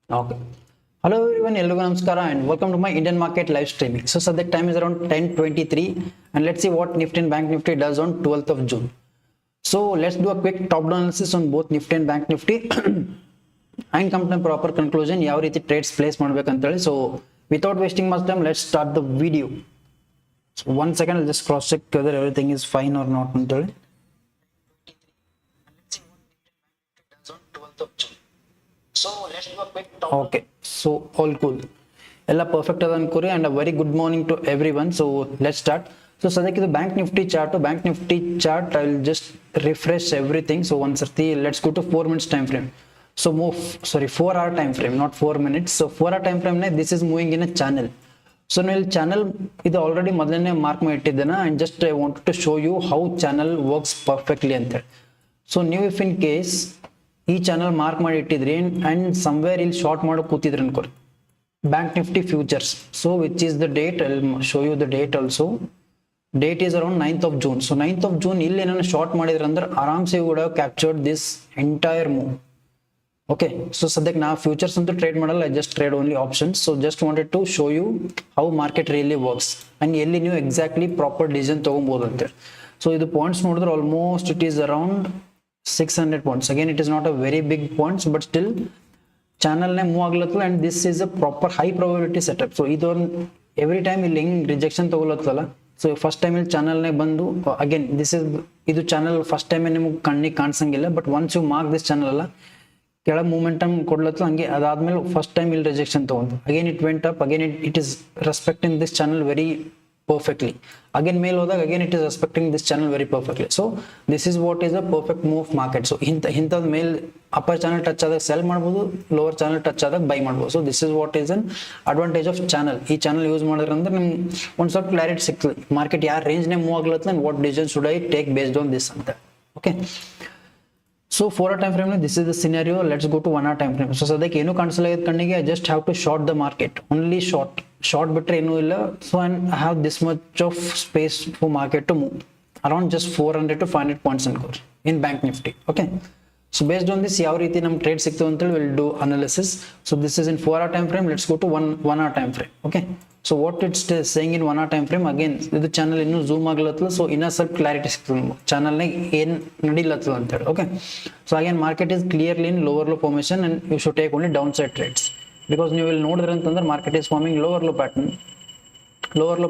Okay. Hello everyone, Ellagu Namaskara and welcome to my Indian market live streaming. So the time is around 10:23 and let's see what Nifty and Bank Nifty does on 12th of June. So let's do a quick top-down analysis on both Nifty and Bank Nifty and come to a proper conclusion. ಯಾವ ರೀತಿ trades place ಮಾಡಬೇಕಂತ ಹೇಳಿ. So without wasting much time, let's start the video. So 1 second, I'll just cross check whether everything is fine or not ಅಂತ ಹೇಳಿ. So let's do a quick talk. Okay, so all cool. Ella perfect adanukori and a very good morning to everyone. So let's start. So sadhya ಇದು bank Nifty chart I will just refresh everything. So one sarti let's go to 4 minutes time frame. So 4 hour time frame, not 4 minutes. So 4 hour time frame this is moving in a channel. So now channel ಇದು already ಮೊದಲನೇ mark ಮಾಡಿ ಇಟ್ಟಿದ್ದೇನೆ and just I wanted to show you how channel works perfectly ಅಂತ ಹೇಳಿ. So ನೀವು if in case ಈ channel mark ಮಾಡಿ ಇಟ್ಟಿದ್ರಿ ಅಂಡ್ ಸಮ್ವೇರ್ ಇಲ್ಲಿ ಶಾರ್ಟ್ ಮಾಡೋ ಕೂತಿದ್ರಿ ಅನ್ಕೋರಿ Bank Nifty futures. So which is the date, I will show you the date also. Date is around 9th of June. ಸೊ 9th of June ಇಲ್ಲಿ ಏನಾದ್ರು ಶಾರ್ಟ್ ಮಾಡಿದ್ರೆ ಅಂದ್ರೆ ಆರಾಮ್ಸೆ would have captured this entire move. Okay, so ಸದ್ಯಕ್ಕೆ ನಾ futures ಅಂತೂ trade ಮಾಡಲ್ಲ, I just trade only options. So just wanted to show you how market really works and ಎಲ್ಲಿ ನೀವು ಎಕ್ಸಾಕ್ಟ್ಲಿ ಪ್ರಾಪರ್ ಡಿಸಿಷನ್ ತಗೊಬೋದು ಅಂತೇಳಿ. ಸೊ ಇದು ಪಾಯಿಂಟ್ಸ್ ನೋಡಿದ್ರೆ almost it is around 600 points. Again, it is not a very big points, but still channel ne move aglatla and this is a proper high probability setup. So idon every time ಇಲ್ಲಿ ಹಿಂಗ್ rejection ತಗೊಳತ್ತಲ್ಲ, so first time ಇಲ್ಲಿ channel ನೇ ಬಂದು again this is ಇದು channel first time ನಿಮ್ಗೆ ಕಣ್ಣಿಗೆ ಕಾಣಿಸಂಗಿಲ್ಲ, but once you mark this channel ಅಲ್ಲ ಕೆಳಗೆ ಮೂಮೆಂಟಮ್ ಕೊಡ್ಲತ್ತ ಹಂಗೆ ಅದಾದ್ಮೇಲೆ ಫಸ್ಟ್ ಟೈಮ್ ಇಲ್ಲಿ ರಿಜೆಕ್ಷನ್ ತಗೊಂಡು again it went up, again it is respecting this channel very perfectly. Again mail hoದಾಗ again it is respecting this channel very perfectly. So this is what is a perfect move market. So ಇಂಥದ ಮೇಲ್ upper channel touch ಆದಾಗ sell ಮಾಡ್ಬೋದು, lower channel touch ಆದಾಗ buy ಮಾಡ್ಬೋದು. So this is what is an advantage of channel. ಈ channel use ಮಾಡಿದ್ರೆ ಅಂದ್ರೆ ನಿಮ್ಗೆ ಒಂದು ಸ್ವಲ್ಪ ಕ್ಲಾರಿಟಿ ಸಿಗ್ತದೆ ಮಾರ್ಕೆಟ್ ಯಾವ ರೇಂಜ್ನೇ ಮೂವ್ ಆಗ್ಲತ್ತ and what decision should I take based on this ಅಂತ. Okay, so 4 hour time frame this is the scenario. Let's go to 1 hour time frame. So ಸದ್ಯಕ್ಕೆ ಏನು ಕಾಣಿಸಲ್ಲ ಕಣ್ಣಿಗೆ, I just have to short the market, only short ಬಿಟ್ರೆ ಏನೂ ಇಲ್ಲ. So and I have this much of space for market to move around just 400 to 500 points ಅನ್ಕೋರಿ in bank nifty. Okay, so based on this ಯಾವ ರೀತಿ ನಮ್ಗೆ trade ಸಿಗ್ತದೆ ಅಂತೇಳಿ we'll do analysis. So this is in 4 hour time frame. Let's go to 1 hour time frame. Okay, so what it's saying in 1 hour time frame, again ಇದು channel ಇನ್ನೂ zoom ಆಗ್ಲತ್ತಲ್ಲ, so ಇನ್ನೂ ಸ್ವಲ್ಪ ಕ್ಲಾರಿಟಿ ಸಿಗ್ತದೆ ಚಾನಲ್ನಾಗ ಏನು ನಡಿಲತ್ತದ ಅಂತೇಳಿ. Okay, so again market is clearly in lower low formation and you should take only down side trades because ನೀವು ಇಲ್ಲಿ ನೋಡಿದ್ರೆ ಅಂತಂದ್ರೆ market is forming lower low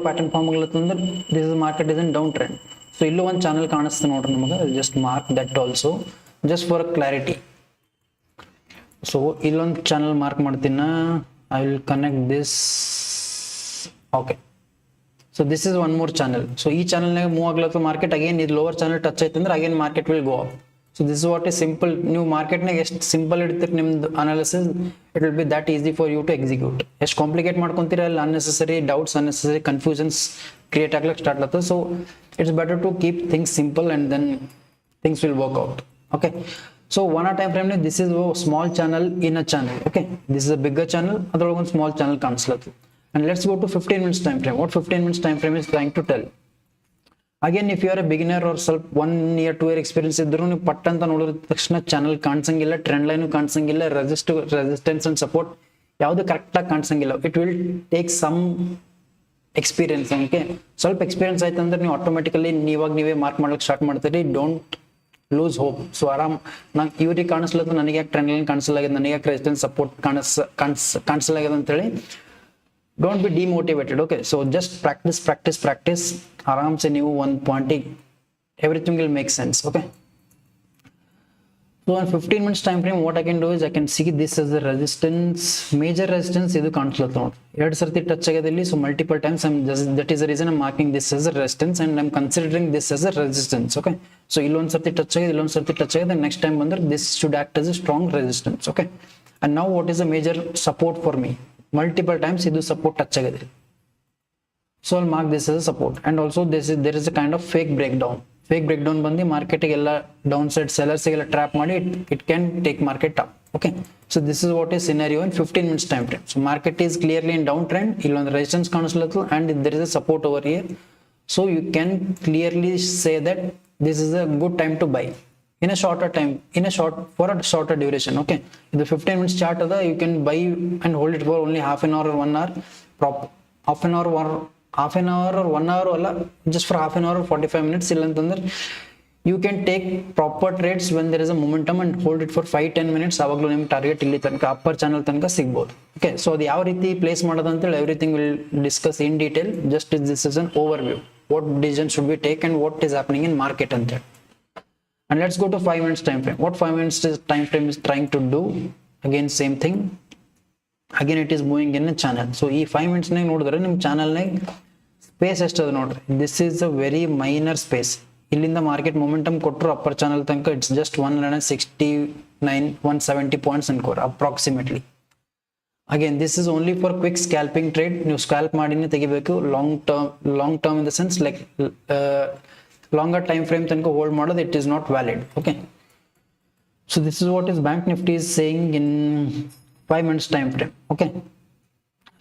pattern form ಆಗ್ಲತ್ತಂದ್ರೆ this is market is in down trend. So ಇಲ್ಲೂ ಒಂದು channel ಕಾಣಿಸ್ತೆ ನೋಡ್ರಿ ನಮಗೆ, just mark that also just for clarity. So ಇಲ್ಲೊಂದು ಚಾನಲ್ ಮಾರ್ಕ್ ಮಾಡ್ತೀನಿ, I will connect this. Okay, so this is one more channel. So ಈ ಚಾನಲ್ನಾಗ move ಆಗ್ಲತ್ತ ಮಾರ್ಕೆಟ್ ಅಗೇನ್ ಇದು ಲೋವರ್ ಚಾನಲ್ ಟಚ್ ಆಯ್ತು ಅಂದ್ರೆ again market will go up. So this what is simple. ನೀವು ಮಾರ್ಕೆಟ್ನಾಗ ಎಷ್ಟು ಸಿಂಪಲ್ ಇಡ್ತೀರಿ ನಿಮ್ದು analysis, it will be that easy for you to execute. ಎಷ್ಟು ಕಾಂಪ್ಲಿಕೇಟ್ ಮಾಡ್ಕೊಂತೀರ ಅಲ್ಲಿ unnecessary doubts, unnecessary confusions create ಆಗ್ಲಿಕ್ಕೆ ಸ್ಟಾರ್ಟ್ ಆಗ್ತದೆ. So it's better to keep things simple and then things will work out. Okay, so 1 hour time frame this is a small channel in a channel. Okay, this is a bigger channel, ಅದ್ರೊಳಗೆ ಒಂದು small channel ಕಾಣಿಸ್ಲತ್ತು. And let's go to 15 minutes time frame. What 15 minutes time frame is trying to tell? Again, if you are a beginner or ಸ್ವಲ್ಪ 1 year 2 year experience ಇದ್ರು ನೀವು ಪಟ್ ಅಂತ ನೋಡಿದ ತಕ್ಷಣ ಚಾನಲ್ ಕಾಣಿಸಂಗಿಲ್ಲ, ಟ್ರೆಂಡ್ ಲೈನು ಕಾಣಿಸಂಗಿಲ್ಲ, ರೆಸಿಸ್ಟೆನ್ಸ್ ಅಂಡ್ ಸಪೋರ್ಟ್ ಯಾವುದು ಕರೆಕ್ಟಾಗಿ ಕಾಣಿಸಂಗಿಲ್ಲ. It will take some experience. Okay, ಸ್ವಲ್ಪ ಎಕ್ಸ್ಪೀರಿಯನ್ಸ್ ಆಯ್ತು ಅಂದ್ರೆ ನೀವು ಆಟೋಮೆಟಿಕಲಿ ನೀವೇ ಮಾರ್ಕ್ ಮಾಡ್ಲಿಕ್ಕೆ ಸ್ಟಾರ್ಟ್ ಮಾಡ್ತೀರಿ. Don't lose hope. ಸೊ ಆರಾಮ್ ನಂಗೆ ಇವ್ರಿಗೆ ಕಾಣಿಸ್ಲತ್ತು, ನನಗೆ ಯಾಕೆ ಟ್ರೆಂಡ್ ಲೈನ್ ಕಾಣಿಸಲಾಗಿದೆ, ನನಗೆ ಯಾಕೆ ರೆಸಿಸ್ಟೆನ್ಸ್ ಸಪೋರ್ಟ್ ಕಾಣಿಸಲಾಗಿದೆ ಅಂತೇಳಿ don't be demotivated. Okay, so just practice ಆರಾಮ್ಸೆ ನೀವು ಒಂದು ಪಾಯಿಂಟಿಗೆ everything will make sense. Okay, so on 15 minutes time frame what I can do is I can see this as a resistance, major resistance. ಇದು ಕಾಣಿಸ್ಲತ್ತ ನೋಡಿ, 2 ಸರ್ತಿ touch ಆಗಿದೆ ಇಲ್ಲಿ. So multiple times that is the reason I'm marking this as a resistance and I'm considering this as a resistance. Okay, so ಇಲ್ಲೊಂದು ಸರ್ತಿ touch ಆಗಿದೆ, ಇಲ್ಲೊಂದು ಸರ್ತಿ ಟಚ್ ಆಗಿದೆ, ನೆಕ್ಸ್ಟ್ ಟೈಮ್ ಬಂದ್ರೆ this should act as a strong resistance. Okay, and now what is a major support for me? Multiple times ಇದು support touch ಆಗಿದೆ. So I'll mark this as a support and also there is a kind of fake breakdown ಬಂದು ಮಾರ್ಕೆಟಿಗೆಲ್ಲ down side ಸೆಲ್ಲರ್ಸ್ಗೆಲ್ಲ trap ಮಾಡಿ it can take market up. Okay, so this is what is scenario in 15 minutes time frame. So market is clearly in down trend, ಇಲ್ಲೊಂದು resistance ಕಾಣಿಸ್ಲತ್ತು and there is a support over here. So you can clearly say that this is a good time to buy. in a shorter time, for a shorter duration. Okay, in the 15 minutes chart you can buy and hold it for only half an hour or 1 hour, half an hour or 1 hour, or just for half an hour or 45 minutes. You can take proper trades when there is a momentum and hold it for 5-10 minutes. Avaglu nim target illi tanka upper channel tanka sigbodu. Okay, so the yav riti place madodu anta everything will discuss in detail. Just this is an overview. What decision should we take and what is happening in market anta. And let's go to 5 minutes time frame. What 5 minutes time frame is trying to do? Again same thing. Again it is moving in a channel. So ee 5 minutes nag nodidre nim channel nag space estadu nodri. This is a very minor space. Illinda market momentum kotru upper channel tanka it's just 169-170 points ankor approximately. Again this is only for quick scalping trade. You scalp madine tegibeku. Long term in the sense like longer time frame tanka hold model, it is not valid. Okay, so this is what is Bank Nifty is saying in 5 minutes time frame. Okay,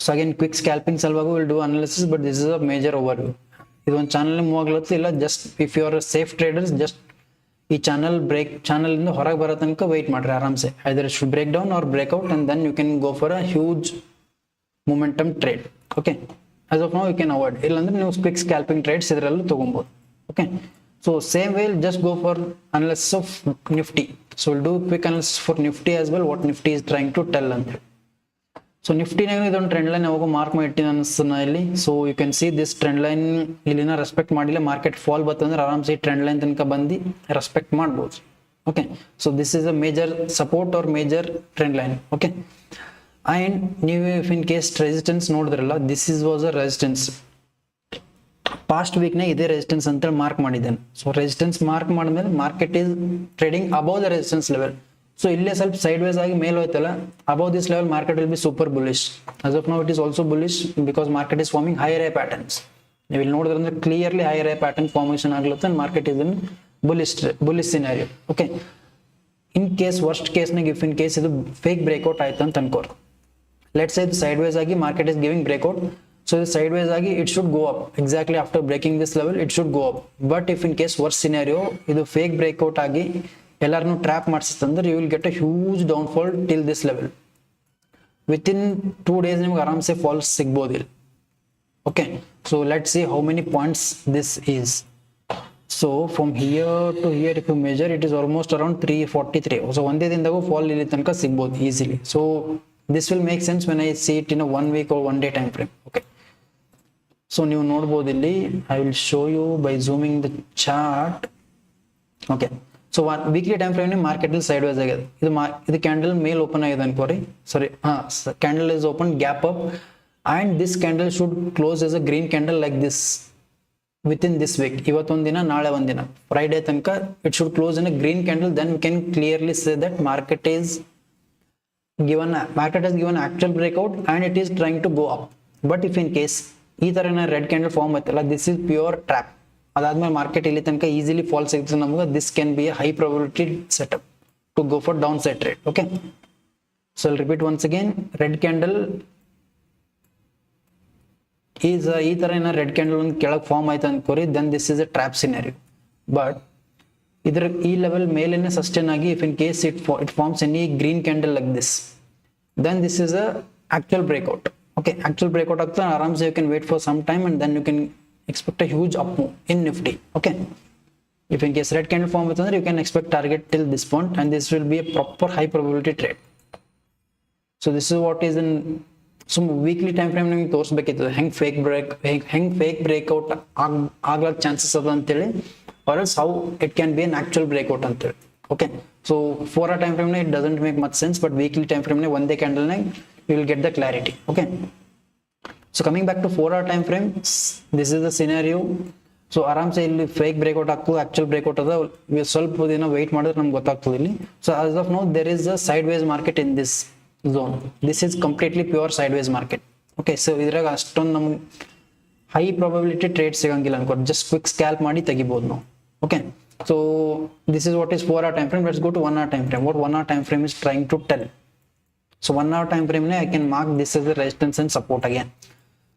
so again quick scalping salvago will do analysis, but this is a major overview. This one channel move aglatilla, just if you are a safe traders, just e channel in the horag baratanka wait madre aramse. Either it should break down or break out, and then you can go for a huge momentum trade. Okay, as of now you can avoid illandre ನೀವು quick scalping trades idrallu ತಗೊಳ್ಳಬಹುದು. Okay, so same way just go for analysis of Nifty. So we'll do quick analysis for Nifty as well, what Nifty is trying to tell ante. So Nifty idon trend line avago mark ಮಾಡಿಟ್ಟಿನ ಅನ್ಸುತ್ತಾ ಇಲ್ಲಿ. So you can see this trend line ಇಲ್ಲಿನ respect ಮಾಡಿಲ್ಲ, market fall ಬರ್ತಂದ್ರೆ ಆರಾಮ್ಸೆ trend line ತನಕ ಬಂದು respect ಮಾಡಬಹುದು. Okay, so this is a major support or major trend line. Okay, and ನೀವು if in case resistance ನೋಡಿದ್ರಲ್ಲ, this was a resistance. Past week ನ ಇದೇ resistance ಅಂತ ಮಾರ್ಕ್ ಮಾಡಿದ್ದೇನೆ. So resistance ಮಾರ್ಕ್ ಮಾಡಿದ್ಮೇಲೆ market is trading above the resistance level. So illೇ ಸ್ವಲ್ಪ sideways ಆಗಿ ಮೇಲೆ ಹೋಯ್ತಲ್ಲ, above this level market will be super bullish. As of now it is also bullish because market is forming higher high patterns. ನೀವು ಇಲ್ಲಿ ನೋಡಿದ್ರೆ ಅಂದ್ರೆ clearly higher high pattern formation ಆಗ್ಲತ್ತ and market is in bullish scenario. Okay, in case worst case ನಾಗ if in case ಇದು fake breakout ಆಯ್ತು ಅಂತ ಅನ್ಕೋರಿ, let's say the sideways ಆಗಿ market is giving breakout. So the sideways agi it should go up exactly after breaking this level, it should go up. But if in case worst scenario idu fake breakout agi ellarnu trap madsitandre, you will get a huge downfall till this level. Within 2 days nimage aramse fall sigbodu. Okay, so let's see how many points this is. So from here to here if you measure, it is almost around 343. So one day dindago fall ಇಲ್ಲಿ ತನಕ sigbodu easily. So this will make sense when I see it in a 1 week or 1 day time frame. Okay, so ನೀವು ನೋಡಬಹುದು ಇಲ್ಲಿ, I will show you by zooming the chart. Okay, so one weekly time frame market will sideways agade. Idu candle mail open ಆಗಿದೆ ಅನ್ಕೋರಿ, sorry, candle is open gap up, and this candle should close as a green candle like this within this week. ಇವತ್ತೊಂದು ದಿನ ನಾಳೆ ಒಂದು ದಿನ Friday ತನಕ it should close in a green candle. Then we can clearly say that market has given actual breakout and it is trying to go up. But if in case ಈ ತರ red candle form ಆಯ್ತಲ್ಲ, this is pure trap. ಅದಾದ್ಮೇಲೆ market ಇಲ್ಲಿ ತನಕ easily fall ಸಿಗ್ತದೆ ನಮಗೆ. This can be a high probability setup to go for down side trade. Okay, so I'll repeat once again, red candle is ಈ ತರ red candle ಒಂದು ಕೆಳಗೆ form ಆಯ್ತು ಅನ್ಕೋರಿ, then this is a trap scenario. But ಇದ್ರ ಈ level ಮೇಲೇನೆ sustain ಆಗಿ if in case it forms any green candle like this, then this is a actual breakout. Okay, actual breakout agta aramse you can wait for some time and then you can expect a huge up move in Nifty. Okay, if in case red candle form you can expect target till this point, and this will be a proper high probability trade. So this is what is in some weekly time frame ನಿಮಗೆ ತೋರಿಸಬೇಕಿತ್ತು ಹೆಂಗ್ fake breakout ಆಗಲ chances ಅದ ಅಂತ ಹೇಳಿ, or else how it can be an actual breakout ಅಂತ ಹೇಳಿ. Okay, so 4 hour time frame it doesn't make much sense, but weekly time frame one day candle you will get the clarity. Okay, so coming back to 4 hour time frame, this is the scenario. So ಆರಾಮ್ಸೆ ಇಲ್ಲಿ fake breakout ಆಗ್ತದೆ, actual breakout ಅದ, ಸ್ವಲ್ಪ ದಿನ wait ಮಾಡಿದ್ರೆ ನಮ್ಗೆ ಗೊತ್ತಾಗ್ತದೆ ಇಲ್ಲಿ. So as of now there is a sideways market in this zone. This is completely pure sideways market. Okay, so ಇದ್ರಾಗ ಅಷ್ಟೊಂದು ನಮ್ಗೆ ಹೈ ಪ್ರಾಬಬಿಲಿಟಿ ಟ್ರೇಡ್ ಸಿಗಂಗಿಲ್ಲ ಅನ್ಕೋ, just quick scalp ಮಾಡಿ ತೆಗಿಬಹುದು ನಾವು. Okay, so this is what is 4 hour time frame. Let's go to 1 hour time frame. What 1 hour time frame is trying to tell? So 1 hour time frame I can mark this as a resistance and support again.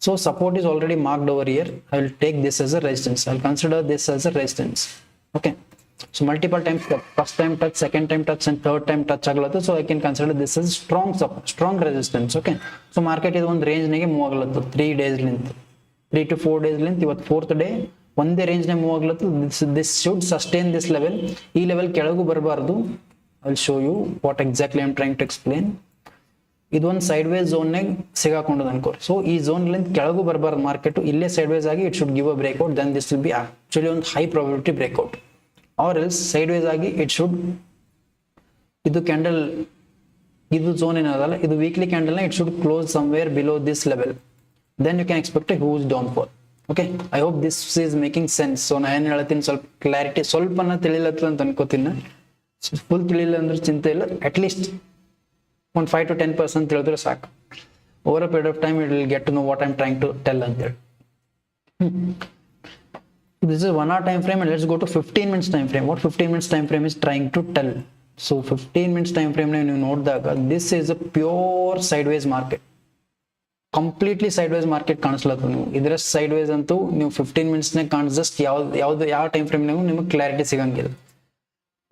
So support is already marked over here. I will take this as a resistance. I will consider this as a resistance. Okay, So multiple times first time touch, second time touch and third time touch aglattu. So I can consider this as strong resistance. Okay, so market is one range nege move aglattu 3 days length, 3 to 4 days length. Ivat fourth day ಒಂದೇ range ನೇ move ಆಗ್ಲತ್ತು. This should sustain this level. ಈ level ಕೆಳಗೂ ಬರಬಾರದು. I'll show you what exactly I'm trying to explain. ಇದೊಂದು side ways zone ನಾಗ ಸಿಗಾಕೊಂಡದ ಅನ್ಕೋರಿ. So ಈ zone ಲಿಂದ ಕೆಳಗೂ ಬರಬಾರ್ದು ಮಾರ್ಕೆಟ್, ಇಲ್ಲೇ ಸೈಡ್ ವೇಸ್ ಆಗಿ it should give a breakout, then this will be actually ಒಂದು high probability breakout. Or else sideways ಆಗಿ it should, ಇದು ಕ್ಯಾಂಡಲ್ ಇದು ಝೋನ್ ಏನದಲ್ಲ, ಇದು ವೀಕ್ಲಿ ಕ್ಯಾಂಡಲ್ ನ it should close somewhere below this level, then you can expect a huge down fall. Okay, I hope this is making sense. So ನಾ ಏನ್ ಹೇಳ್ತೀನಿ, ಸ್ವಲ್ಪ ಕ್ಲಾರಿಟಿ ಸ್ವಲ್ಪನ ತಿಳಿಲತ್ತ ಅಂತ ಅನ್ಕೋತೀನಿ. ಫುಲ್ ತಿಳಿಲ್ಲ ಅಂದ್ರೆ ಚಿಂತೆ ಇಲ್ಲ, ಅಟ್ ಲೀಸ್ಟ್ ಒಂದು 5 to 10% ತಿಳಿದ್ರೆ ಸಾಕು. Over a period of time it will get to know what I am trying to tell ಅಂತ ಹೇಳಿ. This is 1 hour time frame and let's go to 15 minutes time frame. What 15 minutes time frame is trying to tell? So 15 minutes time frame ನೀವು ನೋಡಿದಾಗ this is a pure sideways market. Completely sideways market ಕಾಣಿಸ್ಲತ್ತ. ನೀವು ಇದರ sideways ಅಂತೂ ನೀವು 15 minutes ನೇ ಕಾಣಿಸ್, just ಯಾವ ಟೈಮ್ ಫ್ರೇಮ್ ನೀವು ನಿಮಗೆ ಕ್ಲಾರಿಟಿ ಸಿಗಂಗಿಲ್ಲ.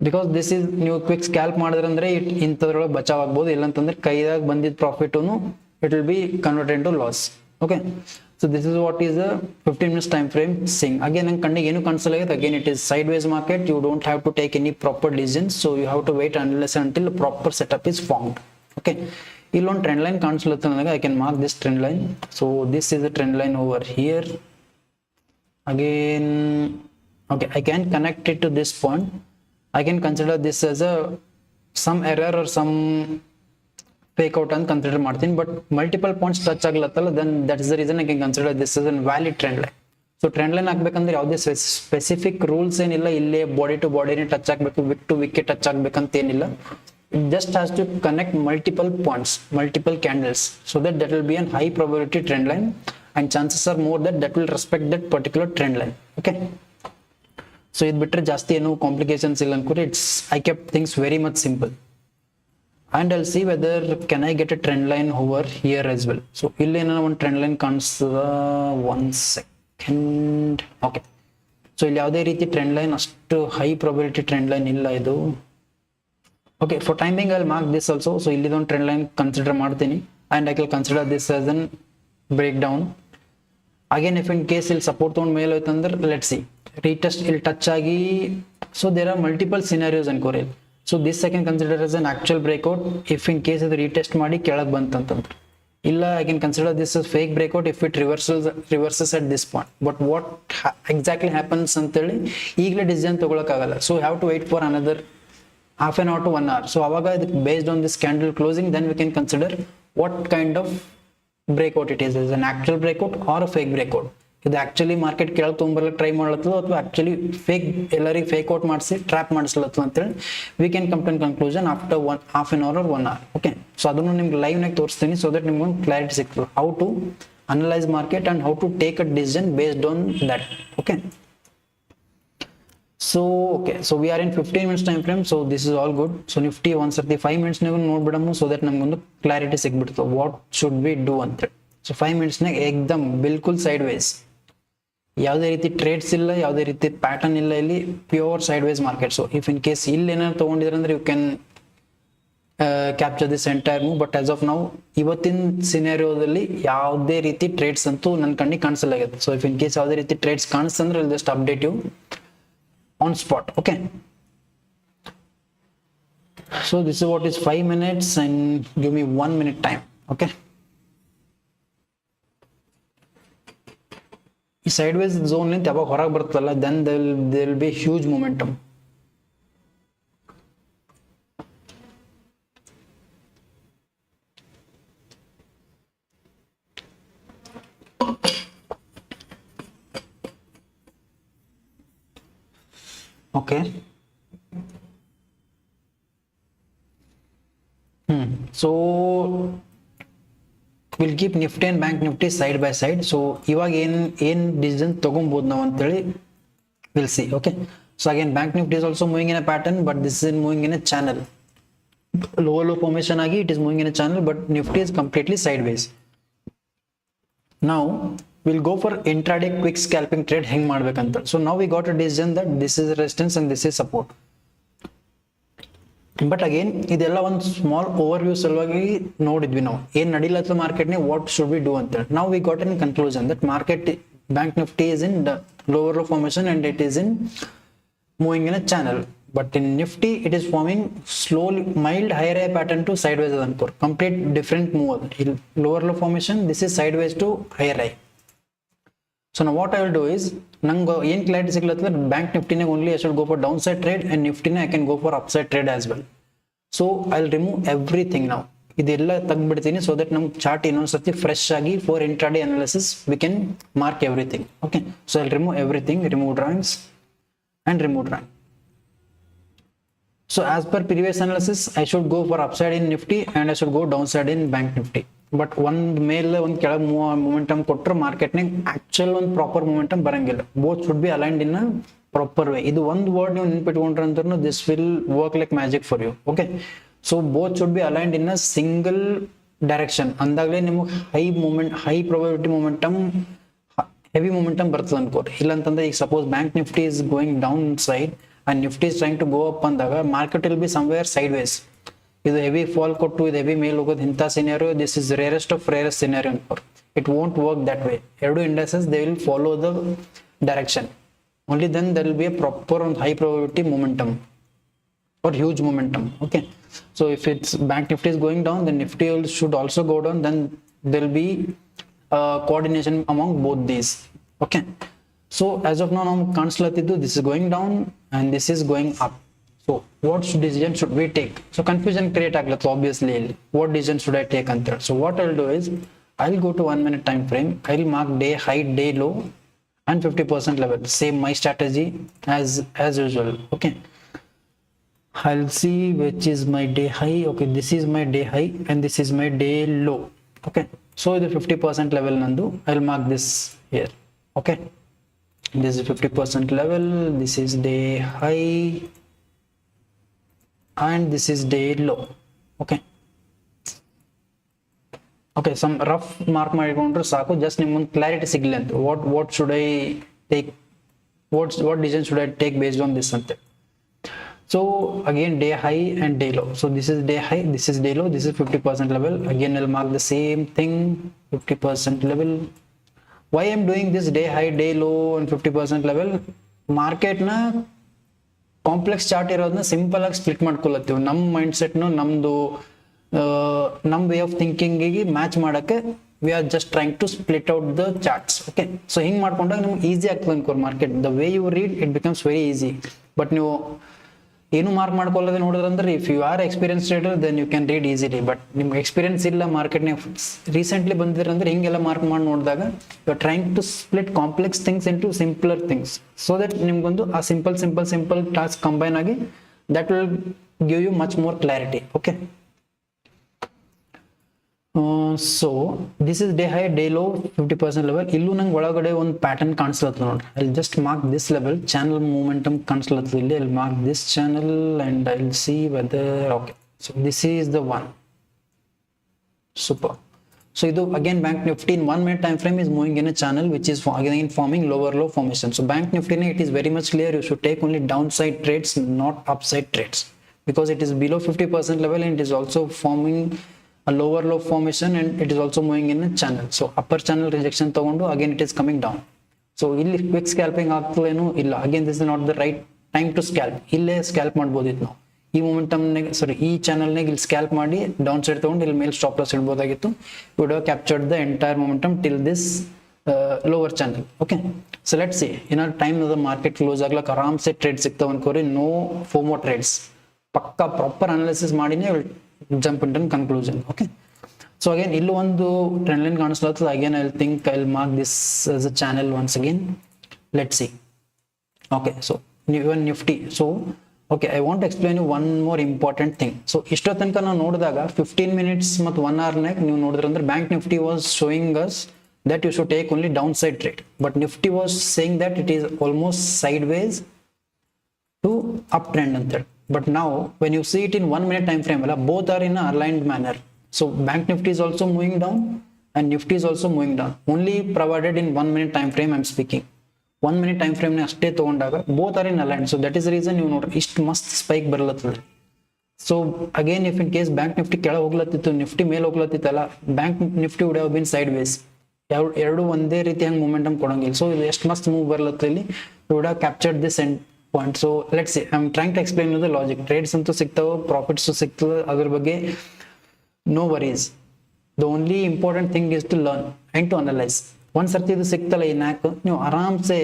ಬಿಕಾಸ್ ದಿಸ್ ಇಸ್, ನೀವು ಕ್ವಿಕ್ ಸ್ಕ್ಯಾಲ್ಪ್ ಮಾಡಿದ್ರಂದ್ರೆ ಇಂಥದ್ರೊಳಗೆ ಬಚಾವ್ ಆಗ್ಬೋದು, ಇಲ್ಲಂತಂದ್ರೆ ಕೈದಾಗ ಬಂದಿದ್ದ ಪ್ರಾಫಿಟುನು it will be converted to loss. Okay, so this is what is a 15 minutes time frame ಸಿಂಗ್. ಅಗೇನ್ ನಂಗೆ ಕಣ್ಣಿಗೆ ಏನು ಕಾಣಿಸಲ್ಲ, again it is sideways market. You don't have to take any proper decision, so you have to wait unless until proper setup is formed. Okay, ಇಲ್ಲೊಂದು trend line ಕಾಣಿಸ್ಲತ್ತ ನನಗೆ. I can mark this trend line. So this is a trend line over here. Again okay, I can connect it to this point. I can consider this as a some error or some fake out and consider ಮಾಡ್ತೀನಿ. But multiple points touch ಆಗ್ಲತ್ತಲ್ಲ, then that is the reason I can consider this is an valid trend line. So trend line ಆಗ್ಬೇಕಂದ್ರೆ ಯಾವುದೇ specific rules ಏನಿಲ್ಲ, ಇಲ್ಲೇ body to ಬಾಡಿನೇ touch ಆಗಬೇಕು, wick to wick touch ಆಗ್ಬೇಕಂತ ಏನಿಲ್ಲ. It just has to connect multiple points, multiple candles, so that will be a high probability trend line, and chances are more that will respect that particular trend line. Okay, so ಇದು ಬಿಟ್ಟರೆ ಜಾಸ್ತಿ ಏನು complications ಇಲ್ಲ ಅನ್ಕೋರಿ. I kept things very much simple, and I'll see whether can I get a trend line over here as well. So ಇಲ್ಲಿ ಏನೋ ಒಂದು trend line ಕಾಣಿಸ್ತದ, 1 second. Okay, so ಇಲ್ಲಿ ಯಾವುದೇ ರೀತಿ ಟ್ರೆಂಡ್ ಲೈನ್, ಅಷ್ಟು ಹೈ ಪ್ರಾಬಿಲಿಟಿ ಟ್ರೆಂಡ್ ಲೈನ್ ಇಲ್ಲ ಇದು. Okay, for timing I will mark this also. So ಇಲ್ಲಿದೊಂದು ಟ್ರೆಂಡ್ ಲೈನ್ ಕನ್ಸಿಡರ್ ಮಾಡ್ತೀನಿ, and I can consider this as an break down. Again if in case ಇಲ್ಲಿ support ತೊಗೊಂಡು ಮೇಲೆ ಹೋಯ್ತಂದ್ರೆ let's see retest ಇಲ್ಲಿ touch ಆಗಿ. So there are multiple scenarios ಅನ್ಕೋರಿ. So this I can consider as an actual breakout if in case ಇದು retest ಮಾಡಿ ಕೆಳಗೆ ಬಂತಂತಂದ್ರೆ. ಇಲ್ಲ, I can consider this as fake breakout if it reverses at this point. But what exactly happens ಅಂತೇಳಿ ಈಗಲೇ decision ತಗೊಳಕ್ಕಾಗಲ್ಲ. So have to wait for another half an hour to 1 hour. So ಅವಾಗ based on this candle closing, then we can consider what kind of breakout it is an actual breakout or a fake breakout. ಇದು actually market ಕೆಳಗೆ ತೊಗೊಂಬರ್ಲಿಕ್ಕೆ try ಮಾಡ್ಲತ್ತದ, ಅಥವಾ actually fake ಎಲ್ಲರಿಗೆ fake out ಮಾಡಿಸಿ trap ಮಾಡಿಸ್ಲತ್ತದ ಅಂತೇಳಿ we can come to conclusion after half an hour or 1 hour. Okay, so ಅದನ್ನು ನಿಮ್ಗೆ ಲೈವ್ ನಾಗ ತೋರಿಸ್ತೀನಿ, ಸೊ ದಟ್ ನಿಮ್ಗೆ ಒಂದು ಕ್ಲಾರಿಟಿ ಸಿಗ್ತದೆ how to analyse market and how to take a decision based on that. Okay, so okay, so we are in 15 minutes time frame. So this is all good. So Nifty ಒಂದ್ಸರ್ತಿ 5 minutes ನಾಗ ನೋಡ್ಬಿಡಮು, so that ನಮ್ಗೊಂದು clarity ಸಿಗ್ಬಿಡ್ತದೆ what should we do ಅಂತೇಳಿ. So 5 minutes ನಾಗ ಏಕ್ದಮ್ ಬಿಲ್ಕುಲ್ side ways, ಯಾವುದೇ ರೀತಿ trades ಇಲ್ಲ, ಯಾವುದೇ ರೀತಿ ಪ್ಯಾಟರ್ನ್ ಇಲ್ಲ, ಇಲ್ಲಿ pure sideways market. So if in case ಇಲ್ಲಿ ಏನಾದ್ರು ತೊಗೊಂಡಿದ್ರೆ ಅಂದ್ರೆ you can capture this entire move. But as of ನಾವು ಇವತ್ತಿನ ಸಿನಾರಿಯೋದಲ್ಲಿ ಯಾವುದೇ ರೀತಿ ಟ್ರೇಡ್ಸ್ ಅಂತೂ ನನ್ನ ಕಣ್ಣಿಗೆ ಕಾಣಿಸಲಾಗಿದೆ. ಸೊ ಇಫ್ ಇನ್ ಕೇಸ್ ಯಾವುದೇ ರೀತಿ ಟ್ರೇಡ್ಸ್ ಕಾಣಿಸ್ತಂದ್ರೆ will just update you on spot. Okay, so this is what is 5 minutes and give me 1 minute time. Okay, ಈ sideways zone ನಿಂದ ಯಾವಾಗ ಹೊರಗೆ ಬರ್ತಲ್ಲ, then there will be huge momentum. Okay, so we'll keep Nifty and Bank Nifty side by side. So ಇವಾಗ ಏನ್ decision ತಗೊಬಹುದು ನಾವು ಅಂತೇಳಿ we'll see. Okay, so again Bank Nifty is also moving in a pattern, but this is moving in a channel. Low formation ಆಗಿ it is moving in a channel, but Nifty is completely sideways. Now we'll go for intraday quick scalping trade heng ಮಾಡ್ಬೇಕಂತ. So now we got a decision that this is resistance and this is support. But again ಇದೆಲ್ಲ ಒಂದು small over view ಸಲುವಾಗಿ ನೋಡಿದ್ವಿ ನಾವು ಏನ್ ನಡಿಲತ್ತ market ನೇ what should we do ಅಂತ. ನಾವು we got in conclusion that market bank Nifty is in lower low formation and it is in moving in a channel, but in nifty it is forming slowly mild higher high pattern to sideways adancore, complete different move. Lower low formation, this is sideways to higher high. So now what I will do is nango yen clarity siglatla bank nifty ne only I should go for downside trade and nifty ne I can go for upside trade as well. So I'll remove everything now, ಇದೆಲ್ಲ ತೆಗೆದ್ಬಿಡ್ತೀನಿ so that ನಮ್ chart ಇನ್ನೊಂದ್ಸತಿ fresh ಆಗಿ for intraday analysis we can mark everything. Okay, so I remove everything, remove drawings and remove drawing. So as per previous analysis I should go for upside in nifty and I should go downside in bank nifty, but ಒಂದ್ ಮೇಲೆ ಒಂದ್ ಕೆಳಗೆ momentum ಕೊಟ್ಟರೆ market ನಾಗ actual ಒಂದು proper momentum ಬರಂಗಿಲ್ಲ. Both should be aligned in a proper way. ಇದು ಒಂದು ವರ್ಡ್ ನೀವು ನೆನ್ಪಿಟ್ಕೊಂಡ್ರೆ ಅಂದ್ರೂ this will work like magic for you. Okay, so both should be aligned in a single direction ಅಂದಾಗಲೇ ನಿಮಗೆ high probability momentum heavy momentum ಬರ್ತದೆ ಅನ್ಕೋರಿ. ಇಲ್ಲ ಅಂತಂದ್ರೆ ಈಗ suppose Bank Nifty is going downside and Nifty is trying to go up ಅಂದಾಗ market will be somewhere side ways. ಇದು heavy fall ಕೊಟ್ಟು ಇದು ಹೆವಿ ಮೇಲ್ ಹೋಗೋದು ಇಂಥ scenario this is rarest of rarest scenario ಅನ್ಕೋರಿ. It won't work that way. ಎರಡು industries they will follow the direction only, then there will be a proper ಒಂದು high probability momentum or huge momentum. Okay, so if it's bank nifty is going down then nifty should also go down, then there will be coordination among both these. Okay, so as of now ಕಾಣಿಸ್ಲತ್ತಿದ್ದು this is going down and this is going up. So what decision should we take? So confusion create ಆಗ್ಲತ್ತ obviously. What decision should I take ಅಂತ. So what I'll do is I'll go to 1 minute time frame, I'll mark day high, day low and 50% level. Same my strategy as usual. Okay, I'll see which is my day high. Okay, this is my day high and this is my day low. Okay, so the 50% level nandu I'll mark this here. Okay, this is 50% level, this is day high and this is day low. Okay, okay, some rough mark ಮಾಡಿಕೊಂಡ್ರೆ ಸಾಕು, just ನಿಮಗೆ clarity ಸಿಗಲಿ ಅಂತ. what should I take, what decision should I take based on this ante. So again day high and day low. So this is day high, this is day low, this is 50% level. Again I'll mark the same thing, 50% level. Why I'm doing this day high, day low and 50% level? Market na complex chart ಇರೋದನ್ನ simple ಆಗಿ split ಮಾಡ್ಕೊಳ್ಳತ್ತೀವಿ. ನಮ್ಮ mind set ನಮ್ದು ನಮ್ಮ way of thinking ಗೆ match ಮಾಡಕ್ಕೆ we are just trying to split out the charts. Okay, so ಹಿಂಗ್ ಮಾಡ್ಕೊಂಡಾಗ ನಿಮ್ಗೆ ಈಸಿ ಆಗ್ತದೆ ಅನ್ಕೋರ್ market. The way you read it becomes very easy. But ನೀವು ಏನು ಮಾರ್ಕ್ ಮಾಡ್ಕೊಳ್ಳೋದೇ ನೋಡಿದ್ರಂದ್ರೆ if you are experience trader then you can read easily. But ನಿಮ್ಗೆ experience ಇಲ್ಲ, ಮಾರ್ಕೆಟ್ನಾಗ ರೀಸೆಂಟ್ಲಿ ಬಂದಿದ್ರೆ ಅಂದ್ರೆ ಹಿಂಗೆಲ್ಲ ಮಾರ್ಕ್ ಮಾಡಿ ನೋಡಿದಾಗ you are trying to split complex things into simpler things so that ನಿಮ್ಗೊಂದು ಆ ಸಿಂಪಲ್ ಟಾಸ್ಕ್ ಕಂಬೈನ್ ಆಗಿ that will give you much more clarity. Okay, so this is day high, day low, 50% level. ಇಲ್ಲೂ ನಂಗೆ ಒಳಗಡೆ ಒಂದು pattern ಕಾಣಿಸ್ಲತ್ತ ನೋಡ್ರಿ. I just mark this level, channel momentum ಕಾಣಿಸ್ಲತ್ತ ಇಲ್ಲಿ. I mark this channel and I will see whether. Okay, so this is the one. Super. So ಇದು again Bank Nifty in 1 minute time frame is moving in a channel which is again forming lower low formation. So bank nifty it is very much clear you should take only downside trades, not upside trades, because it is below 50% level and it is also forming a lower low formation and it is also moving in a channel. So upper channel rejection ತಗೊಂಡು again it is coming down. So ಇಲ್ಲಿ quick scalping ಆಗ್ತದೇನು ಇಲ್ಲ. Again this is not the right time to scalp. ಇಲ್ಲೇ scalp ಮಾಡ್ಬೋದಿತ್ತು ನಾವು ಈ momentum ಈ ಚಾನಲ್ನಾಗ ಇಲ್ಲಿ ಸ್ಕ್ಯಾಲ್ಪ್ ಮಾಡಿ ಡೌನ್ ಸೈಡ್ ತಗೊಂಡು ಇಲ್ಲಿ ಮೇಲೆ ಸ್ಟಾಪ್ ಲಾಸ್ ಇಡ್ಬೋದಾಗಿತ್ತು. Would have captured the entire momentum till this lower channel. Okay, so let see ಏನಾದ್ರು ಟೈಮ್ ಅದ ಮಾರ್ಕೆಟ್ ಕ್ಲೋಸ್ ಆಗ್ಲಕ್ಕೆ ಆರಾಮ್ಸೆ ಟ್ರೇಡ್ ಸಿಗ್ತಾವ ಅನ್ಕೋರಿ. ನೋ ಫೋಮೋ ಟ್ರೇಡ್ಸ್, ಪಕ್ಕಾ ಪ್ರಾಪರ್ ಅನಾಲಿಸಿಸ್ ಮಾಡಿನೇ jump into conclusion. Okay, so again illu ಒಂದು trend line ಕಾಣಿಸ್ಲಾತದ. again I'll think I'll mark this as a channel once again. Let's see. Okay, so even nifty. So okay, I want to explain you one more important thing. So ಇಷ್ಟೋ ತನಕ ನಾವು ನೋಡಿದಾಗ 15 minutes ಮತ್ತು 1 hour ನಾಗ ನೀವು ನೋಡಿದ್ರಂದ್ರೆ Bank Nifty was showing us that you should take only downside trade, but nifty was saying that it is almost sideways to uptrend ಅಂತೇಳಿ. But now when you see it in 1 minute time frame, both are in a aligned manner. So bank nifty is also moving down and Nifty is also moving down, only provided in 1 minute time frame I'm speaking. 1 minute time frame ಅಷ್ಟೇ ತಗೊಂಡಾಗ both are in aligned, so that is the reason ನೀವು ನೋಡ್ರಿ ಇಷ್ಟು ಮಸ್ತ್ spike ಬರ್ಲತ್ತದ್ರಿ. So again if in case Bank Nifty ಕೆಳಗೆ ಹೋಗ್ಲತ್ತಿತ್ತು, Nifty ಮೇಲೆ ಹೋಗ್ಲತ್ತಿತ್ತಲ್ಲ, Bank Nifty would have been sideways. ಎರಡು ಒಂದೇ ರೀತಿ ಹಂಗೆ ಮೂಮೆಂಟಮ್ ಕೊಡಂಗಿಲ್ಲ. ಸೊ ಇದು ಎಷ್ಟು ಮಸ್ತ್ ಮೂವ್ ಬರ್ಲತ್ತ ಇಲ್ಲಿ, would have captured this end point. So let's see, I am trying to explain the logic. Trades ಅಂತೂ ಸಿಗ್ತಾವೆ, ಪ್ರಾಫಿಟ್ಸ್ ಸಿಗ್ತದೆ, ಅದ್ರ ಬಗ್ಗೆ no worries. The only important thing is to learn and to analyse. ಒಂದ್ ಸರ್ತಿ ಇದು ಸಿಕ್ತಲ್ಲ ಈ ನ್ಯಾಕ್, ನೀವು ಆರಾಮ್ಸೆ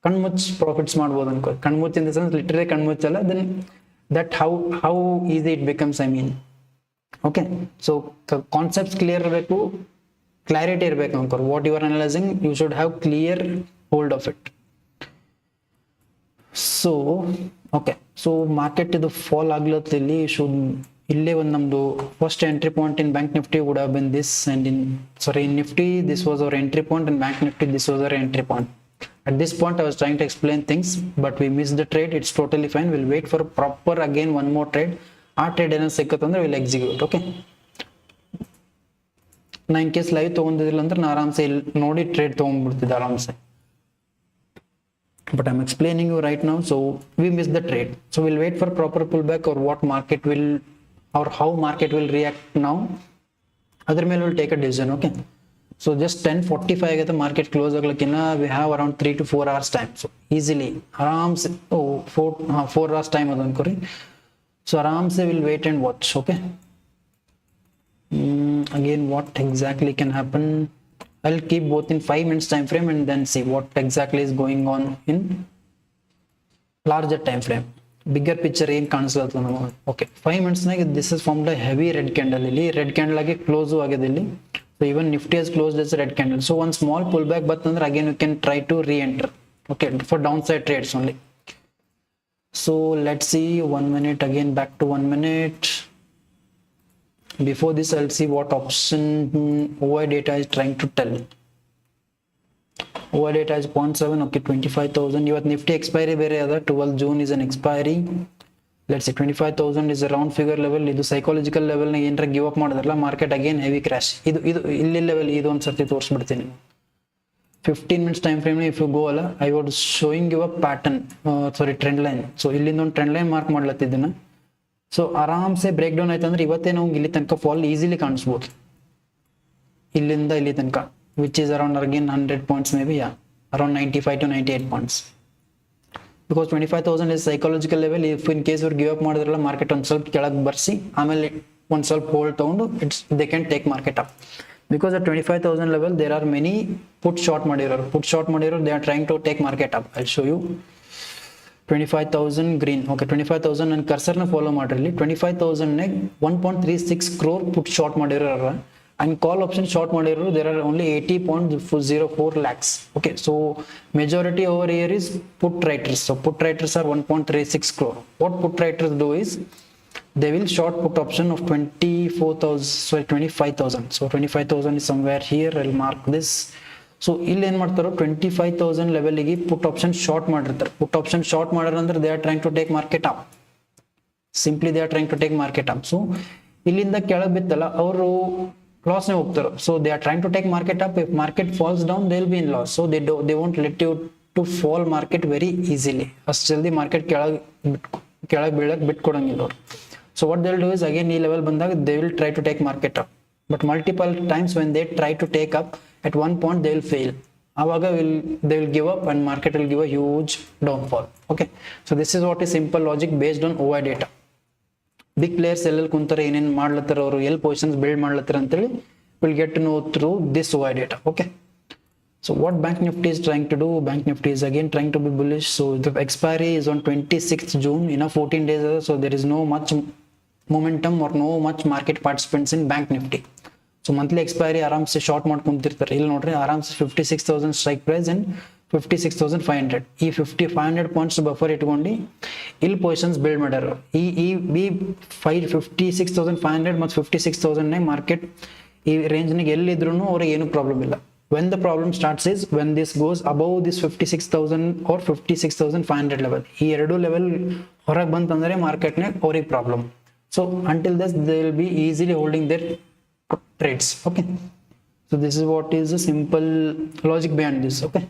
ಕಣ್ಮುಚ್ಚಿ ಪ್ರಾಫಿಟ್ಸ್ ಮಾಡ್ಬೋದು ಅನ್ಕೋ. ಕಣ್ಮುಚ್ಚಿ ಇನ್ ದ ಸೆನ್ಸ್ ಲಿಟರಲಿ ಕಣ್ಮುಚ್ಚಲ್ಲ, then that how easy it becomes, I mean. Okay, so concepts clear irbeku, clarity irbeku ankor. What you are analyzing, you should have clear hold of it. So okay, so market idu fall aglatilli should ille one namdu first entry point in bank nifty would have been this, and in nifty this was our entry point, and bank nifty this was our entry point. At this point I was trying to explain things, but we missed the trade. It's totally fine. We'll wait for proper again one more trade. Our trade ಏನ ಸಿಕ್ಕತ್ತಂದ್ರೆ we'll execute. Okay, ನಾ in case live ತಗೊಂಡಿದ್ದಿಲ್ಲ ಅಂದ್ರೆ ನಾ ಆರಾಮ್ಸೆ ಇಲ್ಲಿ ನೋಡಿ trade ತಗೊಂಡ್ಬಿಡ್ತಿದ್ದೆ ಆರಾಮ್ಸೆ. But I'm explaining you right now, so we missed the trade. So we'll wait for proper pullback, or what market will, or how market will react now. Other ಮೇಲೆ we'll take a decision. Okay, so just 10:45 agate market close aglakina we have around 3 to 4 hours time. So easily aram se 4 hours time adu ankori. So aram se will wait and watch. Okay, again what exactly can happen, I'll keep both in 5 minutes time frame and then see what exactly is going on in larger time frame. Bigger picture ಏನ್ ಕಾಣಿಸ್ಲತ್ತ ನಮಗೆ. Okay, 5 minutes ನಾಗ this is formed a heavy red candle. ಇಲ್ಲಿ red candle ಆಗಿ close ಆಗಿದೆ ಇಲ್ಲಿ. So even Nifty has closed as a red candle. So one small pullback, but then again you can try to re-enter. Okay, for downside trades only. So let's see 1 minute, again back to 1 minute. Before this I'll see what option OI data is trying to tell. OI data is 0.7. Okay, 25,000. You have Nifty expiry ಬೇರೆ ಅದ, 12 June is an expiry. Let's say 25,000 is a round figure level. ಇದು psychological level ನಾಗ ಏನಾರ give up ಮಾಡಿದ್ರಲ್ಲ market again heavy crash. ಇದು ಇಲ್ಲಿ level ಇದು ಒಂದು ಸರ್ತಿ ತೋರಿಸ್ಬಿಡ್ತೀನಿ. 15 minutes time frame if you go ಅಲ್ಲ, I was showing you a pattern, trend line. So ಇಲ್ಲಿಂದ ಒಂದು ಟ್ರೆಂಡ್ ಲೈನ್ ಮಾರ್ಕ್ ಮಾಡ್ಲತ್ತಿದ್ದನ್ನ. ಸೊ ಆರಾಮ್ಸೆ ಬ್ರೇಕ್ ಡೌನ್ ಆಯ್ತು ಅಂದ್ರೆ ಇವತ್ತೇ ನಾವು ಇಲ್ಲಿ ತನಕ ಫಾಲ್ ಈಸಿಲಿ ಕಾಣಿಸ್ಬೋದು, ಇಲ್ಲಿಂದ ಇಲ್ಲಿ ತನಕ, which is around again 100 points may be, around 95 to 98 points. Because 25,000 is psychological level. If in case you give up ಮಾಡಿದ್ರಲ್ಲ ಮಾರ್ಕೆಟ್ ಒಂದು ಸ್ವಲ್ಪ ಕೆಳಗೆ ಬರ್ಸಿ ಆಮೇಲೆ ಒಂದು ಸ್ವಲ್ಪ ಹೋಲ್ಡ್ ತಗೊಂಡು they can take market up. Because at 25,000 level there are many put short ಮಾಡಿರೋರು they are trying to take market up. I'll show you 25,000 green. Okay, 25,000 ನನ್ನ ಕರ್ಸರ್ನ ಫಾಲೋ ಮಾಡಿರಲಿ. 25,000 ನೇ 1.36 crore put short ಮಾಡಿರೋರು, and call option short ಮಾಡಿರೋರು there are only 80.04 lakhs. Okay, so majority over here is put writers. So put writers are 1.36 crore. What put writers do is they will short put option of 25,000. So 25,000 is somewhere here. I'll mark this. So ಇಲ್ಲಿ ಏನ್ ಮಾಡ್ತಾರೋ 25,000 level ಗೆ put option short ಮಾಡಿರ್ತಾರೆ. put option short ಮಾಡಿದ್ರೆ ಅಂದ್ರೆ they are trying to take market up. Simply they are trying to take market up. So ಇಲ್ಲಿಂದ ಕೆಳಗೆ ಬಿತ್ತಲ್ಲ ಅವರು loss ನೇ ಹೋಗ್ತಾರೆ. So they are trying to take market up. If market falls down they will be in loss. So they won't let you to fall market very easily. ಅಷ್ಟು ಜಲ್ದಿ market ಕೆಳಗೆ ಬೀಳಕ್ಕೆ ಬಿಟ್ಕೊಡಂಗಿಲ್ಲ ಅವರು. So what they'll do is again ಈ level ಬಂದಾಗ they will try to take market up, but multiple times when they try to take up, at one point they will fail. ಆವಾಗ they will give up and market will give a huge downfall. Okay, so this is what is simple logic based on OI data. Big players ಎಲ್ಲೆಲ್ಲಿ ಕುಂತಾರೆ, ಏನೇನು ಮಾಡ್ಲತ್ತಾರ, ಅವರು ಎಲ್ಲಿ positions build ಮಾಡ್ಲತ್ತಾರ ಅಂತೇಳಿ will get to know through this OI data. Okay, so what bank nifty is trying to do, bank nifty is again trying to be bullish. So the expiry is on 26th June, 14 days, so there is no much momentum or no much market participants in bank nifty. So monthly expiry ಆರಾಮ್ಸೆ short ಮಾಡ್ಕೊಂತಿರ್ತಾರೆ. ಇಲ್ಲಿ ನೋಡ್ರಿ ಆರಾಮ್ಸೆ 56,000 strike price and 56,500. ಈ 500 points buffer ಇಟ್ಕೊಂಡು ಇಲ್ಲಿ positions build ಮಾಡ್ಯಾರ. ಈ 56,500 ಮತ್ತು 56,000 ಮಾರ್ಕೆಟ್ ಈ ರೇಂಜ್ನಾಗ ಎಲ್ಲಿದ್ರು ಅವ್ರಿಗೆ ಏನು ಪ್ರಾಬ್ಲಮ್ ಇಲ್ಲ. when the problem starts is when this goes above this 56,000 or 56,500 level. ಈ ಎರಡು ಲೆವೆಲ್ ಹೊರಗೆ ಬಂತಂದ್ರೆ ಮಾರ್ಕೆಟ್ನಾಗ ಅವ್ರಿಗೆ problem. So until this they will be easily holding their trades. Okay, So this is what is the simple logic behind this. Okay,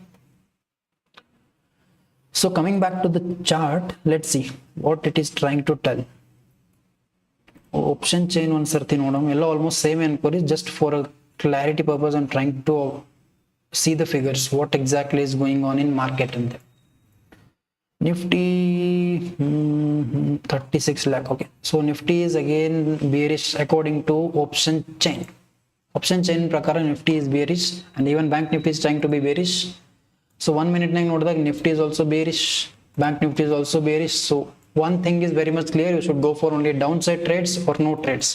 so coming back to the chart, let's see what it is trying to tell. Option chain one sarthi nodam ella almost same enkori, just for a clarity purpose I'm trying to see the figures what exactly is going on in market. And Nifty 36 lakh. Okay, so Nifty is again bearish according to option chain. Option chain prakara Nifty is bearish, and even Bank Nifty is trying to be bearish. So 1 minute nang nodaga Nifty is also bearish, Bank Nifty is also bearish. So one thing is very much clear, you should go for only downside trades or no trades.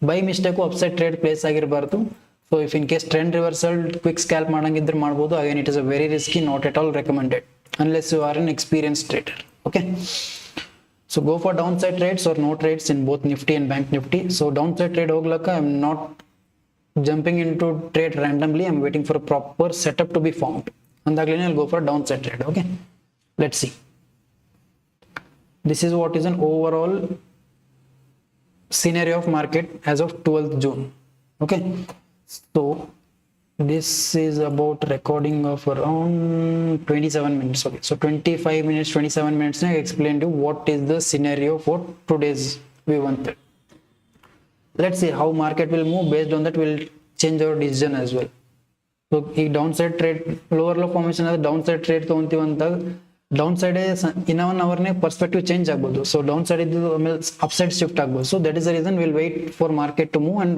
By mistake upside trade place agirbardu. So if in case trend reversal quick scalp madangidre ಮಾಡಬಹುದು, again it is a very risky, not at all recommended unless you are an experienced trader. Okay, so go for downside trades or no trades in both Nifty and Bank Nifty. So downside trade hoglaka I'm not jumping into trade randomly, I'm waiting for a proper setup to be formed, and again I'll go for downside trade. Okay, let's see. This is what is an overall scenario of market as of 12th June. Okay, so this is about recording of around 27 minutes. Okay, so 25 minutes 27 minutes I explained to you what is the scenario for today's V1. Let's see how market will move. Based on that we'll change our decision as well. So ಈ downside trade lower low formation ಆದ downside trade ತಗೊಂತೀವಿ ಅಂತ downside in 1 hour ನೇ perspective change ಆಗಬಹುದು. So downside ಇದ್ದು ಆಮೇಲೆ upside shift ಆಗಬಹುದು. So that is the reason we'll wait for market to move, and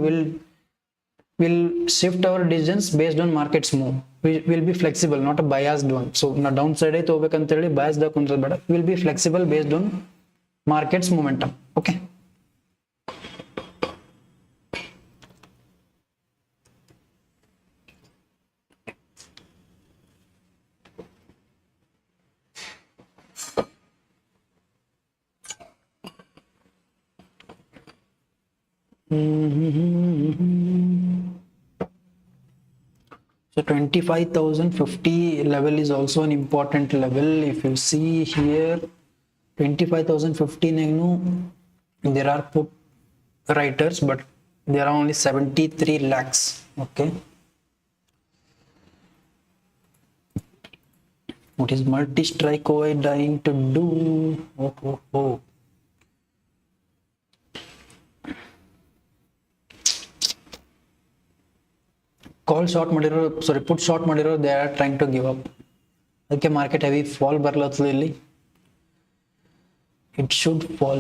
we'll shift our decisions based on markets move. We will be flexible, not a biased one. So na downside ಐತೆ ಹೋಗ್ಬೇಕಂತ ಹೇಳಿ biased ಆಗಿ ಕುಂತ್ರೆ ಬೇಡ. We'll be flexible based on markets momentum. Okay, so 25,050 level is also an important level. If you see here 25,050 nenu, there are put writers, but there are only 73 lakhs. Okay, what is multi strike dying to do? Oh. Call short madiro, sorry, put short madiro, they are trying to give up. Okay, market heavy fall barlathu illi, it should fall.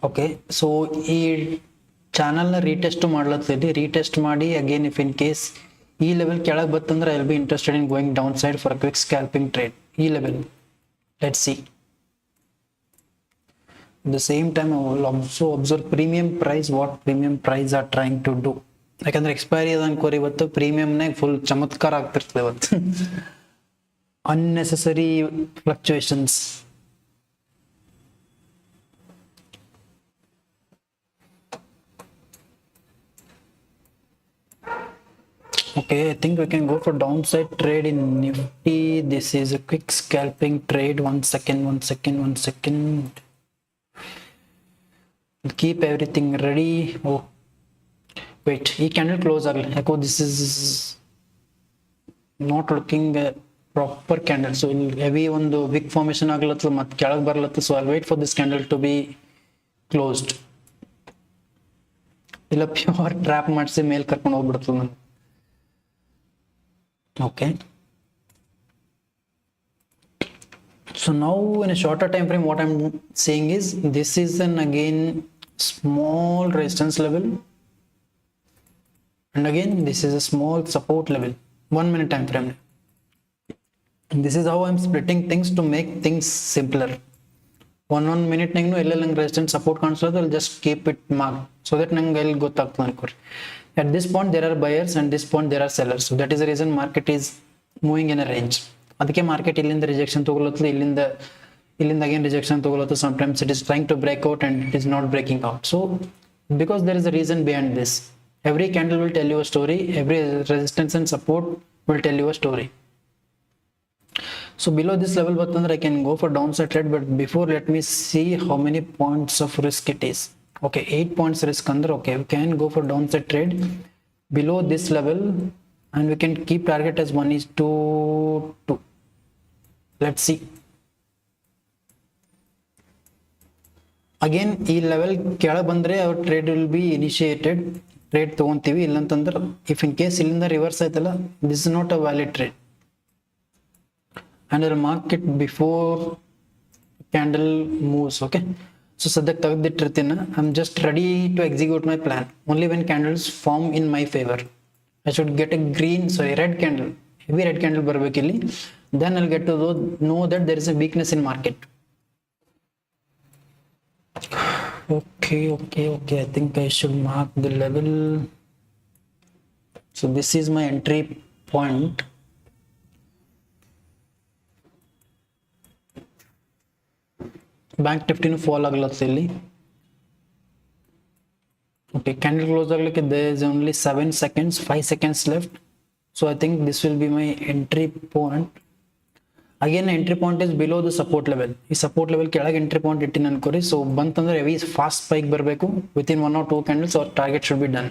Okay, so channel ನ retest ಮಾಡ್ಲತ್ತಿದ್ವಿ. Retest ಮಾಡಿ again if in case ಈ level ಕೆಳಗೆ ಬತ್ತಂದ್ರೆ I will be interested in going downside for quick scalping trade. ಈ level let's see. The same time I will also observe premium price, what premium price are trying to do. ಯಾಕಂದ್ರೆ expiry ಅದ ಅನ್ಕೋರಿ ಇವತ್ತು ಪ್ರೀಮಿಯಂನಾಗ full ಚಮತ್ಕಾರ ಆಗ್ತಿರ್ತದೆ ಇವತ್ತು. Unnecessary fluctuations. Okay, I think we can go for downside trade in Nifty. This is a quick scalping trade. One second. Keep everything ready. Oh, wait, this candle close agli. Echo, this is not looking a proper candle. So heavy on the wick formation aglattu mat kelag barlattu. So I'll wait for this candle to be closed. Illa pure trap ಮಾಡ್ಸಿ ಮೇಲ್ ಕರ್ಕೊಂಡು ಹೋಗ್ಬಿಡ್ತದೆ ನಾನು. Okay, so now in a shorter time frame what I'm saying is this is an again small resistance level, and again this is a small support level. 1 minute time frame. And this is how I'm splitting things to make things simpler. 1 minute nangu ellelang resistance support ಕಾಣಿಸೋದು, I'll just keep it marked so that ನಂಗೆ ಎಲ್ಲಿ ಗೊತ್ತಾಗ್ತದೆ ಅನ್ಕೋರಿ. At this point there are buyers and this point there are sellers. So that is the reason market is moving in a range. ಅದಕ್ಕೆ market ಇಲ್ಲಿಂದ rejection ತಗೊಳ್ಳತ್ತೆ, ಇಲ್ಲಿಂದ again rejection ತಗೊಳ್ಳತ್ತೆ. Sometimes it is trying to break out and it is not breaking out. So because there is a reason behind this. Every candle will tell you a story, every resistance and support will tell you a story. So below this level I can go for downside trade, but before let me see how many points of risk it is. Okay, 8 points risk under. Okay, we can go for downside trade below this level and we can keep target as 1:2. Let's see. Again ಈ level ಕೆಳ ಬಂದ್ರೆ our trade will be initiated. Trade ತಗೊಂತೀವಿ, ಇಲ್ಲ ಅಂತಂದ್ರೆ if in case ಇಲ್ಲಿಂದ reverse ಆಯ್ತಲ್ಲ, this is not a valid trade. And I'll mark it before candle moves. Okay, so ಸದ್ಯಕ್ಕೆ ತೆಗೆದಿಟ್ಟಿರ್ತೀನಿ. I'm just ready to execute my plan only when candles form in my favor. I should get a red candle, heavy red candle ಬರ್ಬೇಕು ಇಲ್ಲಿ, then I'll get to know that there is a weakness in market. Okay, I think I should mark the level. So this is my entry point. Bank Nifty nu fall aglatte illi. Okay, candle close agಲಿಕ್ಕೆ there is only 7 seconds, 5 seconds left. So I think this will be my entry point. Again, entry point is below the support level. ಈ support level ಕೆಳಗೆ entry point ಇಟ್ಟಿನ ಅನ್ಕೋರಿ. So ಬಂತಂದ್ರೆ heavy fast spike ಬರಬೇಕು, within 1 or 2 candles our target should be done.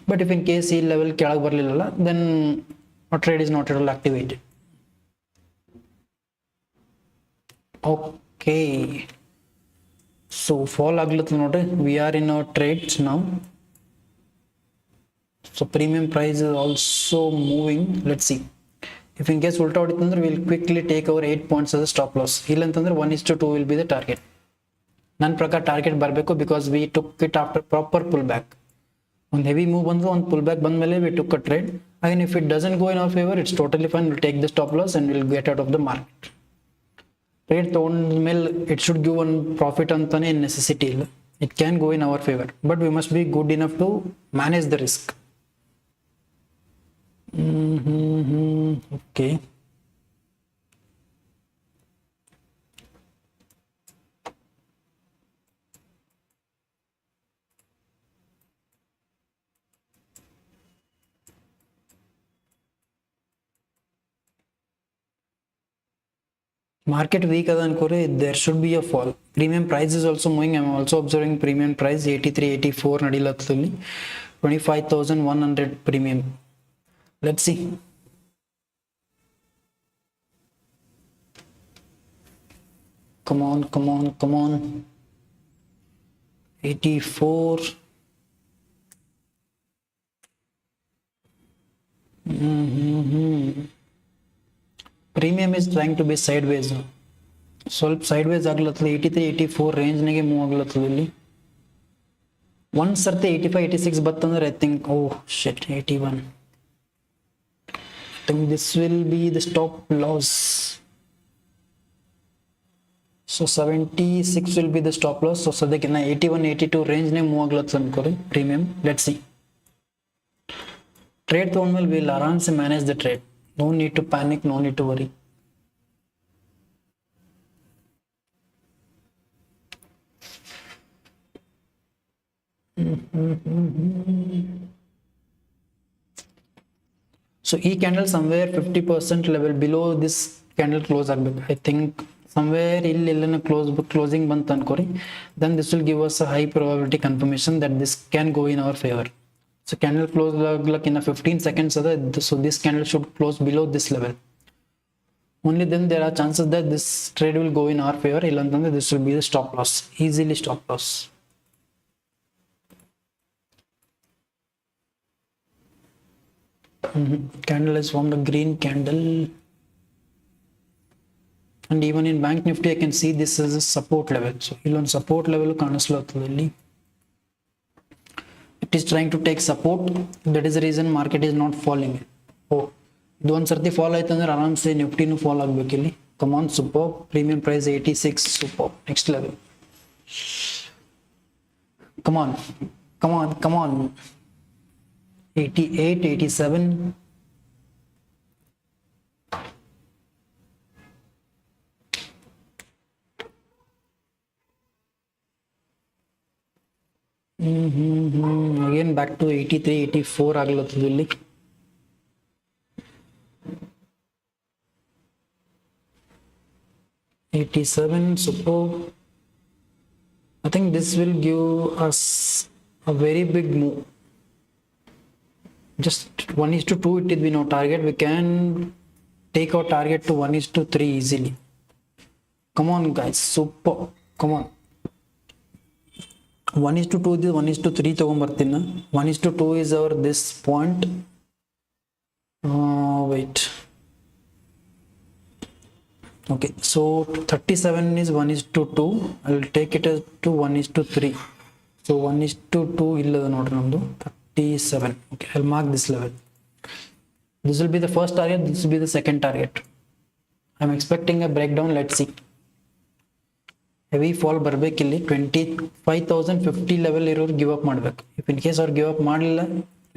But if in case ಈ level ಕೆಳಗೆ ಬರಲಿಲ್ಲ, then our trade is not at all activated. Okay, so fall aglatte nodri, we are in our trades now. So premium price is also moving. Let's see. If in case ulta hoditandre we'll quickly take our 8 points as a stop loss. Illa antandre 1:2 will be the target. Nan prakar target barbeku because we took it after proper pullback. On heavy move bandru, on pullback bandmele we took a trade. Again, if it doesn't go in our favor, it's totally fine. We'll take the stop loss and we'll get out of the market. Trade ತಗೊಂಡ ಮೇಲೆ it should give one profit ಅಂತಾನೆ necessity ಇಲ್ಲ. It can go in our favor, but we must be good enough to manage the risk. Okay. Market weak ada ankore, there should be a fall. Premium price is also moving. I am also observing premium price 83, 84 nadilattulli, 25,100 premium. Let's see. Come on. 84. Premium is trying to be sideways. ಸ್ವಲ್ಪ sideways ಆಗ್ಲತ್ತದ, 83, 84 range ನಾಗೆ move ಆಗ್ಲತ್ತದ ಇಲ್ಲಿ. ಒಂದ್ ಸರ್ತಿ 85, 86 ಬತ್ತಂದ್ರೆ I think, oh shit, 81. I think this will be the stop loss. So 76 will be the stop loss. So ಸದ್ಯಕ್ಕೆ ನಾ 81, 82 range ನೇ ಮೂವ್ ಆಗ್ಲತ್ತದ ಅನ್ಕೋರಿ ಪ್ರೀಮಿಯಂ. Let's see. Trade ತಗೊಂಡ್ಮೇಲೆ we'll ಆರಾಮ್ಸೆ manage the trade. No need to panic, no need to worry. So e candle somewhere 50% level below this candle close agಬೇಕು. I think somewhere illena closing ಬಂತ ಅನ್ಕೋರಿ, then this will give us a high probability confirmation that this can go in our favor. So candle close like in a 15 seconds, so this candle should close below this level. Only then there are chances that this trade will go in our favor. Illantandre this will be the stop loss, easily stop loss. Candle is formed a green candle, and even in Bank Nifty I can see this is a support level. So illon support level ಕಾಣಿಸ್ಲತ್ತದ ಇಲ್ಲಿ. It is trying to take support. That is the reason market is not falling. Oh, ಇದು ಒಂದ್ ಸರ್ತಿ fall ಆಯ್ತು ಅಂದ್ರೆ ಆರಾಮ್ಸೆ ನಿಫ್ಟಿನೂ fall ಆಗ್ಬೇಕು ಇಲ್ಲಿ. Come on, super. Premium price 86, super. Next level. Come on. 88, 87. Again back to 83, 84 ಆಗ್ಲತ್ತದ ಇಲ್ಲಿ. $87, super. I think this will give us a very big move. Just 1:2 it will be no target. We can take our target to 1:3 easily. Come on guys, super. Come on. 1:2 is 1:3 ತಗೊಂಬರ್ತೀನಿ. 1:2 is our this point. Wait. Okay, so 37 is 1:2. I will take it as to 1:3. So 1:2 illada nodri namdu 37. Okay, I'll mark this level. This will be the first target, this will be the second target. I'm expecting a breakdown. Let's see. Heavy fall ಬರ್ಬೇಕಿಲ್ಲಿ 25,050 level ಇರೋರು give up ಮಾಡ್ಬೇಕು. If in case ಅವ್ರು give up ಮಾಡಲಿಲ್ಲ,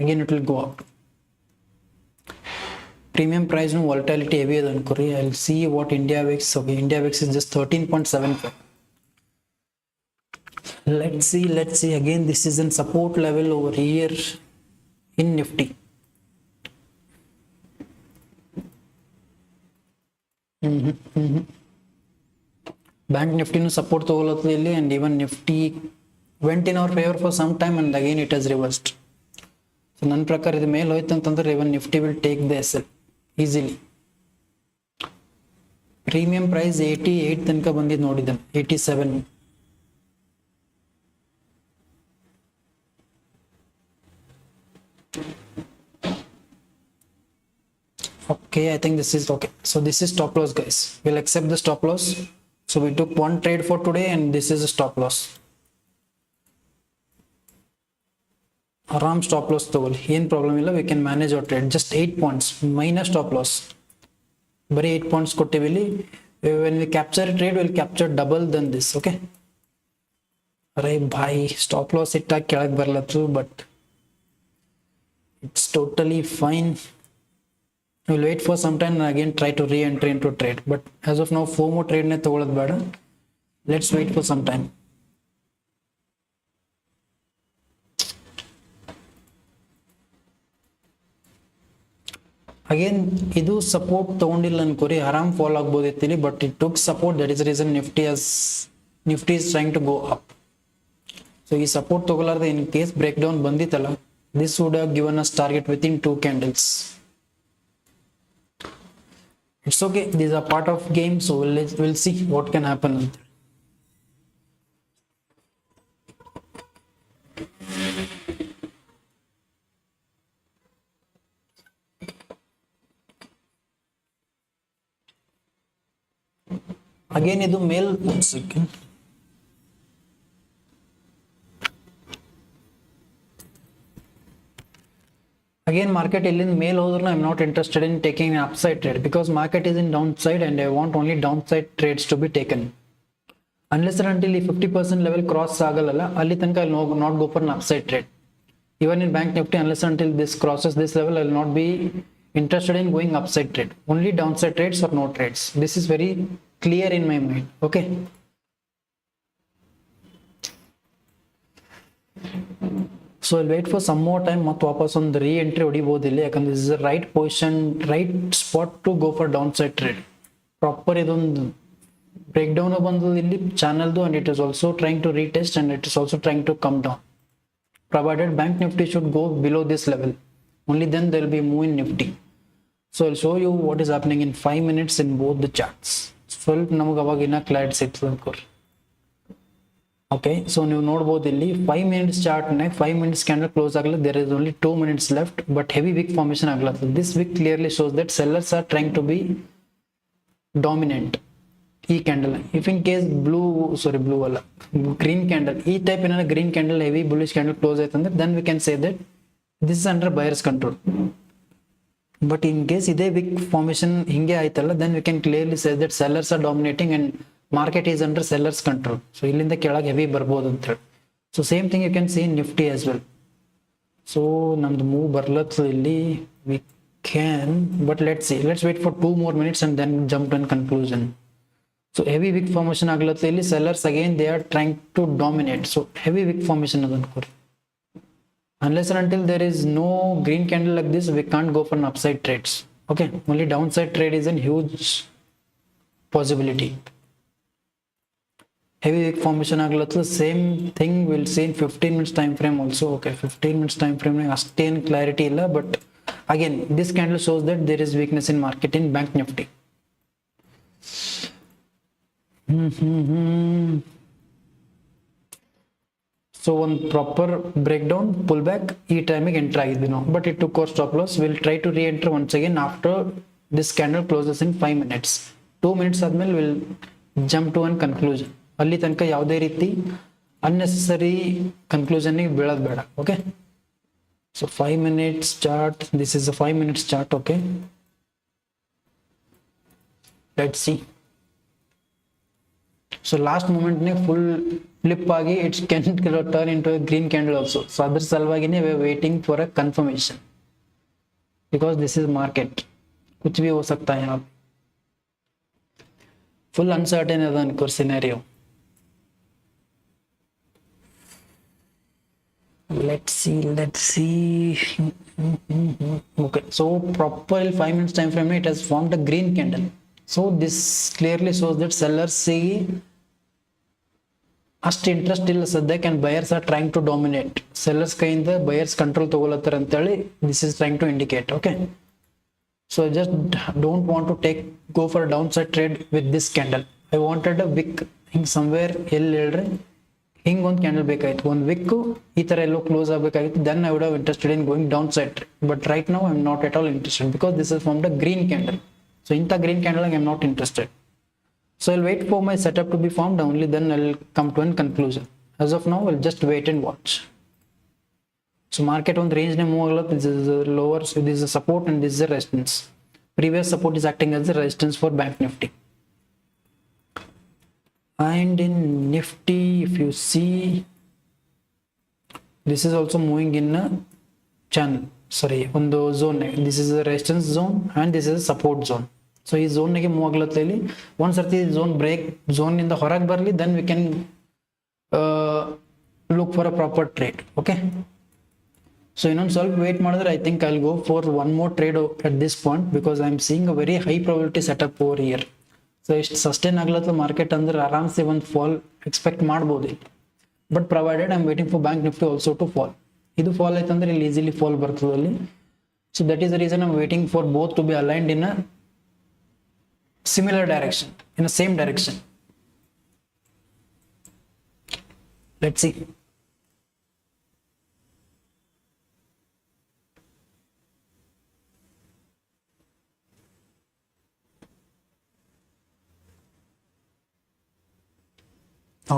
again it will go up. Premium price no volatility heavy is ankuri. I'll see what India VIX. Okay, India VIX is just 13.75. Let's see. Again, this is in support level over here in Nifty. Bank Nifty no support ತಗೊಳ್ಳೋದು ಇಲ್ಲಿ, and even Nifty went in our favor for some time and again it has reversed. So ನನ್ನ ಪ್ರಕಾರ ಇದು ಮೇಲೆ ಹೋಯ್ತು ಅಂತಂದ್ರೆ even Nifty will take the SL easily. Premium price 88 ತನಕ ಬಂದಿದ್ದು ನೋಡಿದ್ದಾನೆ, 87. Okay, I think this is okay. So this is stop loss, guys. We'll accept the stop loss. So we took one trade for today and this is a stop loss. Aram stop loss togol, ಏನು problem ಇಲ್ಲ, we can manage our trade. Just 8 points minus stop loss. ಬರೀ 8 points ಕೊಟ್ಟಿವಿ ಇಲ್ಲಿ. When we capture a trade, we'll capture double than this. Okay, ಅರೆ Bhai stop loss ಇಟ್ಟಾಗ ಕೆಳಗೆ ಬರ್ಲತ್ತು, but it's totally fine. We'll wait for some time and again try to re-enter into trade, but as of now 4 more trade ne ತಗೊಳ್ಳೋದು ಬೇಡ. Let's wait for some time. Again, idu support ತಗೊಂಡಿಲ್ಲ ಅನ್ಕೋರಿ, ಆರಾಮ್ fall ಆಗಬಹುದಿತ್ತು ಇಲ್ಲಿ, but it took support. That is the reason Nifty is trying to go up. So ಈ support ತಗೊಳ್ಳಾರ್ದೆ in case breakdown ಬಂದಿತ್ತಲ್ಲ, this would have given us target within 2 candles. It's okay, these are part of game, so we'll see what can happen. Again idu mail, one second. Again market illind mail hodrna I'm not interested in taking an upside trade, because market is in downside and I want only downside trades to be taken. Unless and until the 50% level cross agalla, alli tanka I'll not go for an upside trade. Even in Bank Nifty, unless until this crosses this level, I will not be interested in going upside trade. Only downside trades or no trades. This is very clear in my mind. Okay. So I'll wait for some more time. Mat vapas on the re-entry ಹೊಡಿಬಹುದು ಇಲ್ಲಿ, ಯಾಕಂದ್ರೆ this is the right position, right spot to go for downside trade. Proper ಇದೊಂದು breakdown ಬಂದದ್ದು ಇಲ್ಲಿ ಚಾನಲ್ದು, and it is also trying to retest and it is also trying to come down. Provided Bank Nifty should go below this level, only then there will be move in Nifty. So I'll show you what is happening in 5 minutes in both the charts. ಸ್ವಲ್ಪ ನಮಗೆ ಅವಾಗ ಇನ್ನ clarity ಸಿಗ್ತದೆ ಅನ್ಕೋರಿ. Okay, so ನೀವು ನೋಡಬಹುದು ಇಲ್ಲಿ 5 minutes chart ನ 5 minutes candle close ಆಗಲ್ಲ, there is only 2 minutes left, but heavy wick formation ಆಗ್ಲತ್ತದ. This wick clearly shows that sellers are trying to be dominant. ಈ candle if in case blue ಅಲ್ಲ green candle, ಈ type ಏನಾರ green candle heavy bullish candle close ಆಯ್ತಂದ್ರೆ then we can say that this is under buyers control. But in case ಇದೇ wick formation ಹಿಂಗೆ ಆಯ್ತಲ್ಲ, then we can clearly say that sellers are dominating and market is under sellers control. So ಇಲ್ಲಿಂದ ಕೆಳಗೆ heavy ಬರ್ಬೋದು ಅಂತ ಹೇಳಿ. So same thing you can see in Nifty as well. So ನಮ್ದು move ಬರ್ಲತ್ತ ಇಲ್ಲಿ, we can, but let's see, let's wait for 2 more minutes and then jump to conclusion. So heavy wick formation aglatte ಇಲ್ಲಿ sellers again they are trying to dominate. So heavy wick formation ಅದ ಅನ್ಕೋರಿ. Unless and until there is no green candle like this, we can't go for an upside trades. Okay, only downside trade is a huge possibility. Heavy wick formation aglatte same thing we'll see in 15 minutes time frame also. Okay, 15 minutes time frame astain clarity illa, but again this candle shows that there is weakness in market in bank nifty. So one proper breakdown pullback e time enter agide now, but it took our stop loss. We'll try to re-enter once again after this candle closes in 5 minutes. 2 minutes admel we'll jump to one conclusion. ಅಲ್ಲಿ ತನಕ ಯಾವುದೇ ರೀತಿ unnecessary conclusion ಗೆ ಬೀಳೋದು ಬೇಡ. Okay, so 5 minutes chart, this is a 5 minutes chart. Okay, let's see. So last moment ne full flip agi it can turn into a green candle also. So adar salvagine we are waiting for a confirmation, because this is market, kuch bhi ho sakta hai yahan. Full uncertain है अनकोर scenario. Let's see. Okay, so proper 5 minutes time frame it has formed a green candle. So this clearly shows that sellers see ಅಷ್ಟು interest ಇಲ್ಲ ಸದ್ಯಕ್ಕೆ, and buyers are trying to dominate. Sellers ಕೈಯಿಂದ buyers control ತಗೊಳತ್ತಾರೆ ಅಂತ ಹೇಳಿ this is trying to indicate. Okay, so I just don't want to go for a downside trade with this candle. I wanted a wick ಹಿಂಗ್ somewhere ಎಲ್ಲಿ ಹೇಳ್ರಿ ಹಿಂಗ್ ಒಂದು candle ಬೇಕಾಯ್ತು, ಒಂದು wick ಈ ತರ ಎಲ್ಲೋ ಕ್ಲೋಸ್ ಆಗಬೇಕಾಗಿತ್ತು, then I would have interested in going downside trade. But right now I'm not at all interested, because this is formed a green candle. So in the green candle I'm not interested. So I'll wait for my setup to be formed, only then I'll come to a conclusion. As of now I'll just wait and watch. So market on the range ne move agala, this is a lower, so this is a support and this is a resistance. Previous support is acting as a resistance for bank nifty. And in nifty, if you see, this is also moving in a channel, sorry, on the zone. This is a resistance zone and this is a support zone. So ಈ zone ಗೆ move ಆಗ್ಲತ್ತ ಇಲ್ಲಿ ಒಂದ್ ಸರ್ತಿ zone break, zone ಇಂದ ಹೊರಗೆ ಬರಲಿ, then we can look for a proper trade. Okay, so ಇನ್ನೊಂದು ಸ್ವಲ್ಪ ವೇಟ್ ಮಾಡಿದ್ರೆ I think I'll go for one more trade at this point, because I'm seeing a very high probability setup over here. So ಎಷ್ಟು sustain ಆಗ್ಲತ್ತ market ಅಂದ್ರೆ ಆರಾಮ್ಸೆ ಒಂದು fall expect ಮಾಡ್ಬೋದು, but provided I am waiting for bank Nifty also to fall. ಇದು fall ಆಯ್ತಂದ್ರೆ ಇಲ್ಲಿ easily fall ಬರ್ತದೆ ಅಲ್ಲಿ. So that is the reason I am waiting for both to be aligned in a similar direction, in the same direction. Let's see.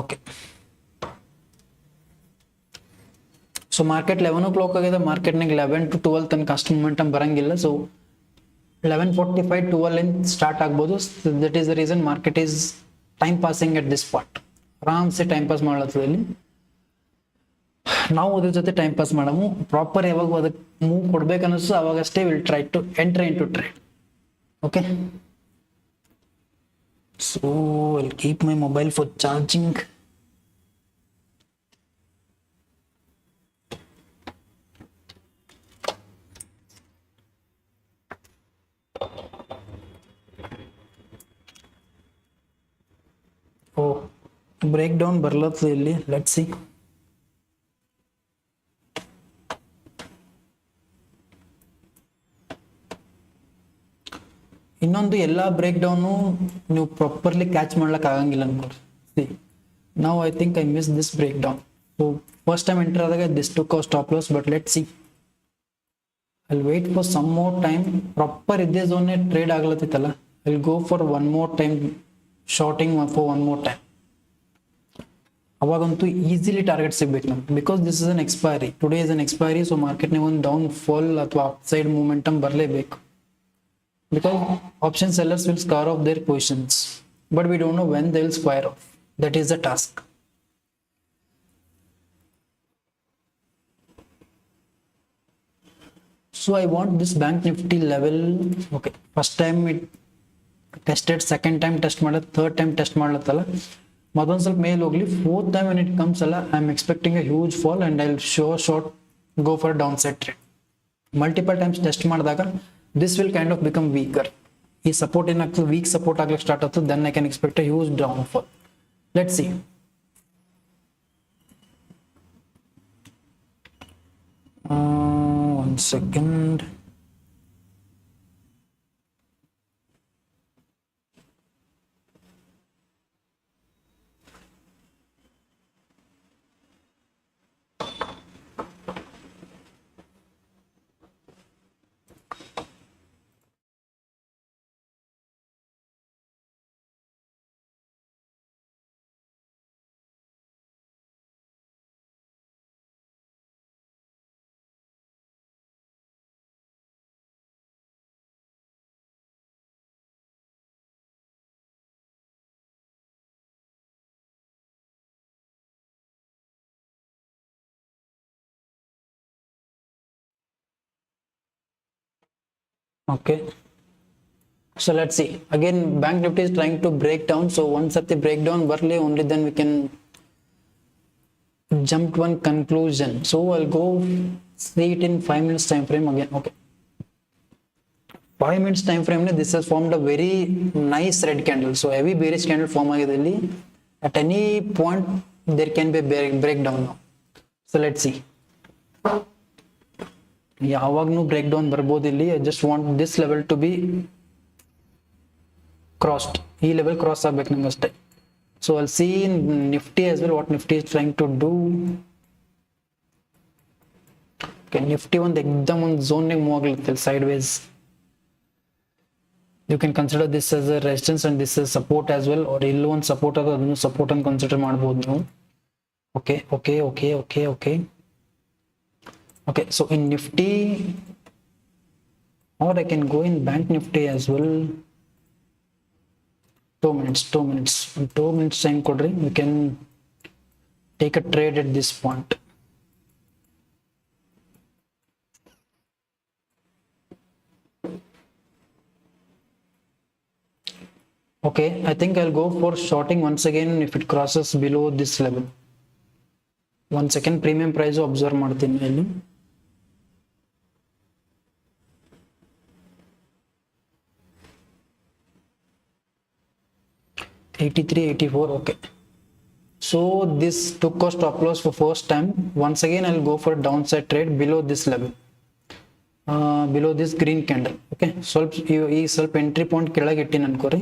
Okay, so market 11 o'clock agada, market nag 11 to 12 tan custom momentum barangilla. So 11:45 12 in start ಆಗ್ಬೋದು. That is the reason market is time passing at this part. ಆರಾಮ್ಸೆ time pass ಮಾಡ್ಲತ್ತದ ಇಲ್ಲಿ, ನಾವು ಅದ್ರ ಜೊತೆ time pass ಮಾಡಮು. Proper ಯಾವಾಗ ಅದಕ್ಕೆ move ಕೊಡ್ಬೇಕು ಅನ್ನಿಸ್ತು ಅವಾಗಷ್ಟೇ will try to enter in to trade. Okay, so I'll keep my mobile for charging. Break down ಬರ್ಲತ್ತದ ಇಲ್ಲಿ, ಲೆಟ್ಸ್ ಸಿ. ಇನ್ನೊಂದು ಎಲ್ಲ ಬ್ರೇಕ್ ಡೌನು ನೀವು ಪ್ರಾಪರ್ಲಿ ಕ್ಯಾಚ್ ಮಾಡ್ಲಿಕ್ಕೆ ಆಗಂಗಿಲ್ಲ ಅನ್ಕೋರಿ. ಸಿ ನಾವು I think I miss this break down. So first time enter ಆದಾಗ this took our stop loss, but let's see. I'll wait for some more time. Proper ಇದ್ದೇ zone trade ಆಗ್ಲತ್ತಿತ್ತಲ್ಲ, I'll go for one more time shorting for one more time. ಅವಾಗಂತೂ easily target ಸಿಗ್ಬೇಕು ನಮ್ಗೆ, because this is an expiry. Today is an expiry. So ಮಾರ್ಕೆಟ್ನಾಗ ಒಂದು down fall ಅಥವಾ upside momentum ಬರಲೇಬೇಕು, because option sellers will square off their positions, but we don't know when they will square off. That is the task. So I want this bank nifty level. Okay, first time it tested, second time test ಮಾಡಲ್ಲ, third time test ಮಾಡ್ಲತ್ತಲ್ಲ, ಮತ್ತೊಂದು ಸ್ವಲ್ಪ ಮೇಲೆ ಹೋಗ್ಲಿ. fourth time when it comes ಅಲ್ಲ, I am expecting a huge fall and I'll show short, go for downside trade. Multiple times test ಮಾಡಿದಾಗ this will kind of become weaker. ಈ support ಏನಾಗ್ತದೆ, weak support ಆಗ್ಲಿಕ್ಕೆ start ಆಗ್ತದೆ, then I can expect a huge downfall. Let's see. One second. Okay, so let's see. Again, bank nifty is trying to break down, so once at the breakdown barley, only then we can jump to one conclusion. So I'll go see it in 5 minutes time frame again. Okay, 5 minutes time frame, this has formed a very nice red candle, so heavy bearish candle form agide illi. At any point there can be a breakdown now. So let's see. ಯಾವಾಗ್ನೂ break down ಬರ್ಬೋದು ಇಲ್ಲಿ. I just want this level to be crossed. ಈ level cross ಆಗ್ಬೇಕು ನಮ್ಗೆ ಅಷ್ಟೇ. So I'll see in Nifty as well what Nifty is trying to do. Nifty ಒಂದು ಎಕ್ದಮ್ ಒಂದು ಝೋನ್ಗೆ ಮೂವ್ ಆಗ್ಲಿಕ್ಕೆ sideways. You can consider this as a resistance and this is support as well. ಅವ್ರು ಇಲ್ಲೂ ಒಂದು ಸಪೋರ್ಟ್ ಅದು, ಅದನ್ನು ಸಪೋರ್ಟ್ ಅಂತ ಕನ್ಸಿಡರ್ ಮಾಡ್ಬೋದು ನೀವು. Okay okay okay okay okay okay, so in Nifty, or I can go in Bank Nifty as well. 2 minutes in 2 minutes time kodri, we can take a trade at this point. Okay, I think I'll go for shorting once again if it crosses below this level. 1 second, premium price observe ಮಾಡ್ತೀನಿ ಇಲ್ಲಿ. $83.84. okay, so this took a stop loss for first time. Once again I'll go for downside trade below this level, below this green candle. okay, ಸ್ವಲ್ಪ entry point ಕೆಳಗೆ ಇಟ್ಟಿನ ಅನ್ಕೋರಿ.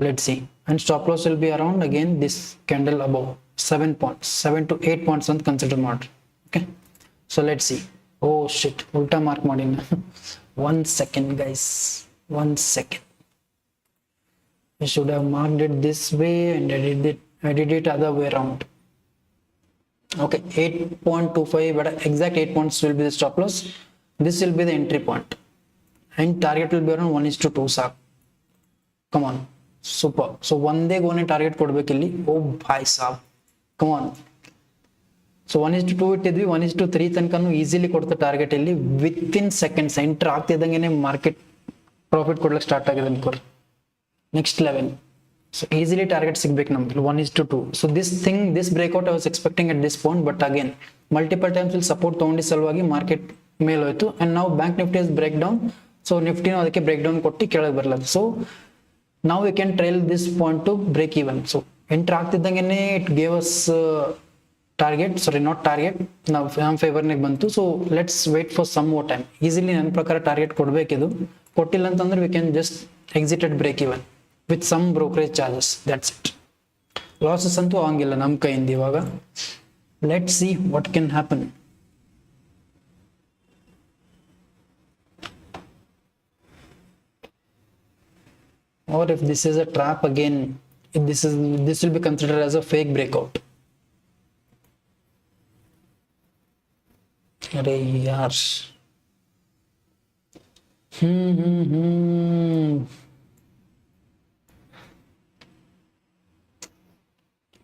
let's see, and stop loss will be around again this candle above 7 points, 7 to 8 points ಅಂತ consider ಮಾಡ್ರಿ. okay, so let's see. oh shit, ಉಲ್ಟಾ mark ಮಾಡಿನ. 1 second guys, 1 second. I should have marked it this way and I did it other way around. okay, 8.25, but exact 8 points will be the stop loss. This will be the entry point and target will be around 1:2 sir. come on, super. so one day go ne target kodbek illi. oh bhai sahab, come on. so 1:2 ಇಟ್ಟಿದ್ವಿ, 1:3 ತನಕನೂ easily ಕೊಡ್ತಾ target ಇಲ್ಲಿ. Within seconds enter ಆಗ್ತಿದ್ದಂಗೆ market profit ಕೊಡ್ಲಿಕ್ಕೆ start ಆಗಿದೆ ಅನ್ಕೋರಿ. next level, so easily target sigಬೇಕು ನಮ್ಗೆ 1:2. so this breakout I was expecting at this point, but again multiple times will support ತಗೊಂಡಿ ಸಲುವಾಗಿ ಮಾರ್ಕೆಟ್ ಮೇಲೆ ಹೋಯ್ತು. and now bank nifty is break down, so nifty ನ ಅದಕ್ಕೆ break down ಕೊಟ್ಟು ಕೆಳಗೆ ಬರಲ್ಲ. so now we can trail this point to break even. so enter ಆಗ್ತಿದ್ದಂಗೆನೆ it gave us target, sorry not target, ನಾವು ನಮ್ಮ ಫೇವರ್ನಾಗ ಬಂತು. so let's wait for some more time. easily ನನ್ನ ಪ್ರಕಾರ ಟಾರ್ಗೆಟ್ ಕೊಡ್ಬೇಕಿದು. ಕೊಟ್ಟಿಲ್ಲ ಅಂತಂದ್ರೆ we can just exit at break even with some brokerage charges, that's it. losses ಅಂತೂ ಆಗಂಗಿಲ್ಲ ನಮ್ಮ ಕೈಯಿಂದ ಇವಾಗ. let's see what can happen. or if this is a trap again, if this will be considered as a fake breakout. अरे यार,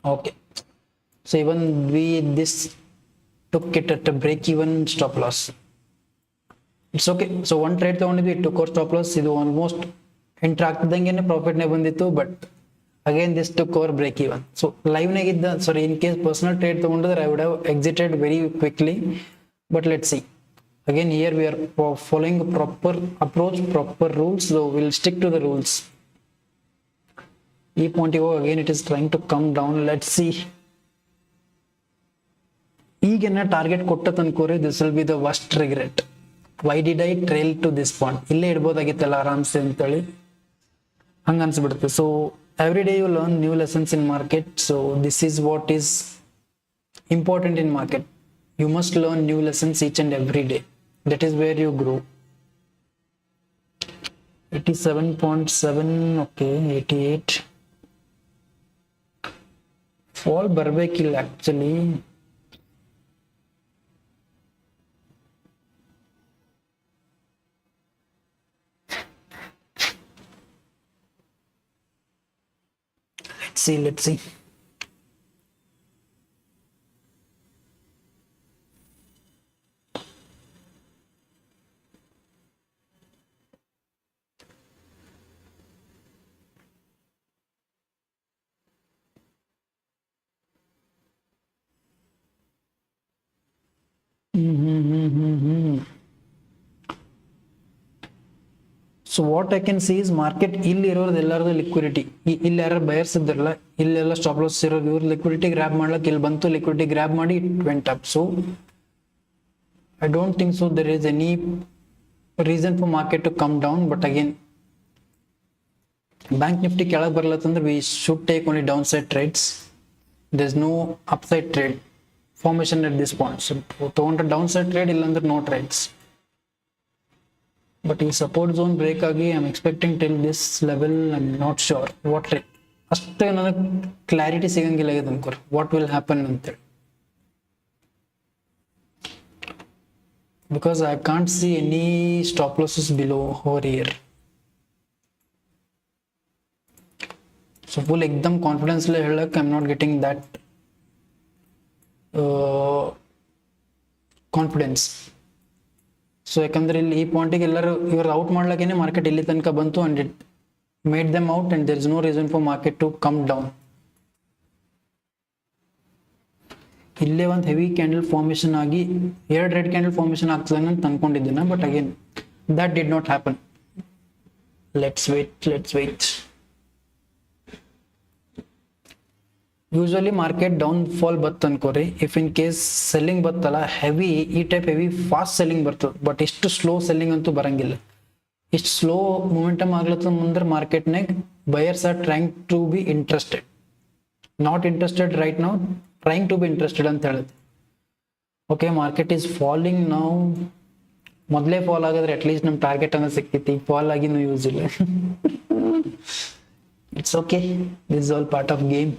okay, so even this took it at a break even stop loss. it's okay. so one trade ತಗೊಂಡಿದ್ವಿ, it took our stop loss. ಇದು almost enter ಆಗ್ತಿದ್ದಂಗೆ ಪ್ರಾಫಿಟ್ನೇ ಬಂದಿತ್ತು, but again this took over break even. So ಲೈವ್ನಾಗಿದ್ದ, sorry, in case personal trade ತೊಗೊಂಡಿದ್ರೆ I would have exited very quickly, but let see. Again here we are following a proper approach, proper rules, so we'll stick to the rules. E point again it is trying to come down. Let's see. ಈಗೇನ target ಕೊಟ್ಟ ತನ್ಕೋರಿ, this will be the worst regret. Why did I trail to this point? ಇಲ್ಲೇ ಇಡ್ಬೋದಾಗಿತ್ತಲ್ಲ ಆರಾಮ್ಸೆ ಅಂತೇಳಿ ಹಂಗ ಅನ್ಸ್ಬಿಡುತ್ತೆ. So every day you learn new lessons in market. So this is what is important in market. You must learn new lessons each and every day. That is where you grow. 87.7, okay, 88. Fall barbecue actually. Let's see. So what I can C is market ಇಲ್ಲಿ ಇರೋದು ಎಲ್ಲರದು liquidity. ಇಲ್ಲಿ ಯಾರು buyers ಇದ್ರಲ್ಲ, ಇಲ್ಲೆಲ್ಲ stop loss ಇರೋದು, ಇವ್ರ liquidity grab ಮಾಡ್ಲಕ್ಕೆ ಇಲ್ಲಿ ಬಂತು, ಲಿಕ್ವಿಡಿಟಿ ಗ್ರ್ಯಾಬ್ ಮಾಡಿ it went up. So I don't think so there is any reason for market to come down. But again Bank Nifty ಕೆಳಗೆ ಬರ್ಲತ್ತಂದ್ರೆ we should take only down side trades. There is no upside trade formation at this point. So ತಗೊಂಡ್ರೆ down side trade, ಇಲ್ಲಾಂದ್ರೆ no trades. But ಈ support zone break ಆಗಿ I am expecting till this level. I am not sure what rate, ಅಷ್ಟೇ ನನಗೆ clarity ಸಿಗಂಗಿಲ್ಲ ಇದೆ ಅನ್ಕೋರಿ what will happen ಅಂತೇಳಿ. Because I can't see any stop losses below over here. So full ಎಕ್ದಮ್ ಕಾನ್ಫಿಡೆನ್ಸ್ಲೇ ಹೇಳಕ್ಕೆ I am not getting that confidence. So ಯಾಕಂದ್ರೆ ಇಲ್ಲಿ ಈ ಪಾಯಿಂಟಿಗೆ ಎಲ್ಲರೂ ಇವ್ರು ಔಟ್ ಮಾಡ್ಲಿಕ್ಕೇನೆ ಮಾರ್ಕೆಟ್ ಇಲ್ಲಿ ತನಕ ಬಂತು and it made them out and there is no reason for market to come down. ಇಲ್ಲೇ ಒಂದು ಹೆವಿ ಕ್ಯಾಂಡಲ್ ಫಾರ್ಮೇಶನ್ ಆಗಿ 2 ರೆಡ್ ಕ್ಯಾಂಡಲ್ ಫಾರ್ಮೇಶನ್ ಆಗ್ತದೆ ಅಂತ ಅನ್ಕೊಂಡಿದ್ದೇನೆ, but again that did not happen. Let's wait. Usually market down fall ಬತ್ತು ಅನ್ಕೋರಿ, if in case selling ಬತ್ತಲ್ಲ heavy, ಈ ಟೈಪ್ ಹೆವಿ ಫಾಸ್ಟ್ ಸೆಲ್ಲಿಂಗ್ ಬರ್ತದೆ. ಬಟ್ ಇಷ್ಟು ಸ್ಲೋ ಸೆಲ್ಲಿಂಗ್ ಅಂತೂ ಬರಂಗಿಲ್ಲ. ಇಷ್ಟು ಸ್ಲೋ ಮೂಮೆಂಟಮ್ ಆಗ್ಲತ್ತ ಮುಂದ್ರೆ ಮಾರ್ಕೆಟ್ನಾಗ buyers are trying to be interested, not interested right now, trying to be interested ಅಂತ ಹೇಳುತ್ತೆ. ಓಕೆ, ಮಾರ್ಕೆಟ್ ಈಸ್ ಫಾಲಿಂಗ್ ನಾವು. ಮೊದಲೇ ಫಾಲ್ ಆಗಿದ್ರೆ ಅಟ್ಲೀಸ್ಟ್ ನಮ್ಮ ಟಾರ್ಗೆಟ್ ಅನ್ನೋ ಸಿಕ್ತಿತ್ತು. ಈಗ ಫಾಲ್ ಆಗಿನೂ ಯೂಸ್ ಇಲ್ಲ. It's okay, this is all part of game.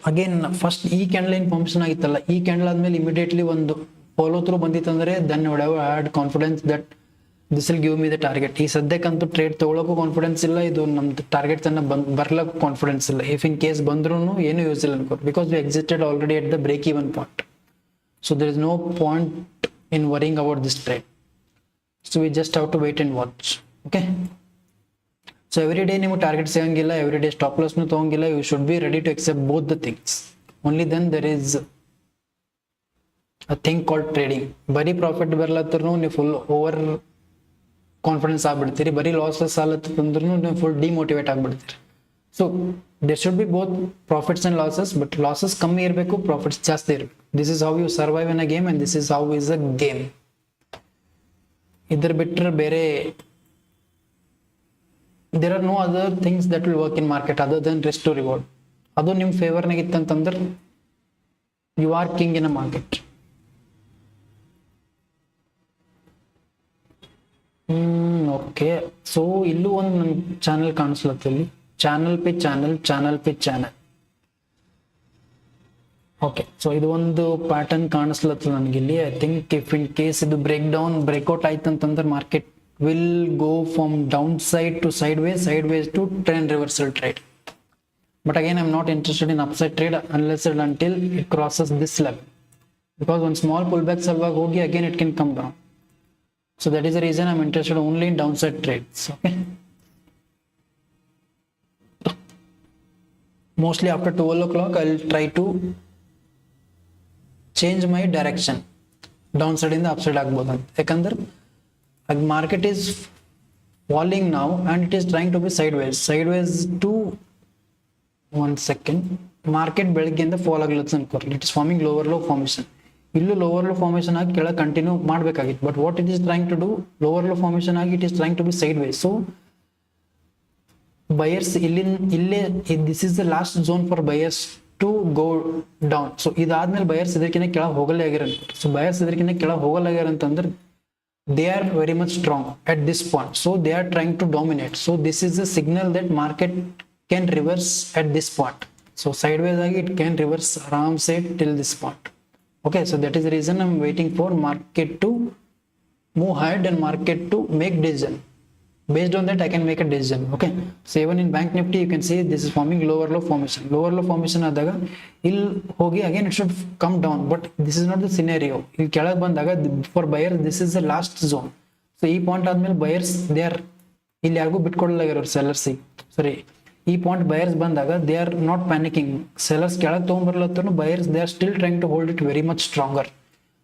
Again first ಈ ಕ್ಯಾಂಡಲ್ ಏನ್ ಫಾರ್ಮೇಶನ್ ಆಗಿತ್ತಲ್ಲ, ಈ ಕ್ಯಾಂಡಲ್ ಆದ್ಮೇಲೆ ಇಮಿಡಿಯೇಟ್ಲಿ ಒಂದು ಫಾಲೋ ಥ್ರೂ ಬಂದಿತ್ತಂದ್ರೆ then would have had confidence that this will give me the target. ಈ ಸದ್ಯಕ್ಕಂತೂ ಟ್ರೇಡ್ ತಗೊಳಕ್ಕೂ ಕಾನ್ಫಿಡೆನ್ಸ್ ಇಲ್ಲ, ಇದು ನಮ್ದು ಟಾರ್ಗೆಟ್ ತನ್ನ ಬರ್ಲಕ್ಕೂ ಕಾನ್ಫಿಡೆನ್ಸ್ ಇಲ್ಲ. ಇಫ್ ಇನ್ ಕೇಸ್ ಬಂದ್ರೂ ಏನು ಯೂಸ್ ಇಲ್ಲ ಅನ್ಕೋ, because we existed already at the break even point. So there is no point in worrying about this trade. So we just have to wait and watch. Okay, so every day ನಿಮಗೆ target ಸಿಗಂಗಿಲ್ಲ, every day stop ಲಾಸ್ನು ತಗೊಂಗಿಲ್ಲ. You should be ready to accept both the things. Only then there is a thing called trading. ಬರೀ profit ಬರ್ಲತ್ತರೂ ನೀವು full over confidence ಆಗ್ಬಿಡ್ತೀರಿ, ಬರೀ losses ಆಲತ್ತಂದ್ರೂ ನೀವು ಫುಲ್ ಡಿಮೋಟಿವೇಟ್ ಆಗ್ಬಿಡ್ತೀರಿ. So there should be both profits and losses, but losses ಕಮ್ಮಿ ಇರಬೇಕು, ಪ್ರಾಫಿಟ್ಸ್ ಜಾಸ್ತಿ ಇರಬೇಕು. This is how you survive in a game and this is how is a game. ಇದ್ರ ಬಿಟ್ಟರೆ ಬೇರೆ there are no other things that will work in market other than risk to reward. ಅದು ನಿಮ್ಮ ಫೇವರ್ನಾಗ ಇತ್ತಂತಂದ್ರೆ you are king in a market. Okay, so ಇಲ್ಲೂ ಒಂದು ನನ್ನ ಚಾನಲ್ ಕಾಣಿಸ್ಲತ್ತ, ಇಲ್ಲಿ channel pay channel. Okay, so ಇದು ಒಂದು ಪ್ಯಾಟರ್ನ್ ಕಾಣಿಸ್ಲತ್ತು ನನಗೆ ಇಲ್ಲಿ. I think if in case ಇದು ಬ್ರೇಕ್ಔಟ್ ಆಯ್ತು ಅಂತಂದ್ರೆ market will go from downside to sideways to trend reversal trade. But again, I'm not interested in upside trade unless and until it crosses this level, because one small pullback salvag hogi, again it can come down. So that is the reason I'm interested only in downside trades. Okay, mostly after 12 o'clock I'll try to change my direction. Downside in the upside agbodu anta, yakandre market is falling now and it is trying to be sideways to one second. Market ಬೆಳಗ್ಗೆಯಿಂದ fall ಆಗ್ಲತ್ತ ಅನ್ಕೋರಿ. It is forming lower low formation. ಇಲ್ಲೂ lower low formation ಆಗಿ ಕೆಳಗೆ continue ಮಾಡಬೇಕಾಗಿತ್ತು. But what it is trying to do, lower low formation ಆಗಿ it is trying to be sideways. So buyers ಇಲ್ಲೇ this is the last zone for buyers to go down. So ಇದಾದ್ಮೇಲೆ buyers ಇದಕ್ಕಿಂತ ಕೆಳಗೆ ಹೋಗಲ್ಲೇ ಆಗ್ಯಾರ ಅನ್ಕೋರಿ. So buyers ಇದಕ್ಕಿಂತ ಕೆಳಗೆ ಹೋಗಲ್ಲಾಗ್ಯಾರ ಅಂತಂದ್ರೆ they are very much strong at this point. So they are trying to dominate. So this is a signal that market can reverse at this point. So sideways agi it can reverse aram se till this point. Okay, so that is the reason I'm waiting for market to move ahead and market to make decision. Based on that I can make a decision. Okay, so even in bank nifty you can see this is forming lower low formation adaga il hogi again it should come down, but this is not the scenario. il kelag bandaga for buyers this is the last zone. So ee point admel buyers they are ಇಲ್ಲಿ ಯಾರಿಗೂ ಬಿಟ್ಕೊಡಲಾಗಿರೋರು sellers sorry ಈ point buyers ಬಂದಾಗ they are not panicking. Sellers ಕೆಳಗೆ ತೊಗೊಂಡ್ಬರ್ಲತ್ತೂ buyers they are still trying to hold it very much stronger.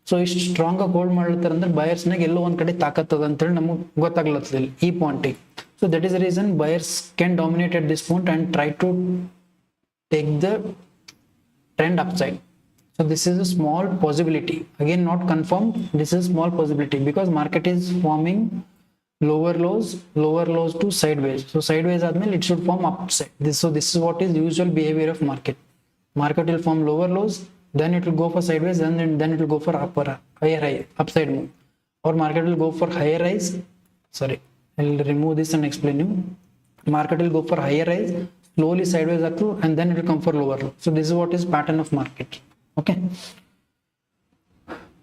So ಇಷ್ಟು strong ಆಗಿ hold ಮಾಡ್ಲತ್ತಾರ ಅಂದ್ರೆ ಬಯರ್ಸ್ನಾಗ ಎಲ್ಲೋ ಒಂದ್ ಕಡೆ ತಾಕತ್ತದ ಅಂತೇಳಿ ನಮಗೆ ಗೊತ್ತಾಗ್ಲತ್ತಿಲ್ಲ ಈ ಪಾಯಿಂಟಿಗೆ. So that is the reason buyers can dominate at this point and try to take the trend upside. So this is a small possibility, again not confirmed, this is small possibility because market is forming lower lows to sideways. So sideways admel it should form upside. This is what is usual behavior of market will form lower lows, then it will go for sideways, and then it will go for higher high upside move, or market will go for higher rise. Sorry, I'll remove this and explain you. Market will go for higher rise, slowly sideways up to, and then it will come for lower low. So this is what is pattern of market. Okay,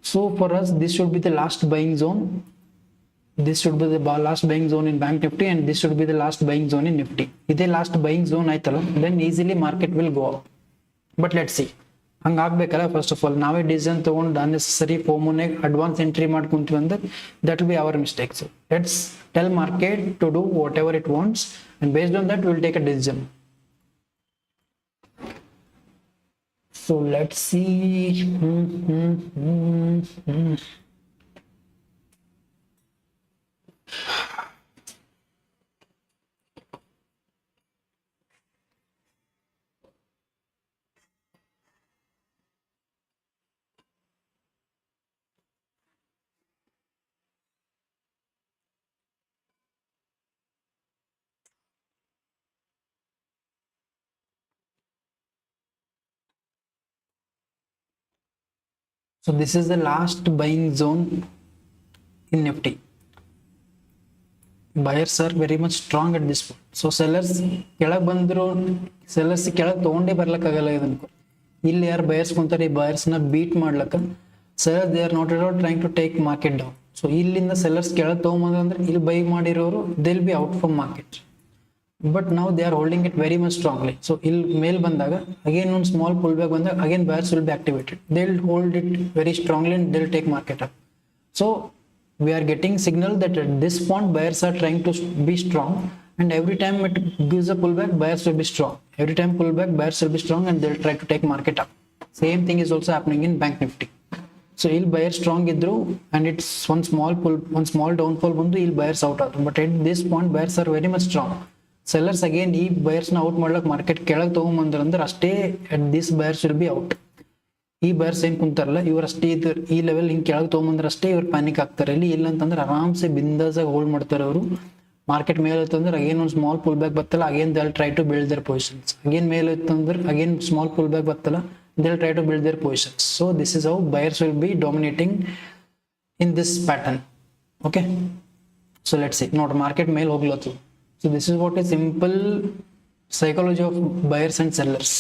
so for us this should be the last buying zone. This should be the last buying zone in bank nifty, and this should be the last buying zone in nifty. Ide last buying zone aitala, then easily market will go up. But let's see, hang agbekkala. First of all nawe decision ತಗೊಂಡು unnecessary FOMO ನೆ advance entry ಮಾಡ್ಕೊಂತೀವಿ ಅಂದ್ರೆ that will be our mistake. So let's tell market to do whatever it wants, and based on that we will take a decision. So let's see. So this is the last buying zone in Nifty. Buyers are very much strong at this point. So sellers ಕೆಳಗೆ ಬಂದ್ರು, sellers ಕೆಳಗೆ ತಗೊಂಡೇ ಬರ್ಲಕ್ಕಾಗಲ್ಲ ಇದನ್ಕೋ. ಇಲ್ಲಿ ಯಾರು buyers ಕುಂತಾರೆ, ಈ ಬಯರ್ಸ್ನ beet ಮಾಡ್ಲಕ್ಕ sellers they are not at all trying to take market down. So ಇಲ್ಲಿಂದ sellers ಕೆಳಗೆ ತಗೊಂಬಂದ್ರೆ ಅಂದ್ರೆ ಇಲ್ಲಿ ಬೈ ಮಾಡಿರೋರು they will be out from market. But now they are holding it very much strongly. So il mail bandaga again one small pullback bandaga again buyers will be activated. They will hold it very strongly and they will take market up. So we are getting signal that at this point buyers are trying to be strong, and every time it gives a pullback buyers will be strong. Every time pullback buyers will be strong and they will try to take market up. Same thing is also happening in bank nifty. So il buyers strong idru and it's one small downfall bandu il buyers out adru, but at this point buyers are very much strong. Sellers again ಈ buyers ನ out ಮಾಡ್ಲಕ್ market ಕೆಳಗೆ ತಗೊಂಬಂದ್ರ ಅಂದ್ರೆ ಅಷ್ಟೇ at this buyers will be out. ಈ buyers ಏನ್ ಕುಂತಾರಲ್ಲ ಇವ್ರು ಅಷ್ಟೇ ಈ ಲೆವೆಲ್ ಹಿಂಗ್ ಕೆಳಗೆ ತಗೊಂಬಂದ್ರ ಅಷ್ಟೇ ಇವ್ರು ಪ್ಯಾನಿಕ್ ಆಗ್ತಾರೆ. ಇಲ್ಲಿ ಇಲ್ಲ ಅಂತಂದ್ರೆ ಆರಾಮ್ಸೆ ಬಿಂದಾಸಾಗಿ ಹೋಲ್ಡ್ ಮಾಡ್ತಾರೆ ಅವರು. ಮಾರ್ಕೆಟ್ ಮೇಲೆ ಇತ್ತಂದ್ರೆ ಅಗೇನ್ ಒಂದು ಸ್ಮಾಲ್ ಪುಲ್ ಬ್ಯಾಕ್ ಬತ್ತಲ್ಲ, again they try to build their positions. Again ಮೇಲೆ ಇತ್ತಂದ್ರೆ ಅಗೇನ್ ಸ್ಮಾಲ್ ಪುಲ್ ಬ್ಯಾಕ್ ಬತ್ತಲ್ಲ, they try to build their positions. So this is how buyers will be dominating in this pattern. Okay, so let's see. ನೋಡ್ರಿ market ಮೇಲೆ ಹೋಗ್ಲತ್ತು. So this is what a simple psychology of buyers and sellers.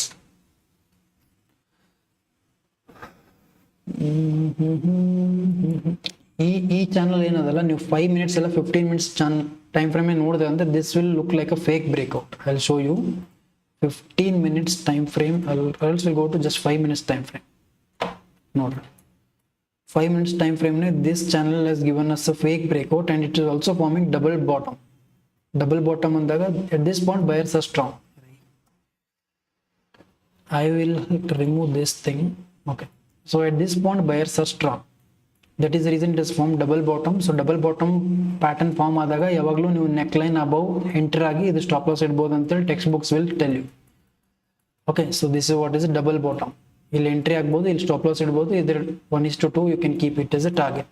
ಈ channel ಏನದಲ್ಲ, ನೀವು 5 minutes ಎಲ್ಲ 15 minutes time frame ನೋಡಿದೆ ಅಂದ್ರೆ this will look like a fake breakout. I will show you 15 minutes time frame. Else will go to just 5 minutes time frame. Note 5 minutes time frame, this channel has given us a fake breakout and it is also forming double bottom. Double bottom andaga at this point buyers are strong. I will remove this thing. Okay, so at this point buyers are strong. That is the reason it has formed double bottom. So double bottom pattern form adaga yavaglu ನೀವು neckline above enter agi idu stop loss idbodu anta text books will tell you. Okay, so this is what is a double bottom. ಇಲ್ಲಿ entry ಆಗಬಹುದು, ಇಲ್ಲಿ stop loss idbodu, either 1:2 you can keep it as a target.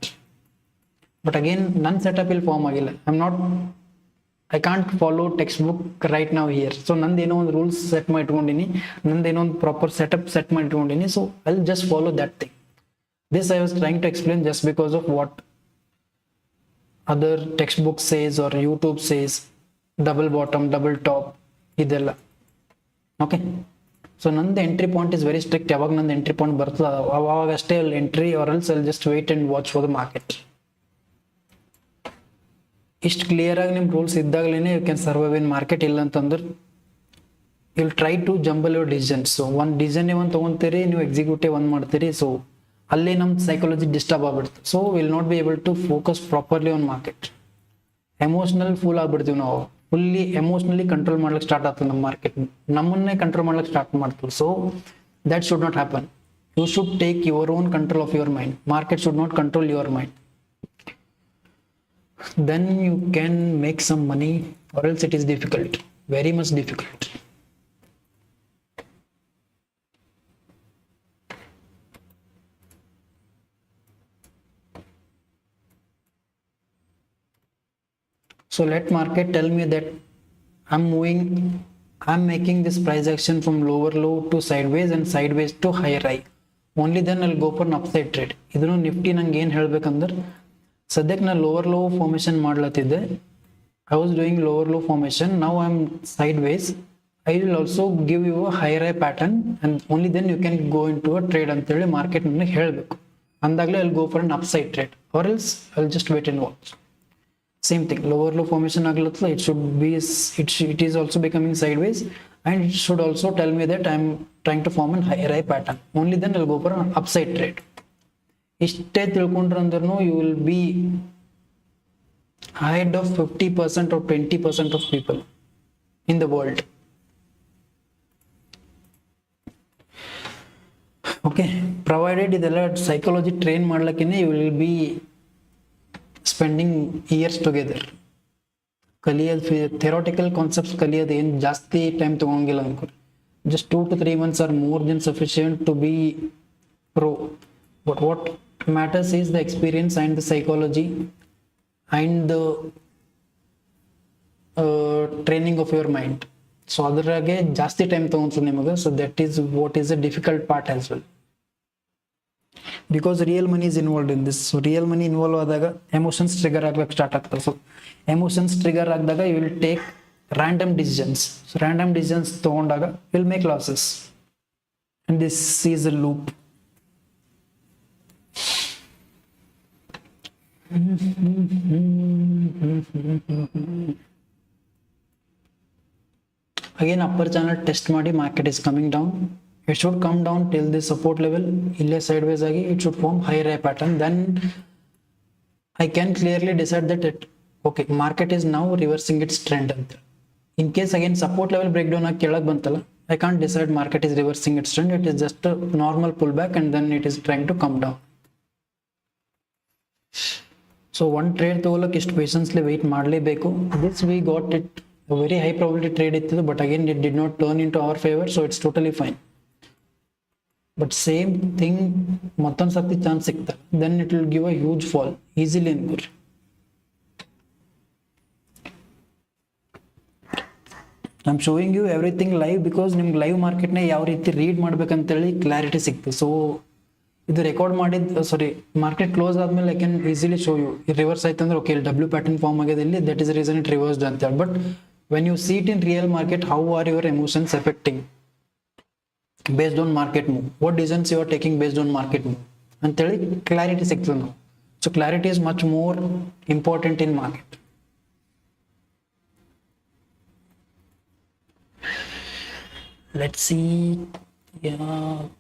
But again none setup will form agilla. I can't follow textbook right now here. So ನಂದೇನೋ ಒಂದು rules set ಮಾಡಿ ಇಟ್ಕೊಂಡಿನಿ, ನಂದೇನೋ ಒಂದು proper setup set ಮಾಡಿ ಇಟ್ಕೊಂಡಿನಿ. So I will just follow that thing. This I was trying to explain just because of what other textbook says or YouTube says, double bottom, double top, ಇದೆಲ್ಲ. Okay, so ನಂದು entry point is very strict. ಯಾವಾಗ ನಂದು entry point ಬರ್ತದೆ ಅವಾಗ ಅಷ್ಟೇ ಅಲ್ಲಿ entry, or else I just wait and watch for the market. ಇಷ್ಟು clear ಆಗಿ ನಿಮ್ಮ ರೂಲ್ಸ್ ಇದ್ದಾಗಲೇ you can survive in market. ಇಲ್ಲ ಅಂತಂದ್ರೆ you will try to jumble your decisions. So ಒಂದು ಡಿಸಿಷನ್ ಒಂದು ತೊಗೊತೀರಿ, ನೀವು ಎಕ್ಸಿಕ್ಯೂಟಿವ್ ಒಂದು ಮಾಡ್ತೀರಿ, ಸೊ ಅಲ್ಲೇ ನಮ್ಮ ಸೈಕಾಲಜಿ ಡಿಸ್ಟರ್ಬ್ ಆಗ್ಬಿಡ್ತು. So will not be able to focus properly on market. Emotional full ಆಗ್ಬಿಡ್ತೀವಿ ನಾವು, ಫುಲ್ಲಿ ಎಮೋಷನಲಿ ಕಂಟ್ರೋಲ್ ಮಾಡ್ಲಿಕ್ಕೆ ಸ್ಟಾರ್ಟ್ ಆಗ್ತದೆ ನಮ್ಮ ಮಾರ್ಕೆಟ್, ನಮ್ಮನ್ನೇ ಕಂಟ್ರೋಲ್ ಮಾಡ್ಲಿಕ್ಕೆ ಸ್ಟಾರ್ಟ್ ಮಾಡ್ತೀವಿ. So that should not happen. You should take your own control of your mind. Market should not control your mind. Then you can make some money, or else it is difficult, very much difficult. So let market tell me that I'm making this price action from lower low to sideways and sideways to higher high. Only then I'll go for an upside trade. ಇದನ್ನು ನಿಫ್ಟಿ ನಂಗೆ ಏನು ಹೇಳ್ಬೇಕಂದ್ರೆ, ಸದ್ಯಕ್ಕೆ ನಾನು lower low formation ಮಾಡ್ಲತ್ತಿದ್ದೆ. I was doing lower low formation. Now I am sideways. I will also give you a higher high pattern and only then you can go in to a trade ಅಂತೇಳಿ ಮಾರ್ಕೆಟ್ ನನಗೆ ಹೇಳಬೇಕು. ಅಂದಾಗಲೇ I will go for an upside trade, or else I will just wait and watch. Same thing, lower low formation ಆಗ್ಲತ್ತಲ್ಲ, it is also becoming sideways and it should also tell me that I am trying to form a higher high pattern. Only then I will go for an upside trade. ಇಷ್ಟೇ ತಿಳ್ಕೊಂಡ್ರೆ ಅಂದ್ರೂ you will be ahead of 50% or 20% of people in the world. Okay, provided ಇದೆಲ್ಲ psychology train ಮಾಡ್ಲಿಕ್ಕೇನೆ you will be spending years together. ಕಲಿಯೋದು theoretical concepts ಕಲಿಯೋದು ಏನು ಜಾಸ್ತಿ time ತೊಗೊಂಗಿಲ್ಲ ಅನ್ಕೋರಿ. just 2 to 3 months are more than sufficient to be pro. But what matters is the experience and the psychology and the training of your mind. So adrage ಜಾಸ್ತಿ time ತಗೊಂತದೆ ನಿಮಗೆ. So that is what is a difficult part as well, because real money is involved in this. So real money involve ಆದಾಗ emotions trigger ಆಗ್ಲಿಕ್ಕೆ start ಆಗ್ತದೆ. So emotions trigger ಆಗಿದಾಗ you will take random decisions. So random decisions ತಗೊಂಡಾಗ will make losses, and this is a loop. Again upper channel test ಮಾಡಿ market is coming down. It should come down till this support level. ಇಲ್ಲೇ sideways ಆಗಿ it should form higher high pattern. Then I can clearly decide that okay, market is now reversing its trend ಅಂತ. In case again support level breakdown ಆಗಿ ಕೆಳಗೆ ಬಂತಲ್ಲ, I can't decide market is reversing its trend. It is just a normal pullback and then it is trying to come down. So one trade ತಗೊಳ್ಳೋಕೆ ಇಷ್ಟು ಪೇಷನ್ಸ್ಲಿ weight ಮಾಡಲೇಬೇಕು. This we got it a very high probability trade ಇತ್ತು, but again it did not turn into our favor, so it's totally fine. But same thing ಮತ್ತೊಂದು ಸರ್ತಿ chance ಸಿಗ್ತದೆ, then it will give a huge fall easily ಅನ್ಕೋರಿ. I'm showing you everything live because ನಿಮ್ಗೆ live ಮಾರ್ಕೆಟ್ನ ಯಾವ ರೀತಿ read ಮಾಡ್ಬೇಕಂತೇಳಿ clarity ಸಿಕ್ತು. ಸೊ ಇದು ರೆಕಾರ್ಡ್ ಮಾಡಿದ್ದು ಮಾರ್ಕೆಟ್ ಕ್ಲೋಸ್ ಆದ್ಮೇಲೆ I can easily show you. Reverse ಆಯ್ತು ಅಂದ್ರೆ ಓಕೆ ಡಬ್ಲ್ಯೂ ಪ್ಯಾಟರ್ನ್ ಫಾರ್ಮ್ ಆಗಿದೆ ಇಲ್ಲಿ, that is reason it reversed ಅಂತೇಳಿ. But when you see it in real market, how are your emotions affecting based on market move? What decisions you are taking based on market move? ಅಂತೇಳಿ clarity ಸಿಗ್ತದೆ ನಾವು. So clarity is much more important in market. Let's see क्या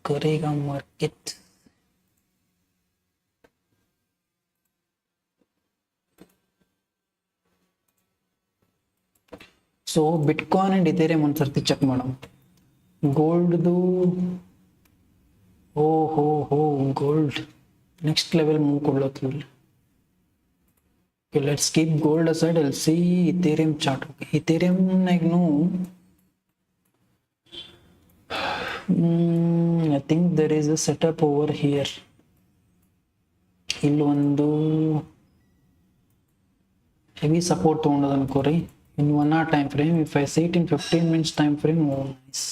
करेगा market. So bitcoin and Ethereum ಒಂದ್ಸರ್ತಿ check ಮಾಡೋಣ. ಗೋಲ್ಡ್ದು ಓ gold next level move ಕೊಡ್ಲತ್ತಿಲ್ಲ. Okay, let's keep gold aside. I'll see Ethereum chart. Okay, Ethereum nagnu I think there is a setup over here. ಇಲ್ಲಿ ಒಂದು heavy support ತಗೊಂಡದ ಅನ್ಕೋರಿ in 1 hour time frame. If I see it in 15 minutes time frame, oh nice.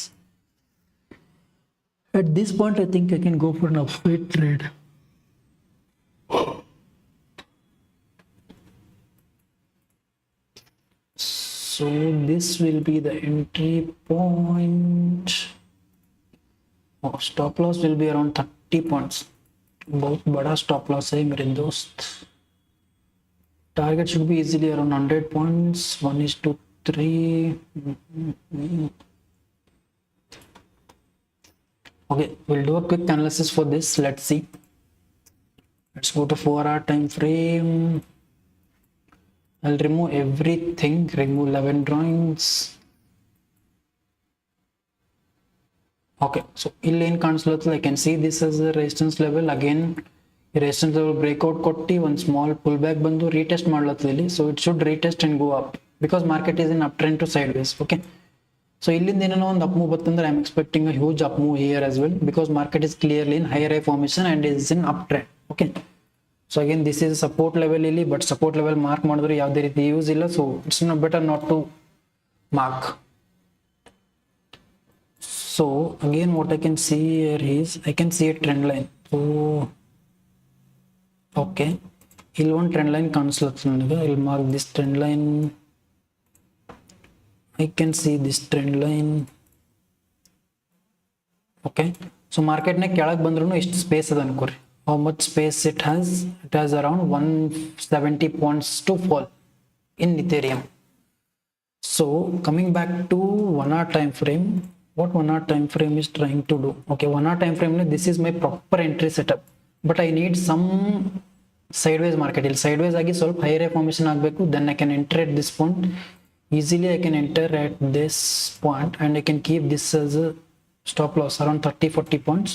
At this point I think I can go for an upside trade. So this will be the entry point. Oh, stop loss will be around 30 points. बहुत बड़ा stop loss है मेरे दोस्त. Target should be easily around 100 points. 1:3. Okay, we'll do a quick analysis for this. Let's see. Let's go to 4-hour time frame. I'll remove everything, remove 11 drawings. Okay, so in I can see this as a resistance level. Again, resistance level breakout kotti, one small pullback bandu retest madlatili. So it should retest and go up because market is in uptrend to sideways. Okay, so illinda ಏನೋ ಒಂದು up move ಬರ್ತಂದ್ರೆ I am expecting a huge up move here as well because market is clearly in higher high formation and is in uptrend. Okay, so again this is support level ಇಲ್ಲಿ, but support level mark ಮಾಡಿದ್ರೆ ಯಾವುದೇ ರೀತಿ use ಇಲ್ಲ. So it's not better not to mark. So again what I can see here is I can see a trend line. So okay, ಇಲ್ಲಿ ಒಂದು trend line ಕಾಣಿಸ್ಲತ್ತ ನನಗೆ. I'll mark this trend line. I can see this trend line. Okay, so market ನ ಕೆಳಗೆ ಬಂದ್ರೂ ಎಷ್ಟು space ಅದ ಅನ್ಕೋರಿ. How much space it has? It has around 170 points to fall in Ethereum. So coming back to 1 hour time frame, what 1 hour time frame is trying to do? Okay, 1 hour time frame, this is my proper entry setup, but I need some sideways market. Sideways agi ಸ್ವಲ್ಪ higher formation ಆಗಬೇಕು, then I can enter at this point. Easily I can enter at this point and I can keep this as a stop loss around 30-40 points.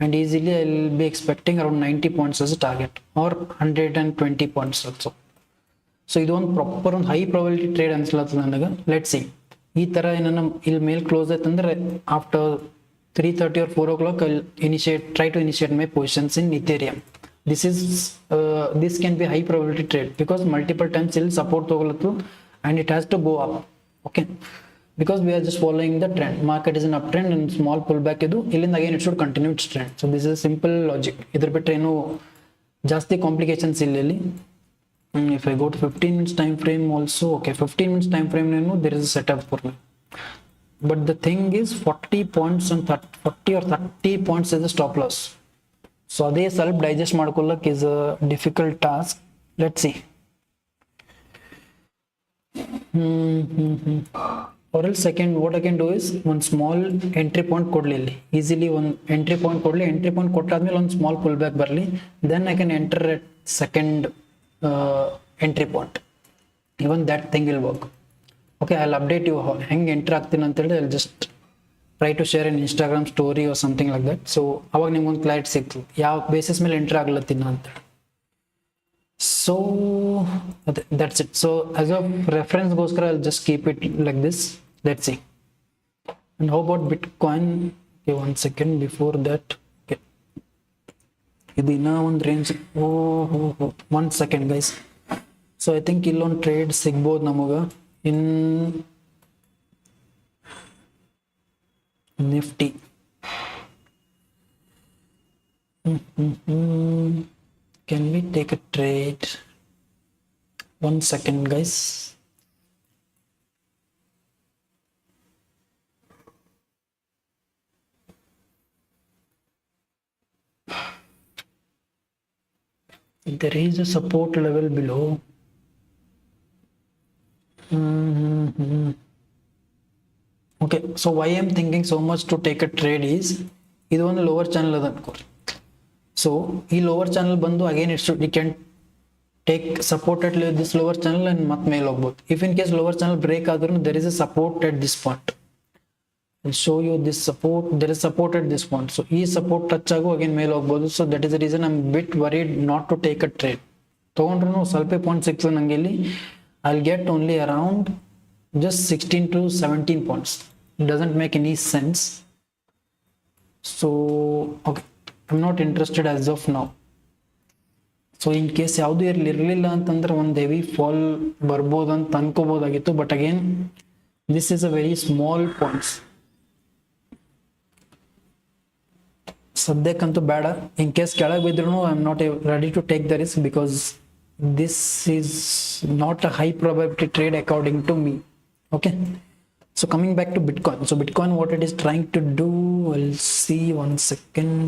And easily I will be expecting around 90 points as a target or 120 points also. So ಇದು ಒಂದು proper ಒಂದು high probability trade ಅನ್ಸ್ಲತ್ತದ ನನಗೆ. Let's see ಈ ಥರ ಏನನ್ನ ಇಲ್ಲಿ ಮೇಲೆ close ಆಯ್ತಂದ್ರೆ after 3:30 or 4 o'clock I'll try to initiate my positions in Ethereum. This can be high probability trade because multiple times ಇಲ್ಲಿ support ತಗೊಳತ್ತು and it has to go up. Okay, because we are just following the trend. Market is in uptrend and small pullback idu illinda again it should continue its trend. So this is a simple logic. Idar bitre eno ಜಾಸ್ತಿ complications ಇಲ್ಲ ಇಲ್ಲಿ. If I go to 15 minutes time frame also, okay, 15 minutes time frame there is a setup for me, but the thing is 40 points and 40 or 30 points is a stop loss. So ade ಸ್ವಲ್ಪ digest ಮಾಡ್ಕೊಳ್ಳಕ್ಕೆ is a difficult task. Let's see. Or else second what I can do is one small entry point ಕೊಡ್ಲಿ ಇಲ್ಲಿ, easily one entry point ಕೊಡ್ಲಿ, entry point ಕೊಟ್ಟಾದ್ಮೇಲೆ ಒಂದು small pullback ಬರಲಿ, then I can enter at second entry point. Even that thing will work. Okay, I'll update you ಹೆಂಗೆ enter ಆಗ್ತೀನಿ ಅಂತ ಹೇಳಿ. I'll just try to share an Instagram story or something like that. So ಅವಾಗ ನಿಮ್ಗೊಂದು clarity ಸಿಗ್ತದೆ ಯಾವ basis ಮೇಲೆ enter ಆಗ್ಲತ್ತೀನ ಅಂತ. So that's it. So as a reference goskara I'll just keep it like this. Let's see. And how about Bitcoin? Okay, one second before that. Okay, idina one range. Oh, 1 second guys. So I think illon trade sigbodu namaga in Nifty. Can we take a trade? 1 second guys. there is a support level below. Okay, so why I'm thinking so much to take a trade is ಇದು ಒಂದು lower channel ಅದ ಅನ್ಕೋರಿ. So ಈ lower channel ಬಂದು again it can take support at this lower channel and ಮತ್ತೆ ಮೇಲೆ ಹೋಗ್ಬೋದು. If in case lower channel break ಆದ್ರೂ there is a support at this point. I'll show you this support. There is support at this point. So ಈ support touch ಆಗು again ಮೇಲೆ ಹೋಗ್ಬೋದು. So that is the reason I'm bit worried not to take a trade. ತಗೊಂಡ್ರು ಸ್ವಲ್ಪ point ಸಿಕ್ತು ನಂಗೆ ಇಲ್ಲಿ. I'll get only around just 16 to 17 points. It doesn't make any sense. So okay, I'm not interested as of now. So in case ಯಾವುದು ಇರಲಿಲ್ಲ ಅಂತಂದ್ರೆ ಒಂದು heavy fall ಬರ್ಬೋದು ಅಂತ ಅನ್ಕೋಬೋದಾಗಿತ್ತು, but again this is a very small points. ಸದ್ಯಕ್ಕಂತೂ ಬೇಡ. In case ಕೆಳಗೆ ಬಿದ್ರೂ I am not ready to take the risk because this is not a high probability trade according to me. Okay, so coming back to Bitcoin. So Bitcoin, what it is trying to do, I'll see, one second.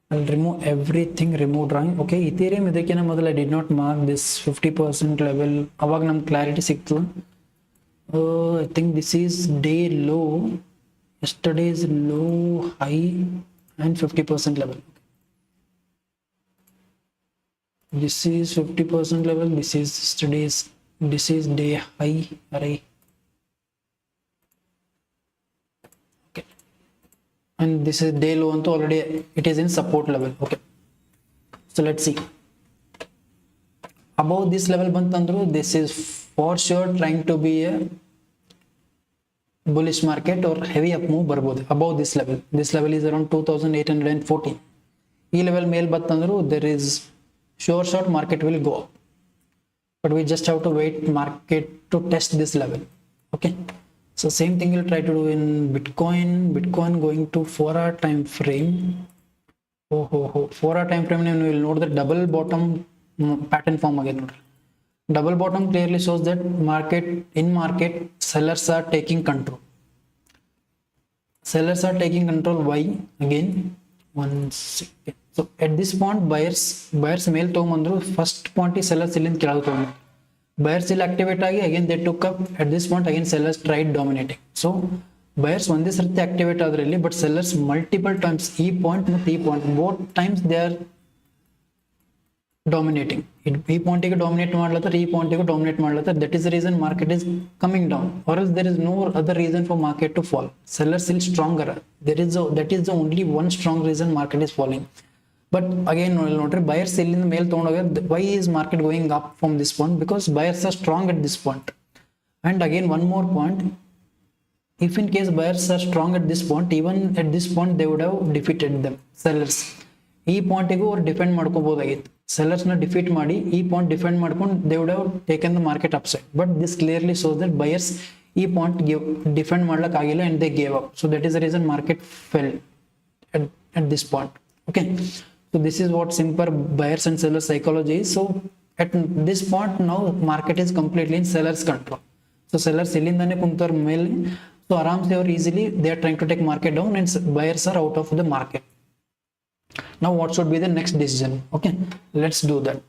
I'll remove everything, remove drawing. Okay, Ethereum idekena modal I did not mark this 50% level. Avag nam clarity siktu. I think this is day low, yesterday's low, high and 50% level. This is 50% level. This is yesterday's. This is day high. Array. Okay, and this is day low. And already it is in support level. Okay, so let's see. Above this level, bantandru, this is for sure trying to be a bullish market or heavy up move barbode. Above this level. This level is around 2814. E level mail bantandru, there is sure short market will go up, but we just have to wait market to test this level. Okay, so same thing we'll try to do in Bitcoin. Bitcoin going to 4-hour time frame. 4-hour time frame, and we will note the double bottom pattern form again. Double bottom clearly shows that market sellers are taking control. Sellers are taking control. Why? Again, one second. So at this point buyers ಮೇಲ್ ತಗೊಂಡ್ರು. First point ಈ sellers ಇಲ್ಲಿಂದ ಕೆಳಗೆ ತಗೊಂಡ್ರು. Buyers ಇಲ್ಲಿ activate ಆಗಿ again they took up. At this point again sellers tried dominating. So buyers ಒಂದೇ ಸರ್ತಿ activate ಆದ್ರೆ ಇಲ್ಲಿ, but sellers multiple times ಈ ಪಾಯಿಂಟ್ ಮತ್ತು ಈ point both times they are dominating. ಈ ಪಾಯಿಂಟಿಗೆ ಡಾಮಿನೇಟ್ ಮಾಡ್ಲತ್ತಾರೆ, ಈ ಪಾಯಿಂಟಿಗೆ dominate ಮಾಡ್ಲತ್ತಾರೆ. That is the reason market is coming down, or else there is no other reason for market to fall. Sellers still stronger. That is the only one strong reason market is falling. But again, notice buyers selling the mail tone. Why is market going up from this point? Because buyers are strong at this point. And again, one more point. If in case buyers are strong at this point, even at this point, they would have defeated them. Sellers. E point go or defend madkobodagiತ್ತು. Sellers na defeat ಮಾಡಿ ಈ point defend ಮಾಡ್ಕೊಂಡು they would have taken the market upside. But this clearly shows that buyers ಈ point defend ಮಾಡ್ಲಕ್ ಆಗಿಲ್ಲ and they gave up. So that is the reason market fell at this point. Okay. So this is what simple buyers and sellers psychology is. So at this point now market is completely in sellers control. So sellers ಇಲ್ಲಿಂದಾನೆ ಕುಂತವ್ರ ಮೇಲೆ, so ಆರಾಮ್ಸೆ ಅವರು easily they are trying to take market down and buyers are out of the market. Now what should be the next decision? Okay, let's do that.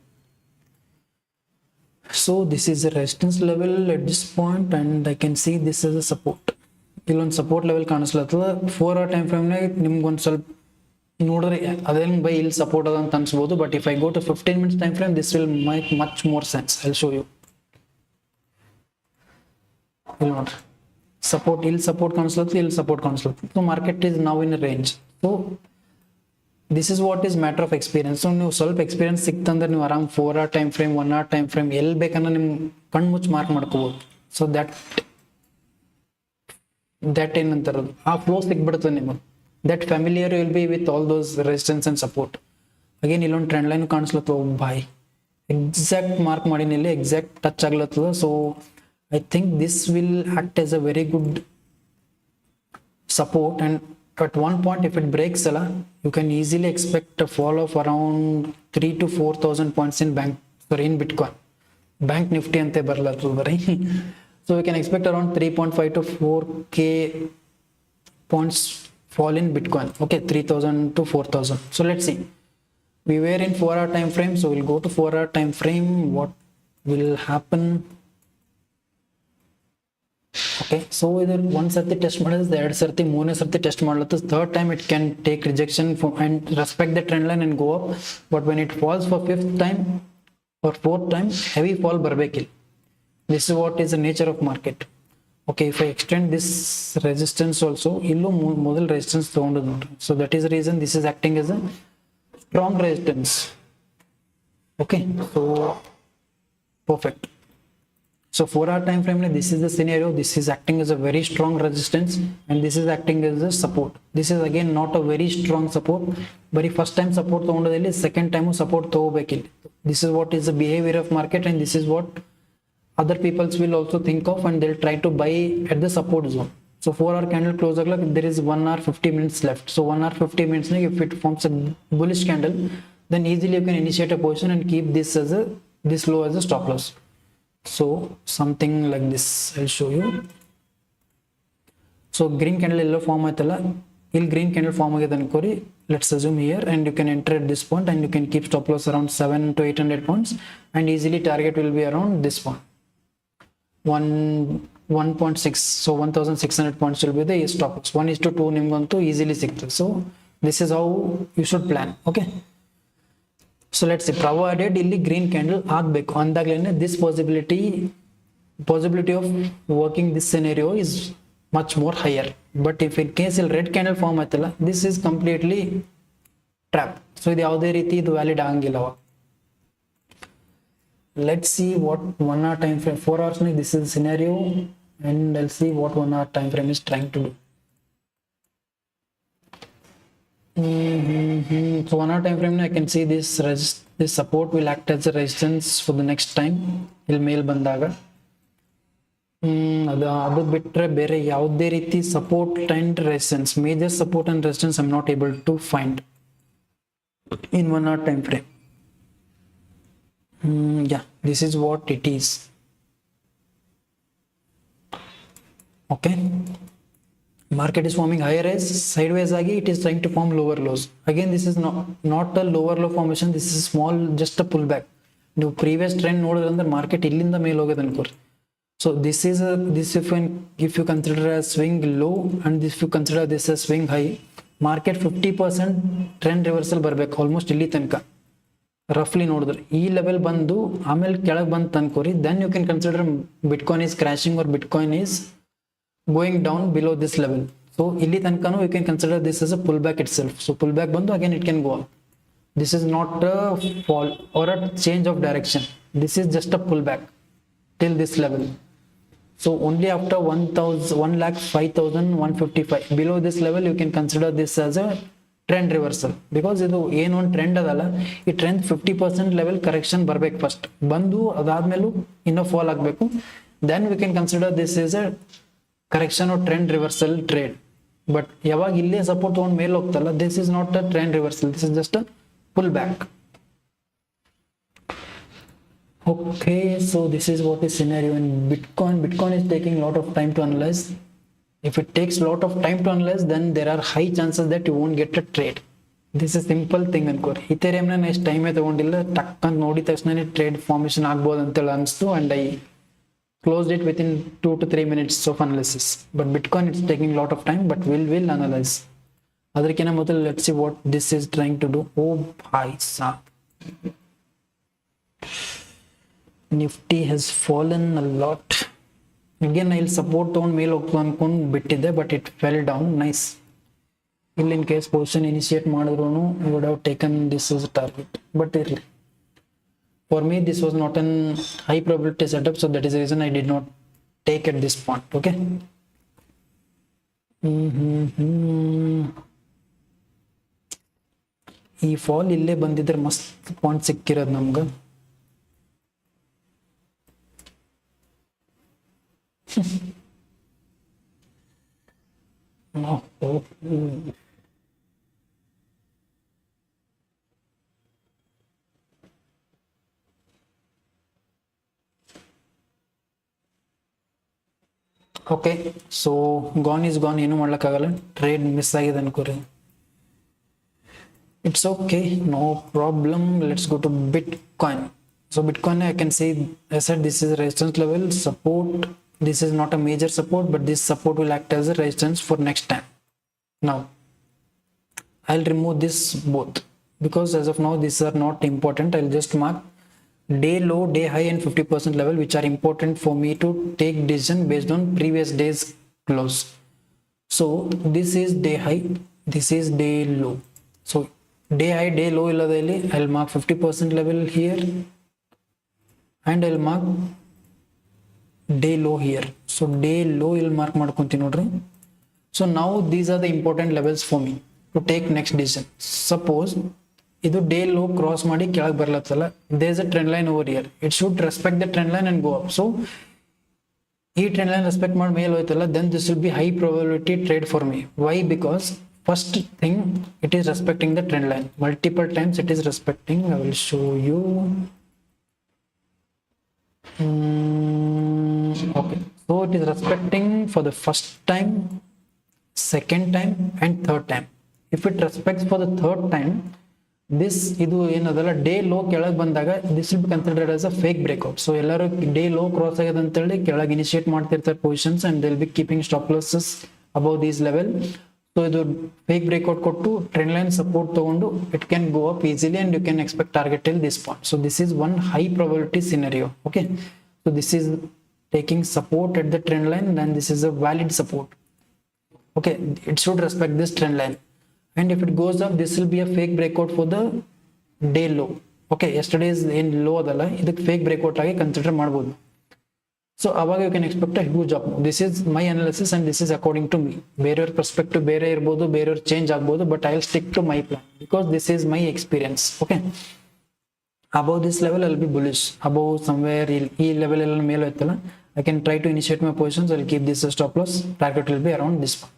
So this is a resistance level at this point and I can see this is a support. ಇಲ್ಲೊಂದು support level ಕಾಣಿಸ್ಲತ್ತದ. 4-hour time frame ನಾಗ ನಿಮ್ಗೊಂದು ಸ್ವಲ್ಪ ನೋಡ್ರಿ ಅದೇನ್ by ಇಲ್ಲಿ support ಅದ ಅಂತ ಅನ್ಸ್ಬೋದು. But if I go to 15 minutes time frame, this will make much more sense. I'll show you. ಇಲ್ಲಿ ನೋಡ್ರಿ ಸಪೋರ್ಟ್, ಇಲ್ಲಿ ಸಪೋರ್ಟ್ ಕಾಣಿಸ್ಲತ್ತ, ಇಲ್ಲಿ ಸಪೋರ್ಟ್ ಕಾಣಿಸ್ಲತ್ತ. So market is now in range. So this is what is matter of experience. So ನೀವು ಸ್ವಲ್ಪ experience ಸಿಕ್ತಂದ್ರೆ ನೀವು ಆರಾಮ್ 4-hour time frame 1-hour time frame ಎಲ್ಲಿ ಬೇಕನ್ನ ನಿಮ್ ಕಣ್ ಮುಚ್ಚಿ ಮಾರ್ಕ್ ಮಾಡ್ಕೋಬಹುದು. ಸೊ ದಟ್ ಏನಂತಾರದು ಆ ಫ್ಲೋ ಸಿಕ್ಬಿಡ್ತದೆ ನಿಮಗೆ. That familiar will be with all those resistance and support. Again illon trend line ಕಾಣಿಸ್ಲತ್ತೋ bye, exact mark ಮಾಡೀನಿ ಇಲ್ಲಿ, ಎಕ್ಸಾಕ್ಟ್ ಟಚ್ ಆಗ್ಲತ್ತದ. So I think this will act as a very good support, and at one point if it breaks you can easily expect a fall of around 3,000 to 4,000 points in in Bitcoin. Bank Nifty ante barlatadu bari. So we can expect around 3.5 to 4k points fall in Bitcoin. Okay, 3,000 to 4,000. So let's see. We were in 4-hour time frame, so we'll go to 4-hour time frame. What will happen? Okay, so either one sarti test ಮಾಡಿದ್ರೆ ಎರಡು ಸರ್ತಿ ಮೂರನೇ ಸರ್ತಿ test ಮಾಡ್ಲತ್ತ, third time it can take rejection and respect the trend line and go up, but when it falls for fifth time or fourth time, heavy fall ಬರ್ಬೇಕಿಲ್ಲ. This is what is the nature of market. Okay, if I extend this resistance also, illu model resistance ತಗೊಂಡು ನೋಡ್ರಿ, so that is the reason this is acting as a strong resistance. Okay, so perfect. So 4-hour time frame, this is the scenario. This is acting as a very strong resistance and this is acting as a support. This is again not a very strong support, but if first time support ತಗೊಂಡದಲ್ಲಿ second time support ತಗೋಬೇಕಿಲ್ಲ. This is what is the behavior of market and this is what other peoples will also think of and they'll try to buy at the support zone. So 4-hour candle close agla, there is 1 hour 50 minutes left. So 1 hour 50 minutes, if it forms a bullish candle, then easily you can initiate a position and keep this as a this low as a stop loss. So something like this I'll show you. So green candle yellow form aitala, il green candle form agide ankori, let's assume here, and you can enter at this point and you can keep stop loss around 700 to 800 points and easily target will be around this point 1.6, so 1600 points will be the stop loss. 1:2 nimgantu easily sigtade. So this is how you should plan. Okay, so let's see, provided illi green candle agbeku andaglene this possibility of working this scenario is much more higher, but if in case il red candle form aitala, this is completely trap. So idu yavade reeti idu valid agangilla. Let's see what 1 hour time frame, 4 hours this is the scenario and I'll see what 1 hour time frame is trying to do. So 1 hour time frame I can see this support will act as a resistance for the next time il ಮೇಲ್ ಬಂದಾಗ. ಅದು ಬಿಟ್ರೆ ಬೇರೆ ಯಾವುದೇ ರೀತಿ support and resistance, major support and resistance I'm not able to find in 1 hour time frame. Yeah, this is what it is. Okay, market is forming higher highs, sideways agi it is trying to form lower lows. Again, this is not a lower low formation, this is small, just a pullback. New previous trend nodidre andre market illinda ಮೇಲೆ ಹೋಗಿದೆ ಅನ್ಕೋರಿ. So this is if you consider as swing low and if you consider this as swing high, market 50% trend reversal ಬರಬೇಕು almost ಇಲ್ಲಿ ತನಕ roughly ನೋಡಿದ್ರೆ ಈ level ಬಂದು ಆಮೇಲೆ ಕೆಳಗೆ ಬಂತು ಅನ್ಕೋರಿ, then you can consider bitcoin is crashing or bitcoin is going down below this level. So ಇಲ್ಲಿ ತನಕನೂ you can consider this as a pullback itself. So pullback ಬಂದು again it can go up. This is not a fall or a change of direction, this is just a pullback till this level. So only after 1,05,155 below this level you can consider this as a trend reversal, because ಇದು ಏನು ಒಂದು trend ಅದಲ್ಲ, ಈ trend 50% level correction ಬರ್ಬೇಕು, first ಬಂದು ಅದಾದ್ಮೇಲೂ ಇನ್ನೂ fall ಆಗಬೇಕು, then we can consider this as a correction or trend reversal trade. But ಯಾವಾಗ ಇಲ್ಲೇ ಸಪೋರ್ಟ್ ತಗೊಂಡು ಮೇಲೆ ಹೋಗ್ತಲ್ಲ, this is not a trend reversal, this is just a pullback. Okay, so this is what is scenario in bitcoin is taking a lot of time to analyze. If it takes a lot of time to analyze, then there are high chances that you won't get a trade. This is simple thing ಅನ್ಕೋರಿ. Ethereum ನ ಎಷ್ಟು time ತಗೊಂಡಿಲ್ಲ, ಟಕ್ ಅಂತ ನೋಡಿದ ತಕ್ಷಣ trade formation ಆಗ್ಬೋದು ಅಂತೇಳಿ ಅನಿಸ್ತು and I closed it within 2 to 3 minutes of analysis. But bitcoin it's taking a lot of time, but we'll analyze. ಅದಕ್ಕಿಂತ ಮೊದಲು let's see what this is trying to do. Oh bhai sahab, Nifty has fallen a lot. Again I'll support ತಗೊಂಡು ಮೇಲೆ ಹೋಗ್ತು ಅನ್ಕೊಂಡು ಬಿಟ್ಟಿದ್ದೆ, but it fell down. Nice. ಇಲ್ಲಿ in case position initiate ಮಾಡಿದ್ರು I would have taken this as a target, but ಇರಲಿ. For me this was not an high probability setup, so that is the reason I did not take at this point. Okay. ಈ fall ಇಲ್ಲೇ ಬಂದಿದ್ರೆ ಮಸ್ತ್ point ಸಿಕ್ಕಿರೋದು ನಮ್ಗೆ. Okay, so gone is gone, ಏನು ಮಾಡ್ಲಿಕ್ಕಾಗಲ್ಲ, trade miss ಆಗಿದೆ ಅನ್ಕೋರಿ. It's okay, no problem. Let's go to Bitcoin. So Bitcoin, I can see, I said this is a resistance level, support. This is not a major support, but this support will act as a resistance for next time. Now I'll remove this both because as of now these are not important. I'll just mark day low, day high and 50% level, which are important for me to take decision based on previous day's close. So this is day high, this is day low. So day high, day low illadeli I'll mark 50% level here and I'll mark day low here. So day low will mark ಮಾಡ್ಕೊಂತೀನಿ ನೋಡ್ರಿ. So now these are the important levels for me to take next decision. Suppose ಇದು day low cross ಮಾಡಿ ಕೆಳಗೆ ಬರ್ಲತ್ತಲ್ಲ, there is a trend line over here. It should respect the trend line and go up. So ಈ trend line respect ಮಾಡಿ ಮೇಲೆ ಹೋಯ್ತಲ್ಲ, then this will be high probability trade for me. Why? Because first thing, it is respecting the trend line. Multiple times it is respecting. I will show you. Okay, so it is respecting for the first time, second time and third time. If it respects for the third time, this idu ಏನದಲ್ಲ day low ಕೆಳಗೆ ಬಂದಾಗ this will be considered as a fake breakout. So ಎಲ್ಲರೂ day low cross ಆಗಿದೆ ಅಂತ ಹೇಳಿ ಕೆಳಗೆ initiate ಮಾಡ್ತಿರ್ತಾರೆ positions and they'll be keeping stop losses above this level. So ಇದು fake breakout ಕೊಟ್ಟು trend line support ತಗೊಂಡು it can go up easily and you can expect target till this point. So this is one high probability scenario. Okay, so this is taking support at the trend line and this is a valid support. Okay, it should respect this trend line. And if it goes up, this will be a fake breakout for the day low. Okay, yesterday's in low adala idಕ್ಕೆ fake breakout ಆಗಿ consider ಮಾಡಬಹುದು. So ಅವಾಗ you can expect a huge up. This is my analysis and this is according to me. ಬೇರೆಯವ್ರ perspective ಬೇರೆ ಇರಬಹುದು, ಬೇರೆಯವ್ರ change ಆಗಬಹುದು, but I'll stick to my plan because this is my experience. Okay, above this level I'll be bullish. Above somewhere ಈ level ಎಲ್ಲ ಮೇಲೆ ಹೋಯ್ತಲ್ಲ, I can try to initiate my positions. I'll keep this a stop loss. Target will be around this one.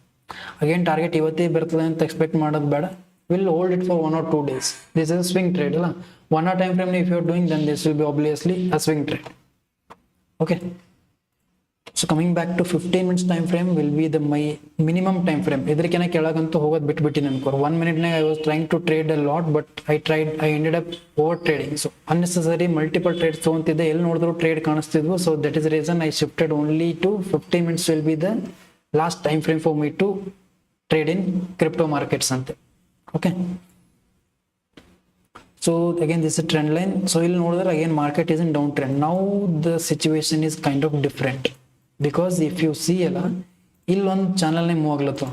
Again, target ಇವತ್ತೇ ಬರ್ತದೆ ಅಂತ expect ಮಾಡೋದು ಬೇಡ. We'll hold it for 1 or 2 days. This is a swing trade ಅಲ್ಲ. 1 hour time frame if you're doing, then this will be obviously a swing trade. Okay, so coming back to 15 minutes time frame will be the my minimum time frame. ಇದಕ್ಕಿಂತ ಕೆಳಗಂತೂ ಹೋಗೋದು ಬಿಟ್ಬಿಟ್ಟಿನಿ ಅನ್ಕೋರು. 1 minute I was trying to trade a lot, but I ended up over trading. So unnecessary multiple trades ತಗೊಂತಿದ್ದೆ, ಎಲ್ಲಿ ನೋಡಿದ್ರು trade ಕಾಣಿಸ್ತಿದ್ವು. So that is the reason I shifted only to 15 minutes will be the last time frame for me to trade in crypto markets ante. Okay, so again this is a trend line. So you'll notice again market is in downtrend. Now the situation is kind of different because if you see alla ill one channel ne move aglattu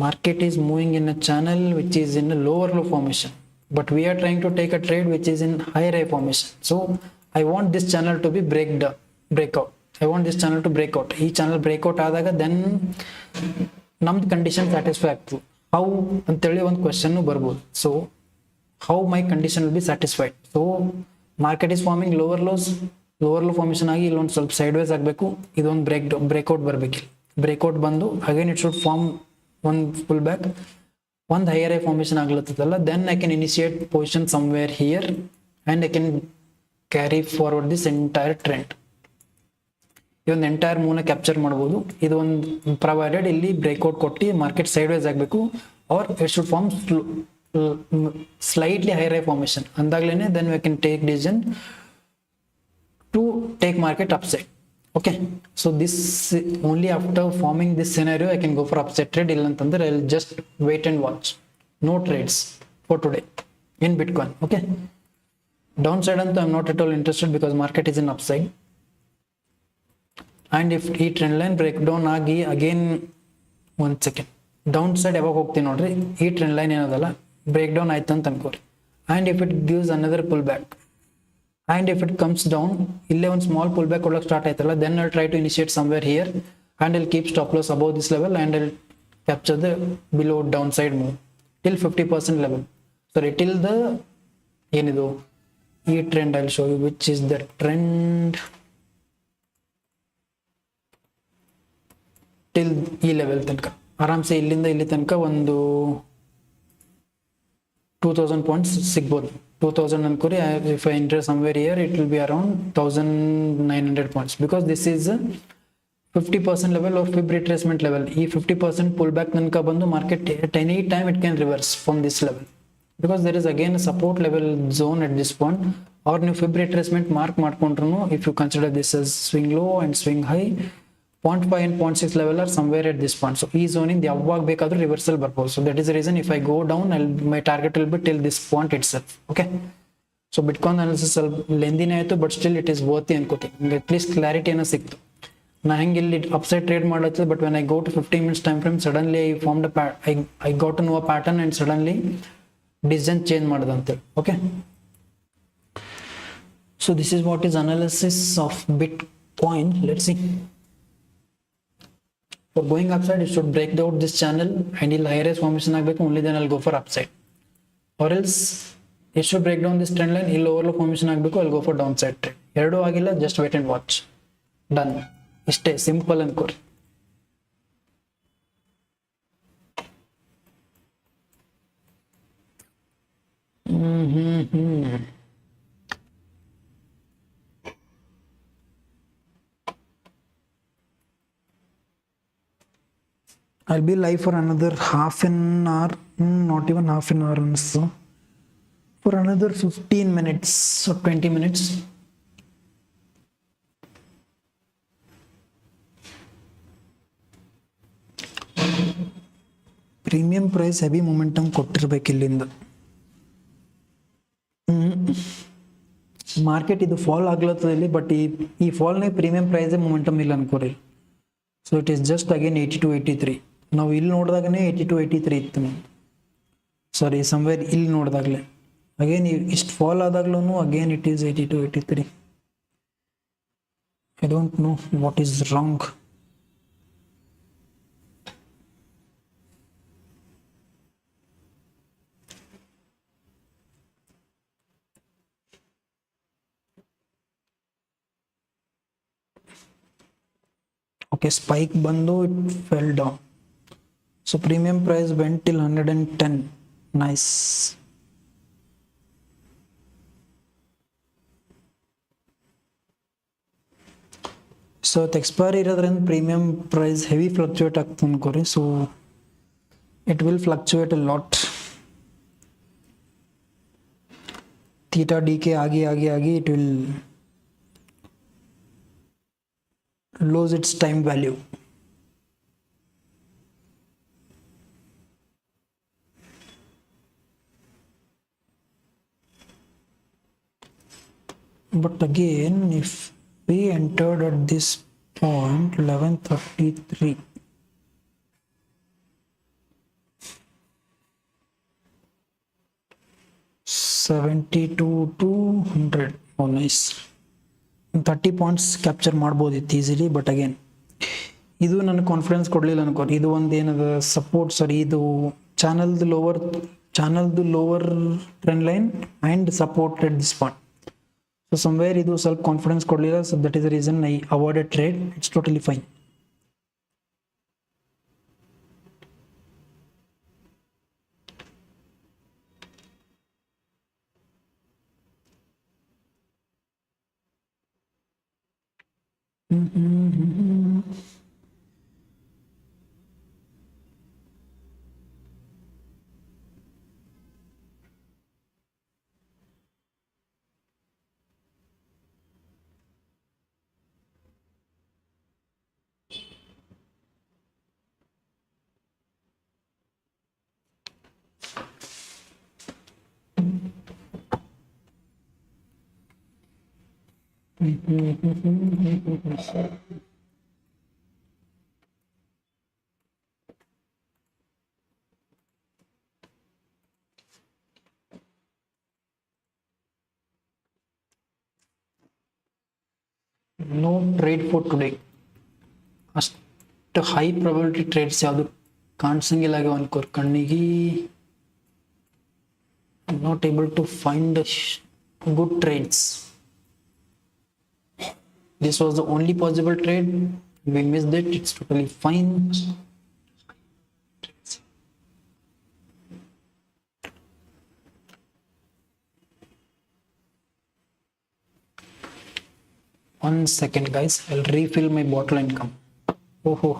market is moving in a channel which is in a lower low formation, but we are trying to take a trade which is in higher high formation. So I want this channel to be breakout. I want this channel to break out. ಈ channel breakout ಆದಾಗ then ನಮ್ದು condition satisfy ಆಗ್ತದೆ. How ಅಂತೇಳಿ ಒಂದು question ಬರ್ಬೋದು. So how my condition will be satisfied. So market is forming lower low formation ಆಗಿ ಇಲ್ಲೊಂದು ಸ್ವಲ್ಪ ಸೈಡ್ ವೈಸ್ ಆಗಬೇಕು. ಇದೊಂದು ಬ್ರೇಕ್ಔಟ್ ಬರಬೇಕು. ಬ್ರೇಕ್ಔಟ್ ಬಂದು ಅಗೇನ್ ಇಟ್ ಶುಡ್ ಫಾರ್ಮ್ ಒಂದು ಫುಲ್ ಬ್ಯಾಕ್, ಒಂದು ಹೈಯರ್ ಹೈ ಫಾರ್ಮೇಷನ್ ಆಗ್ಲತ್ತದಲ್ಲ, then I can initiate position somewhere here and I can carry forward this entire trend. ಇದೊಂದು ಎಂಟೈರ್ ಮೂವ್ನ ಕ್ಯಾಪ್ಚರ್ ಮಾಡ್ಬೋದು. ಇದೊಂದು ಪ್ರೊವೈಡೆಡ್ ಇಲ್ಲಿ ಬ್ರೇಕ್ಔಟ್ ಕೊಟ್ಟು ಮಾರ್ಕೆಟ್ ಸೈಡ್ ವೈಸ್ ಆಗಬೇಕು or it should form slightly higher high formation ಅಂದಾಗ್ಲೇ then we can take decision to take market upside. Okay, so this only after forming this scenario I can go for upside trade. ಇಲ್ಲ ಅಂತಂದ್ರೆ I will just wait and watch. No trades for today in bitcoin. Okay, downside ಅಂತೂ I am not at all interested because market is in upside. and if ಈ trend line break down ಆಗಿ again ಒಂದು second downside ಯಾವಾಗ ಹೋಗ್ತೀನಿ ನೋಡ್ರಿ, ಈ trend line ಏನದಲ್ಲ break down ಆಯ್ತು ಅಂತ ಅನ್ಕೋರಿ. And if it gives another pull back and if it comes down, ಇಲ್ಲೇ ಒಂದು ಸ್ಮಾಲ್ ಪುಲ್ ಬ್ಯಾಕ್ ಕೊಡೋಕೆ ಸ್ಟಾರ್ಟ್ ಆಯ್ತಲ್ಲ, then I'll try to initiate somewhere here and I'll keep stop loss above this level and I'll capture the below down side move till 50% level. Sorry, till the ಏನಿದು ಈ trend I'll show you which is the trend till ಈ level ತನಕ ಆರಾಮ್ಸೆ ಇಲ್ಲಿಂದ ಇಲ್ಲಿ ತನಕ ಒಂದು 2000 points ಸಿಗ್ಬೋದು. 2000 ಅನ್ಕೋರಿ. If I enter somewhere here it will be around 1900 points because this is 50% level or fib retracement level. ಈ 50% pullback ತನಕ ಬಂದು market at any time it can reverse from this level, because there is again a support level zone at this point. Or ನೀವು fib retracement mark ಮಾಡ್ಕೊಂಡ್ರು, if you consider this as swing low and swing high, 0.5 and 0.6 level are somewhere at this point. So ಈ zone ಇಂದ ಯಾವಾಗ ಬೇಕಾದ್ರೂ reversal ಬರ್ಬೋದು. So that is the reason if I go down, my target will be till this point itself. Okay. So Bitcoin analysis ಸ್ವಲ್ಪ ಲೆಂದಿನೇ ಆಯಿತು, but still it is worthy ಅನ್ಕೋತೀನಿ. At least clarity ಏನೋ ಸಿಕ್ತು. ನಾ ಹೆಂಗೆ ಇಲ್ಲಿ ಅಪ್ಸೈಡ್ ಟ್ರೇಡ್ ಮಾಡತ್ತೆ, but when I go to 15 minutes time frame, suddenly I formed I got to know a pattern and suddenly design change ಮಾಡೋದು ಅಂತೇಳಿ. Okay, so this is what is analysis of Bitcoin. Let's see. For going upside, it should break out this channel and ಇಲ್ಲಿ higher rise formation ಆಗಬೇಕು, only then I'll go for upside. Or else it should break down this trend line, ಇಲ್ಲಿ overlow formation ಆಗಬೇಕು, I'll go for downside trade. ಎರಡೂ ಆಗಿಲ್ಲ, just wait and watch. Done. ಇಷ್ಟೇ simple ಅನ್ಕೋರಿ. I'll be live for another half an hour, not even half an hour, so for another 15 minutes or 20 minutes. Premium price heavy momentum ಕೊಟ್ಟಿರಬೇಕು ಇಲ್ಲಿಂದ. Market ಇದು fall ಆಗ್ಲತ್ತದ ಇಲ್ಲಿ, but ಈ ಫಾಲ್ನಾಗ premium price momentum ಇಲ್ಲ ಅನ್ಕೋರಿ. So it is just again 82, 83. ನಾವು ಇಲ್ಲಿ ನೋಡಿದಾಗನೇ 82, 83 ಇತ್ತು. ಸಾರಿ, ಸಮ್ವೇರ್ ಇಲ್ಲಿ ನೋಡಿದಾಗಲೇ ಅಗೇನ್ ಇಷ್ಟು ಫಾಲ್ ಆದಾಗ್ಲೂ again it is 82, 83. I don't know what is wrong. Okay, spike bandu, it fell down. So premium price went till 110. Nice. So the expiry iradrinda premium price heavy fluctuate ಆಗ್ತದೆ ಅನ್ಕೋರಿ. So it will fluctuate a lot. theta decay ಆಗಿ it will lose its time value. But again, if we entered at this point 1133, $72,200. Oh, nice. 30 points capture ಮಾಡ್ಬೋದಿತ್ತು easily, but again ಇದು ನನಗೆ confidence ಕೊಡಲಿಲ್ಲ ಅನ್ಕೋರಿ. ಇದು ಒಂದು ಏನದ support, sorry, ಇದು ಚಾನಲ್ದು lower trend line and support at this point. So somewhere ಇದು ಸ್ವಲ್ಪ ಕಾನ್ಫಿಡೆನ್ಸ್ ಕೊಡಲಿಲ್ಲ. So that is the reason I avoided trade. It's totally fine. No trade for today. ಅಷ್ಟು ಹೈ ಪ್ರಾಬಬಿಲಿಟಿ ಟ್ರೇಡ್ಸ್ ಯಾವುದು ಕಾಣಿಸಂಗಿಲ್ಲ ಅನ್ಕೋರ್ ಕಣ್ಣಿಗೆ. Not able to find good trades. This was the only possible trade. We missed it. It's totally fine. One second, guys. I'll refill my bottle and come. ಓಹೋ.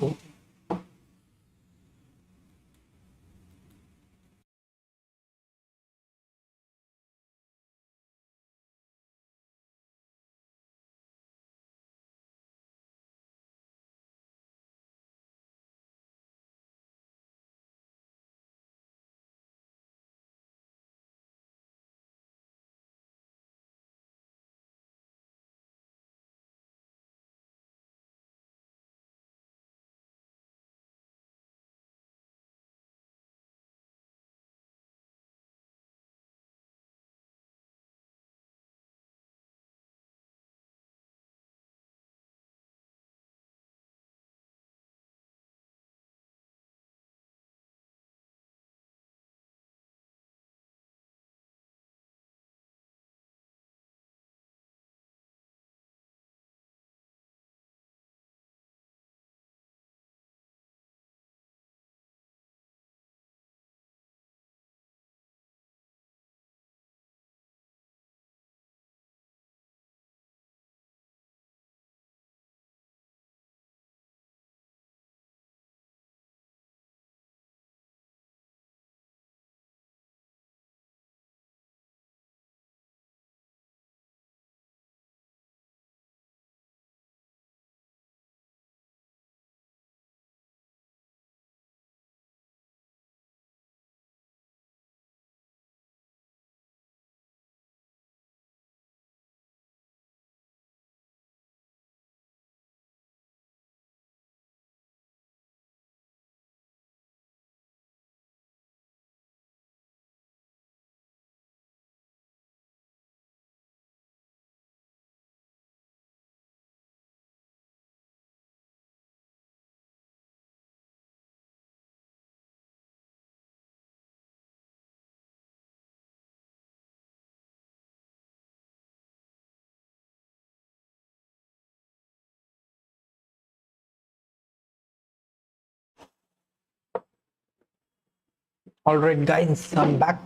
All right, guys, I'm back.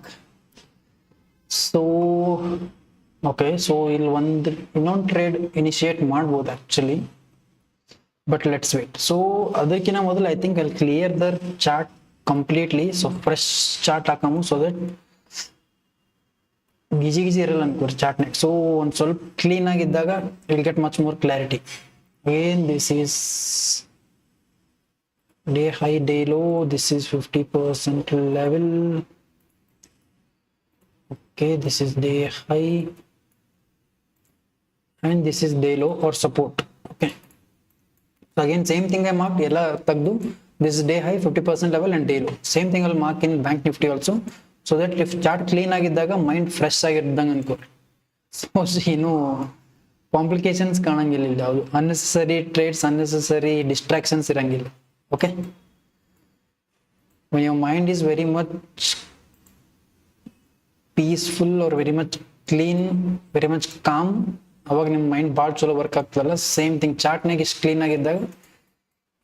So, okay, so ಇನ್ನೊಂದು trade initiate ಮಾಡ್ಬೋದು actually, but let's wait. So ಅದಕ್ಕಿಂತ ಮೊದಲು I think ಅಲ್ಲಿ clear their chart completely. So fresh chart ಹಾಕಮು, so that ಗಿಜಿ ಇರಲ್ಲ ಅನ್ಕೋರಿ ಚಾರ್ಟ್ನಾಗ. ಸೊ ಒಂದು ಸ್ವಲ್ಪ ಕ್ಲೀನ್ ಆಗಿದ್ದಾಗ will get much more clarity. ಏನ್ this is day high, day low, this is 50% level. Okay, this is day high and this is day low or support. Okay, so again same thing I marked ella tagdu. This is day high, 50% level and day low. Same thing I'll mark in bank nifty also, so that if chart clean ಆಗಿದ್ದಾಗ mind fresh ಆಗಿದ್ದಂಗೆ ಅನ್ಕೋರಿ. So ಏನು complications ಕಾಣಂಗಿಲ್ಲ, ಯಾವುದು unnecessary trades, unnecessary distractions ಇರಂಗಿಲ್ಲ. Okay, when your mind is very much peaceful or very much clean, very much calm, ಅವಾಗ ನಿಮ್ಮ mind ಭಾಳ ಚಲೋ work ಆಗ್ತದಲ್ಲ. Same thing ಚಾರ್ಟ್ನಾಗ ಇಷ್ಟು ಕ್ಲೀನ್ ಆಗಿದ್ದಾಗ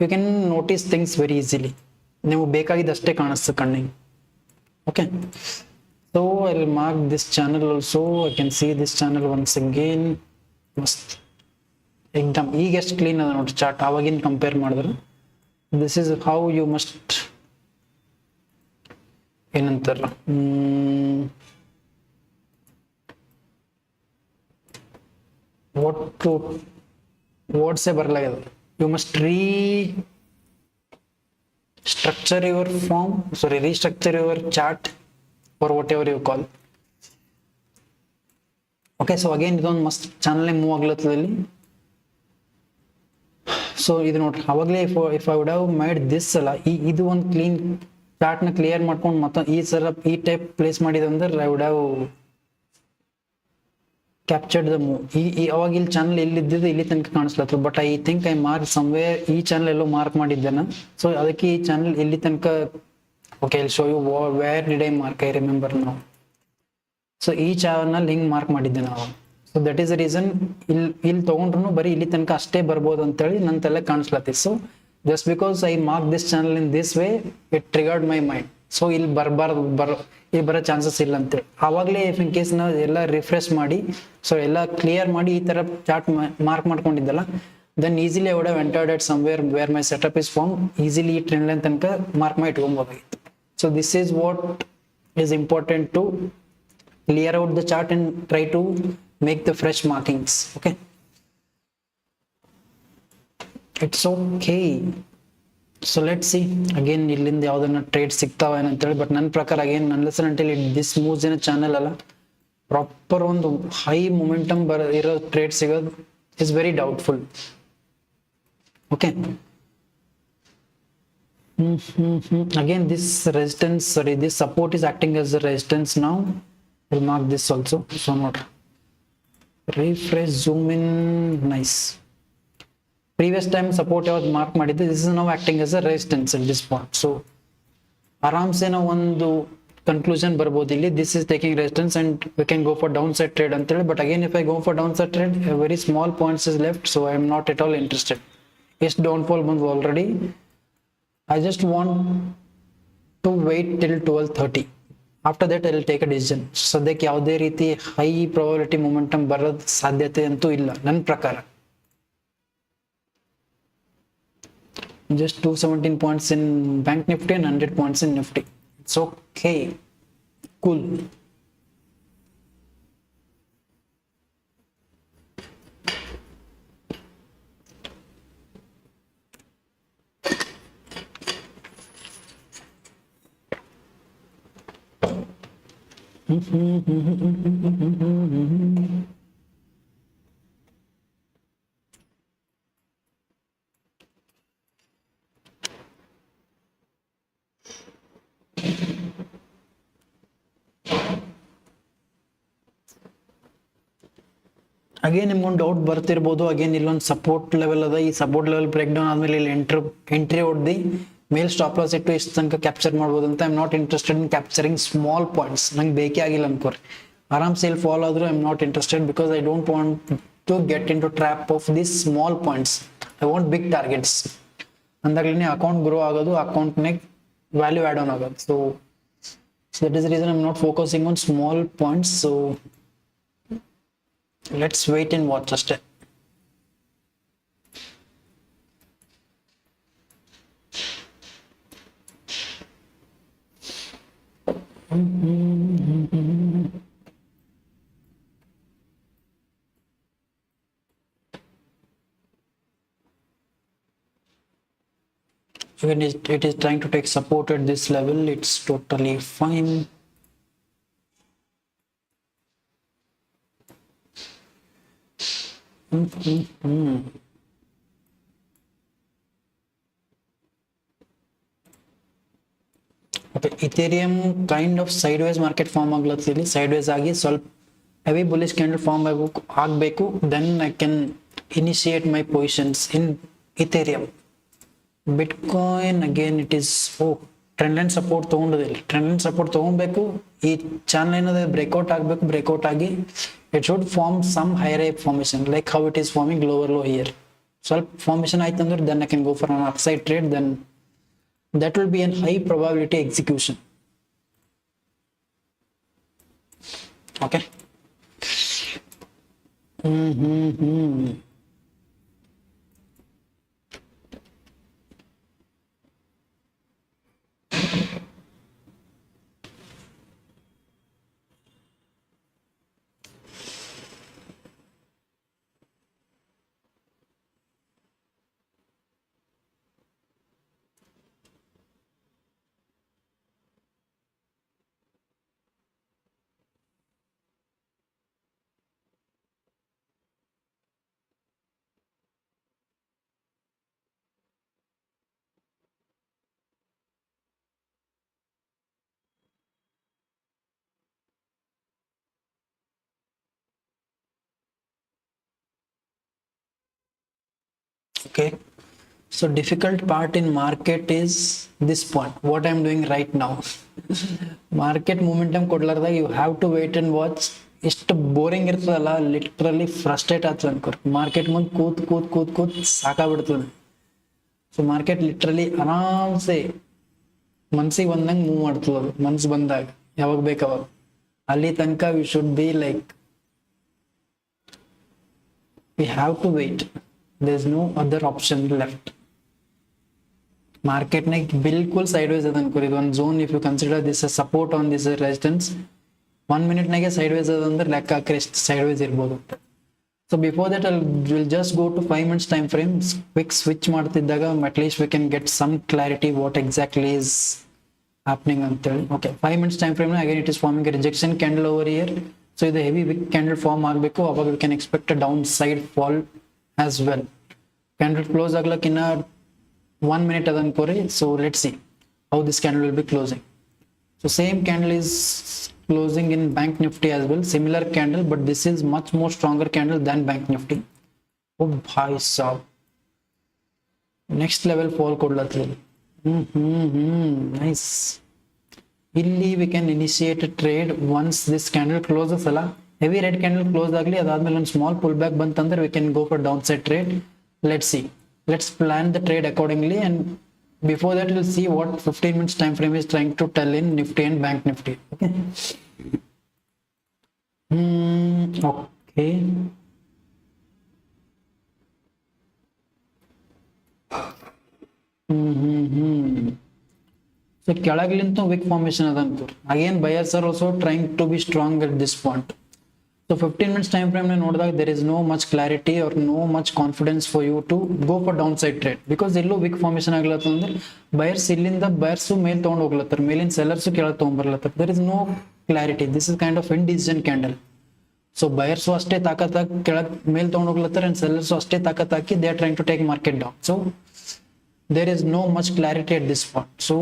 you can notice things very easily. ನೀವು ಬೇಕಾಗಿದ್ದಷ್ಟೇ ಕಾಣಿಸ್ತು ಕಣ್ಣಿಗೆ. Okay, so I will mark this channel also. I can see this channel once again. ಮಸ್ತ್ ಎಕ್ದಮ್ ಈಗ ಎಷ್ಟು ಕ್ಲೀನ್ ಅದ ನೋಡಿ ಚಾರ್ಟ್, ಆವಾಗಿನ ಕಂಪೇರ್ ಮಾಡಿದ್ರೆ. This is how you must ಏನಂತಾರ ವರ್ಡ್ಸೇ ಬರಲಾಗ್ಯದ. You must restructure your chart or whatever you call. Okay, so again ಇದೊಂದು ಮಸ್ತ್ ಚಾನಲ್ ಮೂವ್ ಆಗ್ಲತ್ತದಲ್ಲಿ. ಸೊ ಇದು ನೋಡ್ರಿ, ಅವಾಗಲೇ if I would have made this ಅಲ್ಲ, ಇದು ಒಂದು ಕ್ಲೀನ್ ಚಾರ್ಟ್ನ ಕ್ಲಿಯರ್ ಮಾಡ್ಕೊಂಡು ಮತ್ತೆ ಈ ಸಲ ಈ ಟೈಪ್ ಪ್ಲೇಸ್ ಮಾಡಿದೆ ಅಂದ್ರೆ I would have captured the move. ಅವಾಗ ಇಲ್ಲಿ ಚಾನಲ್ ಎಲ್ಲಿದ್ದಿದ್ದು ಇಲ್ಲಿ ತನಕ ಕಾಣಿಸ್ಲತ್ತು, but I think I mark somewhere ಈ ಚಾನಲ್ ಎಲ್ಲೋ ಮಾರ್ಕ್ ಮಾಡಿದ್ದೇನೆ. ಸೊ ಅದಕ್ಕೆ ಈ ಚಾನಲ್ ಇಲ್ಲಿ ತನಕ. Okay, I show you where did I mark, I remember ನಾವು. ಸೊ ಈ ಚಾನಲ್ ಹಿಂಗೆ ಮಾರ್ಕ್ ಮಾಡಿದ್ದೆ ನಾವು. So that is the reason ಇಲ್ಲಿ ತೊಗೊಂಡ್ರು ಬರೀ ಇಲ್ಲಿ ತನಕ ಅಷ್ಟೇ ಬರ್ಬೋದು ಅಂತೇಳಿ ನನ್ನ ತಲೆ ಕಾಣಿಸ್ಲತ್ತಿ. So just because I mark this channel in this way it triggered my mind. So ಇಲ್ಲಿ ಇಲ್ಲಿ ಬರೋ ಚಾನ್ಸಸ್ ಇಲ್ಲ ಅಂತೇಳಿ ಆವಾಗಲೇ ಇಫ್ ಇನ್ ಕೇಸ್ ನಾವು ಎಲ್ಲ ರಿಫ್ರೆಶ್ ಮಾಡಿ, ಸೊ ಎಲ್ಲ ಕ್ಲಿಯರ್ ಮಾಡಿ ಈ ಥರ ಚಾರ್ಟ್ ಮಾರ್ಕ್ ಮಾಡ್ಕೊಂಡಿದ್ದಲ್ಲ, then easily I would have entered at somewhere where my setup is formed, easily trend line tanka mark my ಇಟ್ಕೊಬೋದಾಗಿತ್ತು. So this is what is important to clear out the chart and try to make the fresh markings. Okay, it's okay. So let's see again ಇಲ್ಲಿಂದ ಯಾವ್ದನ್ನ trade ಸಿಗ್ತಾವ ಏನಂತೇಳಿ. But ನನ್ನ ಪ್ರಕಾರ again unless until this moves in channel ಅಲ್ಲ, proper ಒಂದು high momentum ಇರೋ trade ಸಿಗೋದು is very doubtful. Okay, again this resistance, sorry, this support is acting as a resistance now. We'll mark this also. So not refresh, zoom in, nice. Previous time support ಯಾವ್ದು mark ಮಾಡಿದ್ದೆ, this is now acting as a resistance at this point. So ಆರಾಮ್ಸೆ ನಾವು ಒಂದು conclusion ಬರ್ಬೋದು ಇಲ್ಲಿ, this is taking resistance and we can go for downside trade ಅಂತೇಳಿ. But again if I go for downside trade, a very small points is left, so I am not at all interested. It's downfall ಬಂದು already. I just want to wait till 12:30. After that I will take a decision. ಸದ್ಯಕ್ಕೆ ಯಾವುದೇ ರೀತಿ high probability momentum ಬರೋದು ಸಾಧ್ಯತೆ ಅಂತೂ ಇಲ್ಲ ನನ್ನ ಪ್ರಕಾರ. Just 217 points in Bank Nifty and 100 points in Nifty. It's okay, cool. Again ನಿಮ್ಗೊಂದು ಡೌಟ್ ಬರ್ತಿರ್ಬೋದು, ಅಗೇನ್ ಇಲ್ಲೊಂದು ಸಪೋರ್ಟ್ ಲೆವೆಲ್ ಅದ, ಈ ಸಪೋರ್ಟ್ ಲೆವೆಲ್ ಬ್ರೇಕ್ ಡೌನ್ ಆದ್ಮೇಲೆ ಇಲ್ಲಿ ಎಂಟ್ರಿ ಹೊಡೆದು ಮೇಲ್ ಸ್ಟಾಪ್ ಲಾಸ್ ಇಟ್ಟು ಇಷ್ಟು ತನಕ ಕ್ಯಾಪ್ಚರ್ ಮಾಡ್ಬೋದು ಅಂತ. I am not interested in capturing small points. ನಂಗೆ ಬೇಕೇ ಆಗಿಲ್ಲ ಅನ್ಕೋರಿ, ಆರಾಮ್ಸೆ ಇಲ್ಲಿ ಫಾಲೋ ಆದ್ರೂ I am not interested because I don't want to get into trap of this small points. I want big targets. ಅಂದಾಗ್ಲೇ ಅಕೌಂಟ್ ಗ್ರೋ ಆಗೋದು, ಅಕೌಂಟ್ನಾಗ ವ್ಯಾಲ್ಯೂ ಆ್ಯಡ್ ಆನ್ ಆಗೋದು. So that is reason I am not focusing on small points. So let's wait and watch ಅಷ್ಟೇ. When it is trying to take support at this level, it's totally fine. Okay, Ethereum kind of sideways market form ಆಗ್ಲತ್ತಿಲ್ಲಿ, sideways ಆಗಿ ಸ್ವಲ್ಪ heavy bullish candle form ಆಗಬೇಕು, then I can initiate my positions in Ethereum. Bitcoin again it is trend line support ತೊಗೊಂಡಿಲ್ಲ, trend line support ತೊಗೊಬೇಕು, ಈ channel ಏನದ breakout ಆಗಬೇಕು, breakout ಆಗಿ it should form some higher high formation like how it is forming lower low here. ಸ್ವಲ್ಪ formation ಆಯ್ತು ಅಂದ್ರೆ then I can go for an upside trade, then that will be an high probability execution. Okay, okay. So difficult part in market is this point, what I am doing right now. Market momentum ಕೊಡ್ಲಾರ್ದಾಗ you have to wait and watch. ಎಷ್ಟು boring ಇರ್ತದಲ್ಲ, literally frustrate ಆಗ್ತದೆ ಅನ್ಕೋರಿ. Market ಮುಂದೆ ಕೂತ್ ಕೂತ್ ಕೂತ್ ಕೂತ್ ಸಾಕಾಗ್ಬಿಡ್ತದೆ. So market literally ಆರಾಮ್ಸೆ ಮನ್ಸಿಗೆ ಬಂದಂಗೆ ಮೂವ್ ಮಾಡ್ತದೆ, ಅದು ಮನ್ಸು ಬಂದಾಗ ಯಾವಾಗ ಬೇಕಾವಾಗ. ಅಲ್ಲಿ ತನಕ we should be like we have to wait. there is no other option left. Market बिल्कुल sideways ಅದ ಅನ್ಕೋರಿ ಇದು ಒಂದು zone. If you consider this a support on this resistance, 1 minute ನಾಗೆ sideways ಅದ ಅಂದ್ರೆ ಲೆಕ್ಕ ಹಾಕ್ರಿ ಎಷ್ಟು sideways ಇರ್ಬೋದು. So before that we'll just go to 5 minutes time frame. Quick switch ಮಾಡ್ತಿದ್ದಾಗ at least we can get some clarity what exactly is happening ಅಂತ ಹೇಳಿ. Okay, 5 minutes time frame again it is forming a rejection candle over here. So ಇದು heavy wick candle form ಆಗಬೇಕು, ಅವಾಗ we can expect a downside fall as well. Candle close ಆಗ್ಲಕ್ಕಿನ್ನ 1 minute ಅದ ಅನ್ಕೋರಿ. So let's see how this candle will be closing. So same candle is closing in bank nifty as well, similar candle, but this is much more stronger candle than bank nifty. Oh bhai sahab, next level fall kodlatli. Nice. Illi we can initiate a trade once this candle closes ala. Heavy red candle close agli adadmele one small pullback bantandre we can go for downside trade. Let's see, let's plan the trade accordingly, and before that we'll see what 15 minutes time frame is trying to tell in nifty and bank nifty. Okay. Okay. So ಕೆಳಗಿಲಿಂತ weak formation ಅದ ಅನ್ಕೋರಿ. Again buyers are also trying to be strong at this point. So 15 minutes time frame ನೋಡಿದಾಗ there is no much clarity or no much confidence for you to go for downside trade, because ಎಲ್ಲೂ weak formation ಆಗ್ಲತ್ತ ಅಂದ್ರೆ buyers ಇಲ್ಲಿಂದ buyers ಮೇಲ್ ತಗೊಂಡು ಹೋಗ್ಲತ್ತಾರ, ಮೇಲಿನ sellers ಕೆಳಗೆ ತಗೊಂಡ್ಬರ್ಲತ್ತಾರ. There is no clarity. This is kind of indecision candle. So buyers ಅಷ್ಟೇ ತಾಕತ್ತಾಗಿ ಕೆಳಗೆ ಮೇಲ್ ತಗೊಂಡು ಹೋಗ್ಲತ್ತಾರ and sellers ಅಷ್ಟೇ ತಾಕತ್ತಾಗಿ they are trying to take market down. So there is no much clarity at this point. So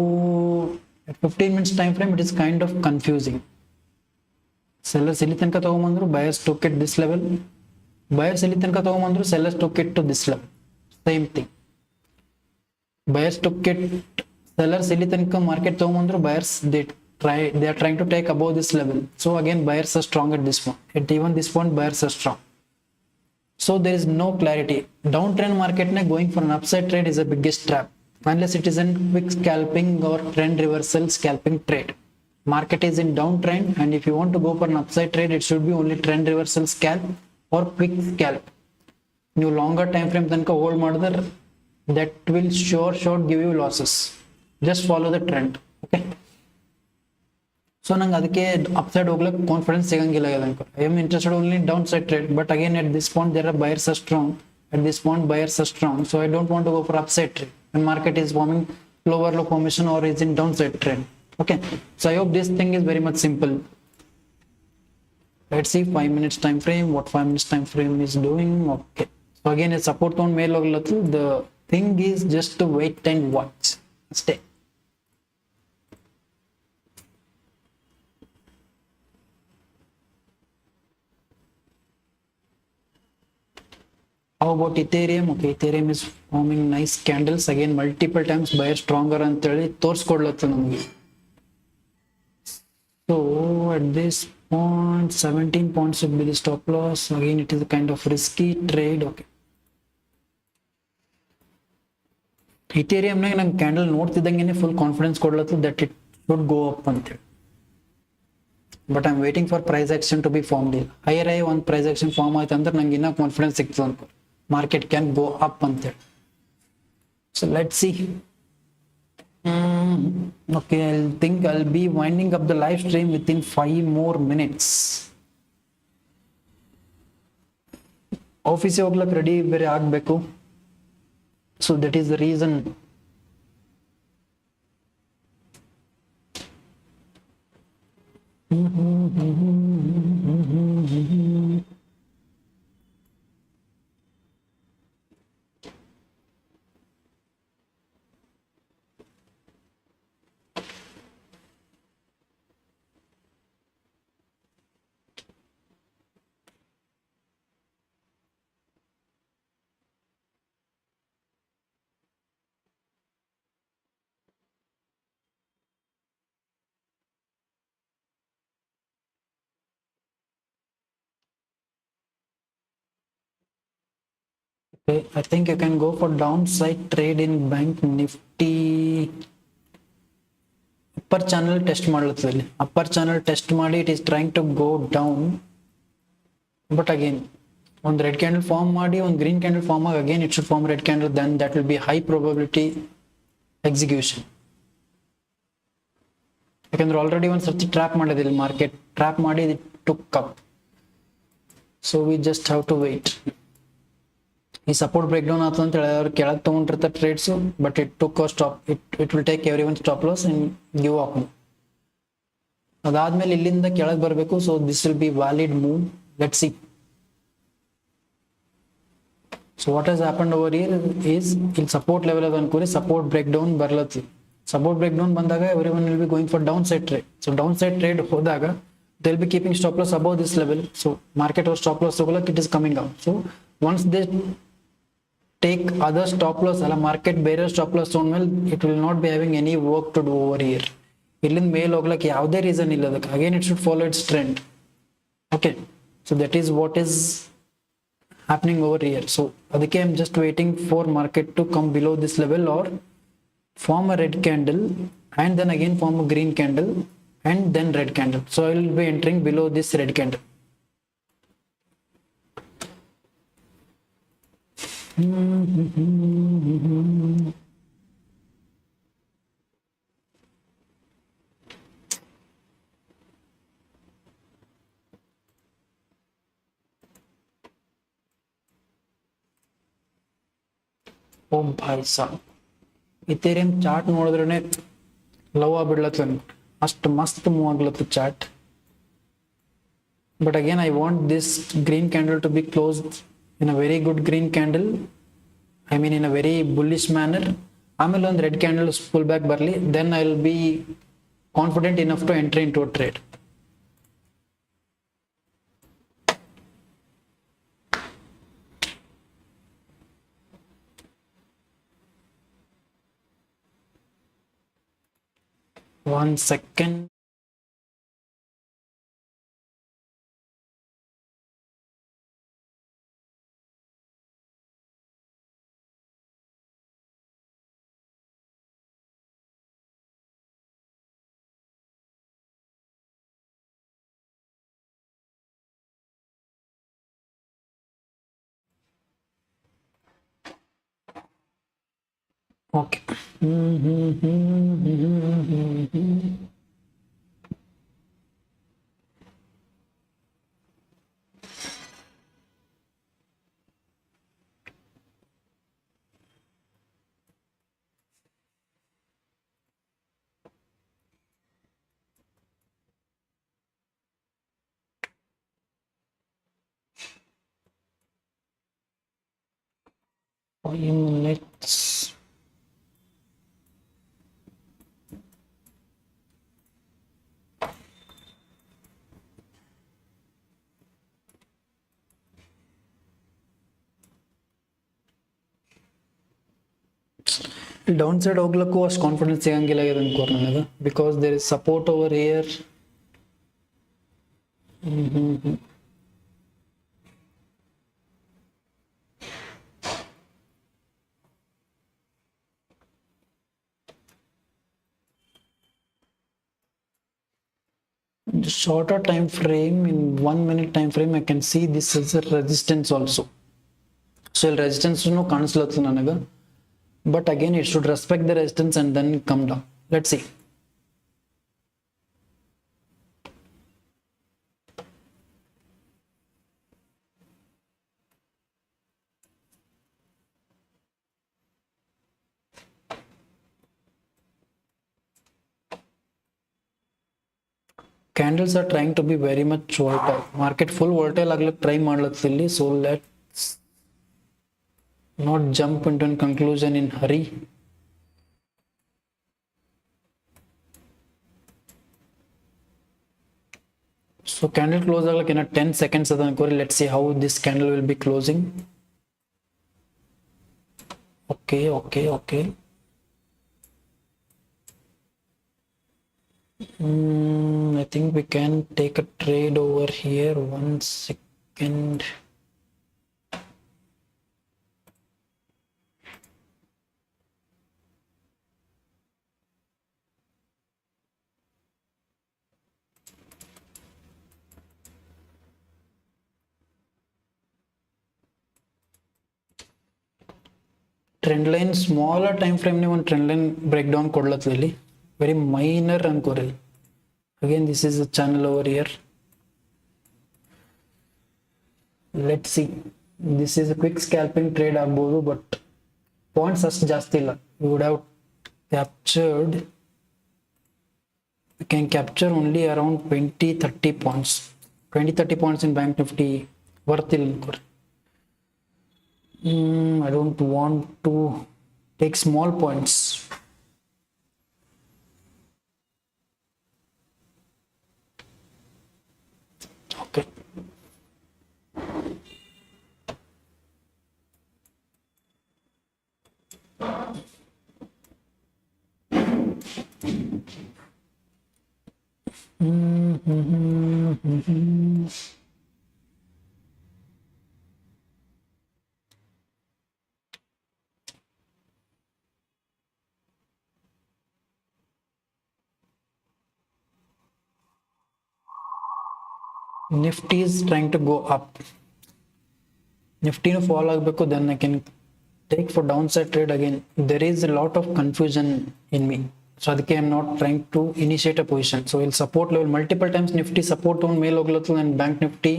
at 15 minutes time frame it is kind of confusing. Sellers ಇಲ್ಲಿ ತನಕ ತಗೊಂಡ್ಬಂದ್ರು, buyers took it this level. Buyers ಇಲ್ಲಿ ತನಕ ತಗೊಂಡ್ಬಂದ್ರು, sellers took it to this level. Same thing. Buyers took it, sellers ಇಲ್ಲಿ ತನಕ market ತಗೊಂಡ್ಬಂದ್ರು, buyers they are trying to take above this level. So again buyers are strong at this point. At even this point buyers are strong. So there is no clarity. Downtrend market going for an upside trade is the biggest trap, unless it is a quick scalping or trend reversal scalping trade. Market is in downtrend, and if you want to go for an upside trade it should be only trend reversal scalp or quick scalp. New longer time frame tanka hold madidare that will sure give you losses. Just follow the trend. Okay. So ನಂಗೆ ಅದಕ್ಕೆ upside ಹೋಗ್ಲಿಕ್ಕೆ confidence ಸಿಗಂಗಿಲ್ಲ ಅನ್ಕೋ. I am interested only in downside trade, but again at this point there are buyers are strong. At this point buyers are strong, so I don't want to go for upside trade when market is forming lower low formation or is in downside trend. Okay, so I hope this thing is very much simple. Let's see 5 minutes time frame, what 5 minutes time frame is doing. Okay, so again a support on mail ಹೋಗ್ಲತ್ತು. The thing is just to wait and watch. Stay. How about Ethereum? Okay, Ethereum is forming nice candles again, multiple times buyer stronger ಅಂತ ಹೇಳಿ ತೋರಿಸ್ಕೊಡ್ಲತ್ತ ನಮಗೆ. So at this point 17 points would be the stop loss. Again it is a kind of risky trade. Okay, Ethereum ನಾಗ ನಂಗೆ candle ನೋಡ್ತಿದ್ದಂಗೆ full confidence ಕೊಡ್ಲತ್ತು that it should go up ಅಂತ ಹೇಳಿ. But I'm waiting for price action to be formed. Higher high one price action form ಆಯ್ತು ಅಂದ್ರೆ ನಂಗೆ ಇನ್ನೂ ಕಾನ್ಫಿಡೆನ್ಸ್ ಸಿಗ್ತದೆ ಅನ್ಕೋ, market can go up ಅಂತ ಹೇಳಿ. So let's see. Okay, I think I'll be winding up the live stream within 5 more minutes. Office ಹೋಗ್ಲಕ್ಕೆ ready ಬೇರೆ ಆಗಬೇಕು. So that is the reason. Okay, I think you can go for downside trade in bank nifty. Upper channel test ಮಾಡ್ಲತ್ತದಲ್ಲಿ, upper channel test ಮಾಡಿ it is trying to go down, but again ಒಂದು red candle form ಮಾಡಿ ಒಂದು green candle form ಆಗಿ again it should form red candle, then that will be high probability execution. ಯಾಕಂದ್ರೆ already ಒಂದು ಸರ್ತಿ trap ಮಾಡಿದೆ ಇಲ್ಲಿ ಮಾರ್ಕೆಟ್, ಟ್ರ್ಯಾಪ್ ಮಾಡಿ took up. So we just have to wait. ಈ ಸಪೋರ್ಟ್ ಬ್ರೇಕ್ ಡೌನ್ ಆಯ್ತು ಅಂತ ಹೇಳಿ ಅವ್ರು ಕೆಳಗೆ ತಗೊಂಡಿರ್ತಾರೆ trades, but it took a stop, it will take every one stop loss and give up. ಅದಾದ್ಮೇಲೆ ಇಲ್ಲಿಂದ ಕೆಳಗೆ ಬರಬೇಕು. So this will be valid move, let's see. So what has happened over here is, ಇಲ್ಲಿ support level ಅದ ಅನ್ಕೋರಿ, support break down ಬರ್ಲತ್ತಿ. Support break down ಬಂದಾಗ every one will be going for down side trade. So down side trade ಹೋದಾಗ they will be keeping stop loss above this level. So market or stop loss ತಗೊಳಕ್ it is coming up. So once they take other stop loss ಅಲ್ಲ market ಬೇರೆ stop loss ತಗೊಂಡ್ಮೇಲೆ it will not be having any work to do over here. ಇಲ್ಲಿಂದ ಮೇಲೆ ಹೋಗ್ಲಕ್ಕೆ ಯಾವುದೇ reason ಇಲ್ಲ ಅದಕ್ಕೆ. Again it should follow it's trend. Okay, so that is what is happening over here. So ಅದಕ್ಕೆ I am just waiting for market to come below this level or form a red candle and then again form a green candle and then red candle. So I will be entering below this red candle. ಓ ಭಾಯ್ ಸಾಬ್, Ethereum chart ನೋಡಿದ್ರೆ love ಆಗ್ಬಿಡ್ಲತ್ತ, ಅಷ್ಟು ಮಸ್ತ್ move ಆಗ್ಲತ್ತ chart. But again I want this green candle to be closed in a very good green candle, I mean in a very bullish manner. ಆಮೇಲೆ ಒಂದು ರೆಡ್ ಕ್ಯಾಂಡಲ್ ಫುಲ್ ಬ್ಯಾಕ್ ಬರಲಿ, then I will be confident enough to enter in to a trade. One second. Okay. Let's down side ಹೋಗ್ಲಕ್ಕೂ ಅಷ್ಟು confidence ಸಿಗಂಗಿಲ್ಲ ಅನ್ಕೋರ್ ನನಗೆ, because there is support over here. Shorter time frame, in 1 minute time frame I can see this is a resistance also. So resistance ಕಾಣಿಸ್ಲತ್ತು ನನಗೆ, but again it should respect the resistance and then come down. Let's see. Candles are trying to be very much volatile. Market full volatile ಆಗ್ಲಿಕ್ಕೆ try ಮಾಡ್ಲತ್ತಿಲ್ಲಿ. So let's not jump into a conclusion in hurry. So candle close ಆಗ್ಲಿಕ್ಕೆ ಇನ್ನ 10 seconds ಅದ ಅನ್ಕೋರಿ. Let's see how this candle will be closing. Okay. I think we can take a trade over here. 1 second. Trend line smaller time frame ನೇ ಒಂದು trend line break down ಕೊಡ್ಲತ್ತದ ಇಲ್ಲಿ, very minor ಅನ್ಕೋರಿ. Again this is a channel over here. Let see, this is a quick scalping trade ಆಗ್ಬೋದು, but points ಅಷ್ಟು ಜಾಸ್ತಿ ಇಲ್ಲ. You would have captured, you can capture only around 20-30 points. 20-30 points in Bank Nifty worth it. I don't want to take small points. Okay. Nifty is trying to go up. Nifty no fall ಆಗಬೇಕು, then I can take for downside trade again. There is a lot of confusion in me, so ಅದಕ್ಕೆ I am not trying to initiate a position. So ಇಲ್ಲಿ support level multiple times Nifty support ತಗೊಂಡು ಮೇಲೆ ಹೋಗ್ಲತ್ತು, and Bank Nifty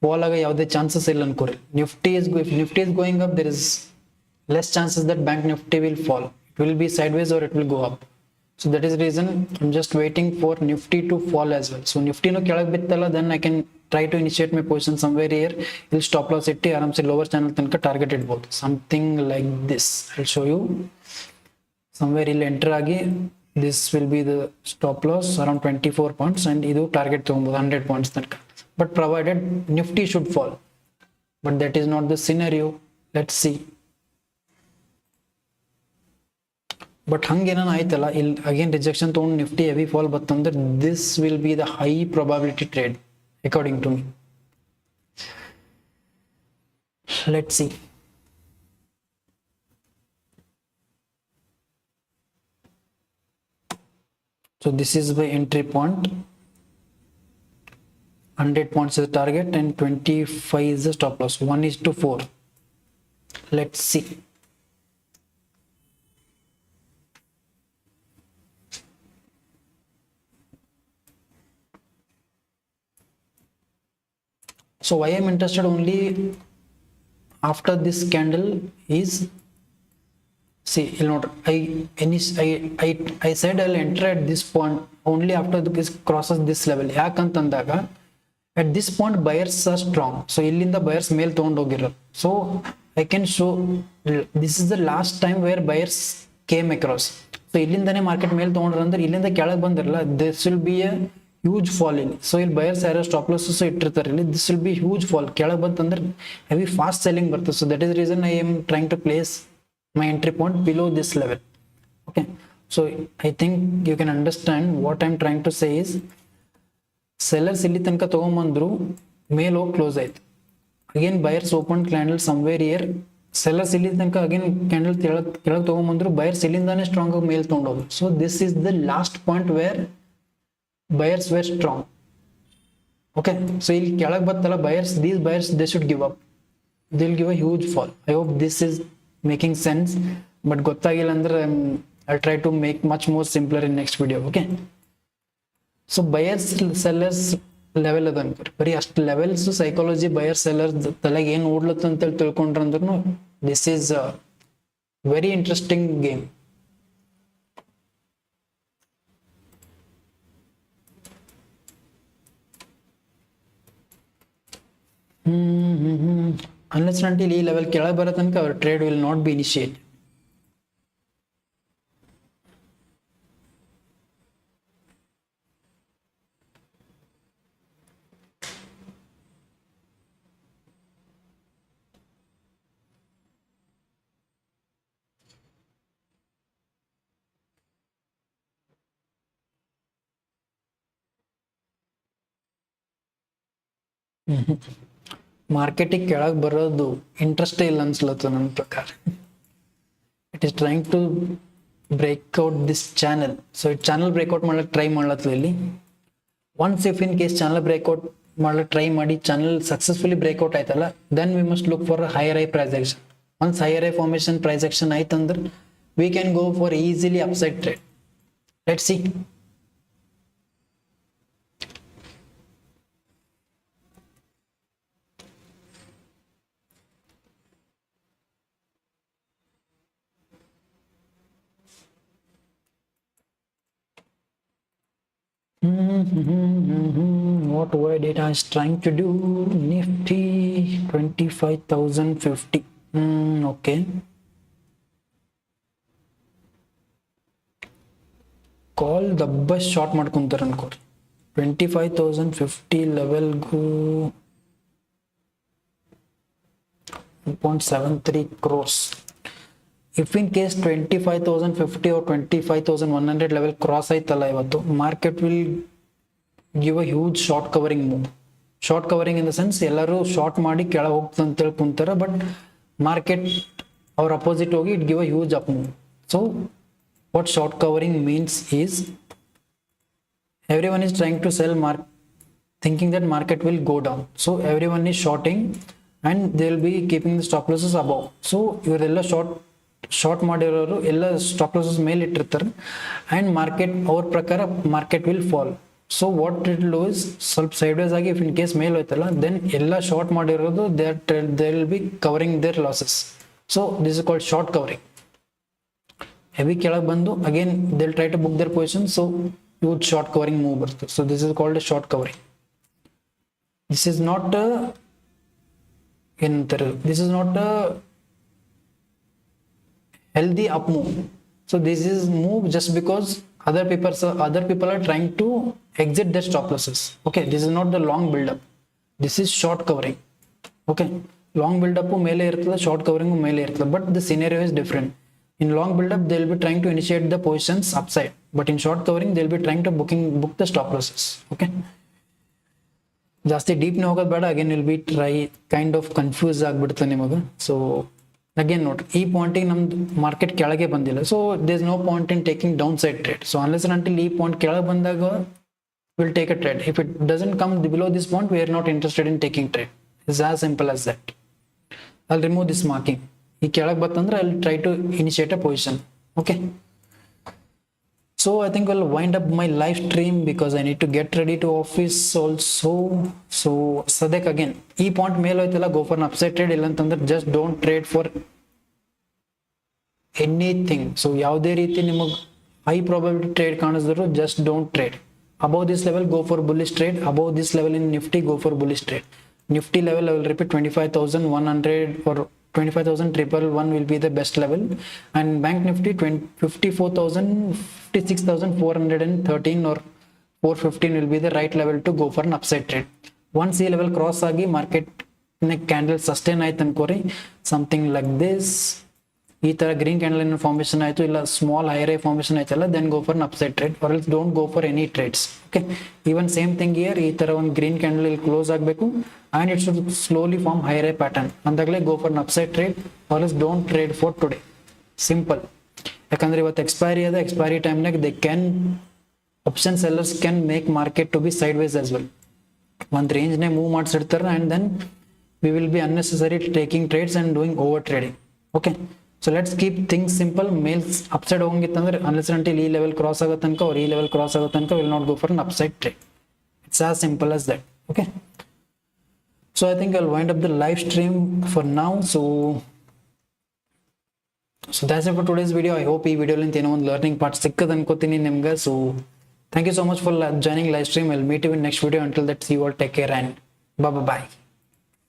fall ಆಗ ಯಾವುದೇ chances ಇಲ್ಲ ಅನ್ಕೋರಿ. If Nifty is going up, there is less chances that Bank Nifty will fall. It will be sideways or it will go up. So that is the reason I'm just waiting for Nifty to fall as well. So Nifty no ಕೆಳಗೆ ಬಿತ್ತಲ್ಲ, then I can try to initiate my position somewhere here. I'll stop loss ಇಟ್ಟು ಆರಾಮ್ಸೆ lower channel ತನಕ target ಇಡ್ಬೋದು. Something like this. I'll show you. Somewhere ಇಲ್ಲಿ enter ಆಗಿ this will be the stop loss around 24 points, and ಇದು target ತಗೊಬೋದು 100 points ತನಕ. But provided Nifty should fall. But that is not the scenario. Let's see. But ಹಂಗೇನ ಆಯ್ತಲ್ಲ, ಇಲ್ಲಿ again rejection ತಗೊಂಡು Nifty heavy fall ಬತ್ತಂದ್ರೆ this will be the high probability trade according to me. Let's see. So this is the entry point. 100 points is the target and 25 is the stop loss. 1:4. Let's see. So why I am interested only after this candle is, see, I said I'll enter at this point only after this crosses this level. ಯಾಕಂತಂದಾಗ at this point buyers are strong. So illinda buyers ಮೇಲ್ ತಗೊಂಡು ಹೋಗಿರೋ. So I can show this is the last time where buyers came across. So ಇಲ್ಲಿಂದಾನೆ market ಮೇಲ್ ತಗೊಂಡ್ರ ಅಂದ್ರೆ ಇಲ್ಲಿಂದ ಕೆಳಗೆ ಬಂದಿರಲ್ಲ, this will be a huge fall in. So ಇಲ್ಲಿ buyers ಯಾರು ಸ್ಟಾಪ್ ಲಾಸ್ ಇಟ್ಟಿರ್ತಾರೆ ಇಲ್ಲಿ, this will be huge fall. ಕೆಳಗೆ ಬಂತಂದ್ರೆ ಹೆವಿ ಫಾಸ್ಟ್ ಸೆಲ್ಲಿಂಗ್ ಬರ್ತದೆ. So that is the reason I am trying to place my entry point below this level. Okay, so I think you can understand what I am trying to say is, sellers ಇಲ್ಲಿ ತನಕ ತಗೊಂಡ್ಬಂದ್ರು, ಮೇಲ್ ಹೋಗಿ close ಆಯ್ತು. Again buyers opened candle somewhere here. sellers ಇಲ್ಲಿ ತನಕ again candle ಕೆಳಗೆ ತಗೊಂಡ್ಬಂದ್ರು, buyers ಇಲ್ಲಿಂದಾನೆ strong ಆಗಿ ಮೇಲ್ ತಗೊಂಡೋದ್ರು. So this is the last point where buyers were strong. Okay, so ಇಲ್ಲಿ ಕೆಳಗೆ ಬತ್ತಲ್ಲ these buyers they should give up. They'll give a huge fall. I hope this is making sense, but ಗೊತ್ತಾಗಿಲ್ಲ ಅಂದ್ರೆ I'll try to make much more simpler in next video. Okay, so buyers sellers level ಅದ ಅನ್ಕೋರಿ, ಬರೀ ಅಷ್ಟು levels psychology buyer seller ತಲೆಗೆ ಏನು ಓಡ್ಲತ್ತ ಅಂತೇಳಿ ತಿಳ್ಕೊಂಡ್ರಂದ್ರೂ this is very interesting game. unless until ಈ ಲೆವೆಲ್ ಕೆಳಗೆ ಬರೋ ತನಕ our trade will not be initiate. ಮಾರ್ಕೆಟಿಗೆ ಕೆಳಗೆ ಬರೋದು ಇಂಟ್ರೆಸ್ಟೇ ಇಲ್ಲ ಅನ್ಸ್ಲತ್ತು ನನ್ನ ಪ್ರಕಾರ. It is trying to breakout this channel. So it channel breakout ಮಾಡಕ್ಕೆ ಟ್ರೈ ಮಾಡ್ಲತ್ತದ ಇಲ್ಲಿ. Once if in case channel breakout ಮಾಡಕ್ಕೆ ಟ್ರೈ ಮಾಡಿ ಚಾನಲ್ ಸಕ್ಸಸ್ಫುಲಿ ಬ್ರೇಕ್ಔಟ್ ಆಯ್ತಲ್ಲ, then we must look for higher price action. once higher high formation price action aitandre we can go for easily upside trade. Let's see. What way data is trying to do? Nifty 25,050. Okay. Call the bus short ಮಾಡ್ಕೊಂತಾರೆ ಅನ್ಕೋರಿ 25,050 level go 1.73 crores. If in case 25,050 or 25,100 level cross ಆಯ್ತಲ್ಲ ಇವತ್ತು market will give a huge short covering move. Short covering in the sense ಎಲ್ಲರೂ short ಮಾಡಿ ಕೆಳಗೆ ಹೋಗ್ತದೆ ಅಂತ ಹೇಳಿ ಕುಂತಾರೆ, but market ಅವ್ರ ಅಪೋಸಿಟ್ ಹೋಗಿ it give a huge up move. So what short covering means is everyone is trying to sell thinking that market will go down, so everyone is shorting and they will be keeping the stop losses above. So ಇವರೆಲ್ಲ short ಮಾಡಿರೋರು ಎಲ್ಲ stop losses ಮೇಲೆ ಇಟ್ಟಿರ್ತಾರೆ and market ಅವ್ರ ಪ್ರಕಾರ market will fall. So what it will do is ಸ್ವಲ್ಪ sideways ಆಗಿ if in case ಮೇಲೆ ಹೋಯ್ತಲ್ಲ then ಎಲ್ಲ ಶಾರ್ಟ್ ಮಾಡಿರೋದು they will be covering their losses. So this is called short covering. Heavy ಕೆಳಗೆ ಬಂದು again they'll try to book their position, so huge short covering move ಬರ್ತದೆ. So this is called a short covering. This is not a healthy up move. So this is move just because other people are trying to exit their stop losses. Okay, this is not the long build up, this is short covering. Okay, long build up ಮೇಲೆ ಇರ್ತದೆ, short covering ಮೇಲೆ ಇರ್ತದೆ, but the scenario is different. In long build up they will be trying to initiate the positions upside, but in short covering they will be trying to book the stop losses. Okay, ಜಾಸ್ತಿ deep ನೇ ಹೋಗೋದು ಬೇಡ, again will be kind of confuse ಆಗ್ಬಿಡ್ತದೆ ನಿಮಗೆ. So again ನೋಡ್ರಿ, ಈ ಪಾಯಿಂಟಿಗೆ ನಮ್ದು market ಕೆಳಗೆ ಬಂದಿಲ್ಲ, so there is no point in taking down side trade. So unless until ಈ ಪಾಯಿಂಟ್ ಕೆಳಗೆ ಬಂದಾಗ will take a trade. If it doesn't come below this point we are not interested in taking trade. It's as simple as that. I'll remove this marking. ಈ ಕೆಳಗೆ ಬತ್ತಂದ್ರೆ I'll try to initiate a position. Okay, so I think I'll wind up my live stream because I need to get ready to office also. So ಸದ್ಯಕ್ಕೆ again ಈ point ಮೇಲೆ ಹೋಯ್ತಲ್ಲ, go for an upside trade. ಇಲ್ಲ ಅಂತಂದ್ರೆ just don't trade for anything. So ಯಾವುದೇ ರೀತಿ ನಿಮಗೆ high probability trade ಕಾಣಿಸಿದ್ರು just don't trade. Above this level go for bullish trade. Above this level in Nifty go for bullish trade. Nifty level I will repeat 25,100 or 25,111 will be the best level, and Bank Nifty 56,413 or 415 will be the right level to go for an upside trade. Once ಈ level cross ಆಗಿ market candle sustain ಆಯ್ತು ಅನ್ಕೋರಿ, something like this, ಈ ತರ green candle ಇನ್ formation ಆಯ್ತು, ಇಲ್ಲ small higher formation ಆಯ್ತಲ್ಲ, then go for an upside trade or else don't go for any trades. Okay, even same thing here, ಈ ತರ ಒಂದು ಗ್ರೀನ್ ಕ್ಯಾಂಡಲ್ ಇಲ್ಲಿ ಕ್ಲೋಸ್ ಆಗಬೇಕು and it should slowly form higher pattern ಅಂದಾಗಲೇ go for an upside trade or else don't trade for today. Simple. ಯಾಕಂದ್ರೆ ಇವತ್ತು expiry ಅದ, expiry ಟೈಮ್ನಾಗ they can option sellers can make market to be sideways as well. ಒಂದು range ನೇ move ಮಾಡಿಸಿರ್ತಾರೆ and then we will be unnecessary taking trades and doing over trading. Okay, so let's keep things simple. ಮೇಲ್ಸ್ upside ಹೋಗಿತ್ತಂದ್ರೆ unless until ಈ level cross ಆಗೋ ತನಕ or ಈ level cross ಆಗೋ ತನಕ will not go for an upside trade. It's as simple as that. Okay, so I think I'll wind up the live stream for now. So that's it for today's video. I hope ಈ ವಿಡಿಯೋಲಿಂದ ಏನೋ ಒಂದು learning part ಸಿಕ್ಕದ ಅನ್ಕೋತೀನಿ ನಿಮ್ಗೆ. So thank you so much for joining live stream. I'll meet you in next video. Until that, see you all, take care and bye bye.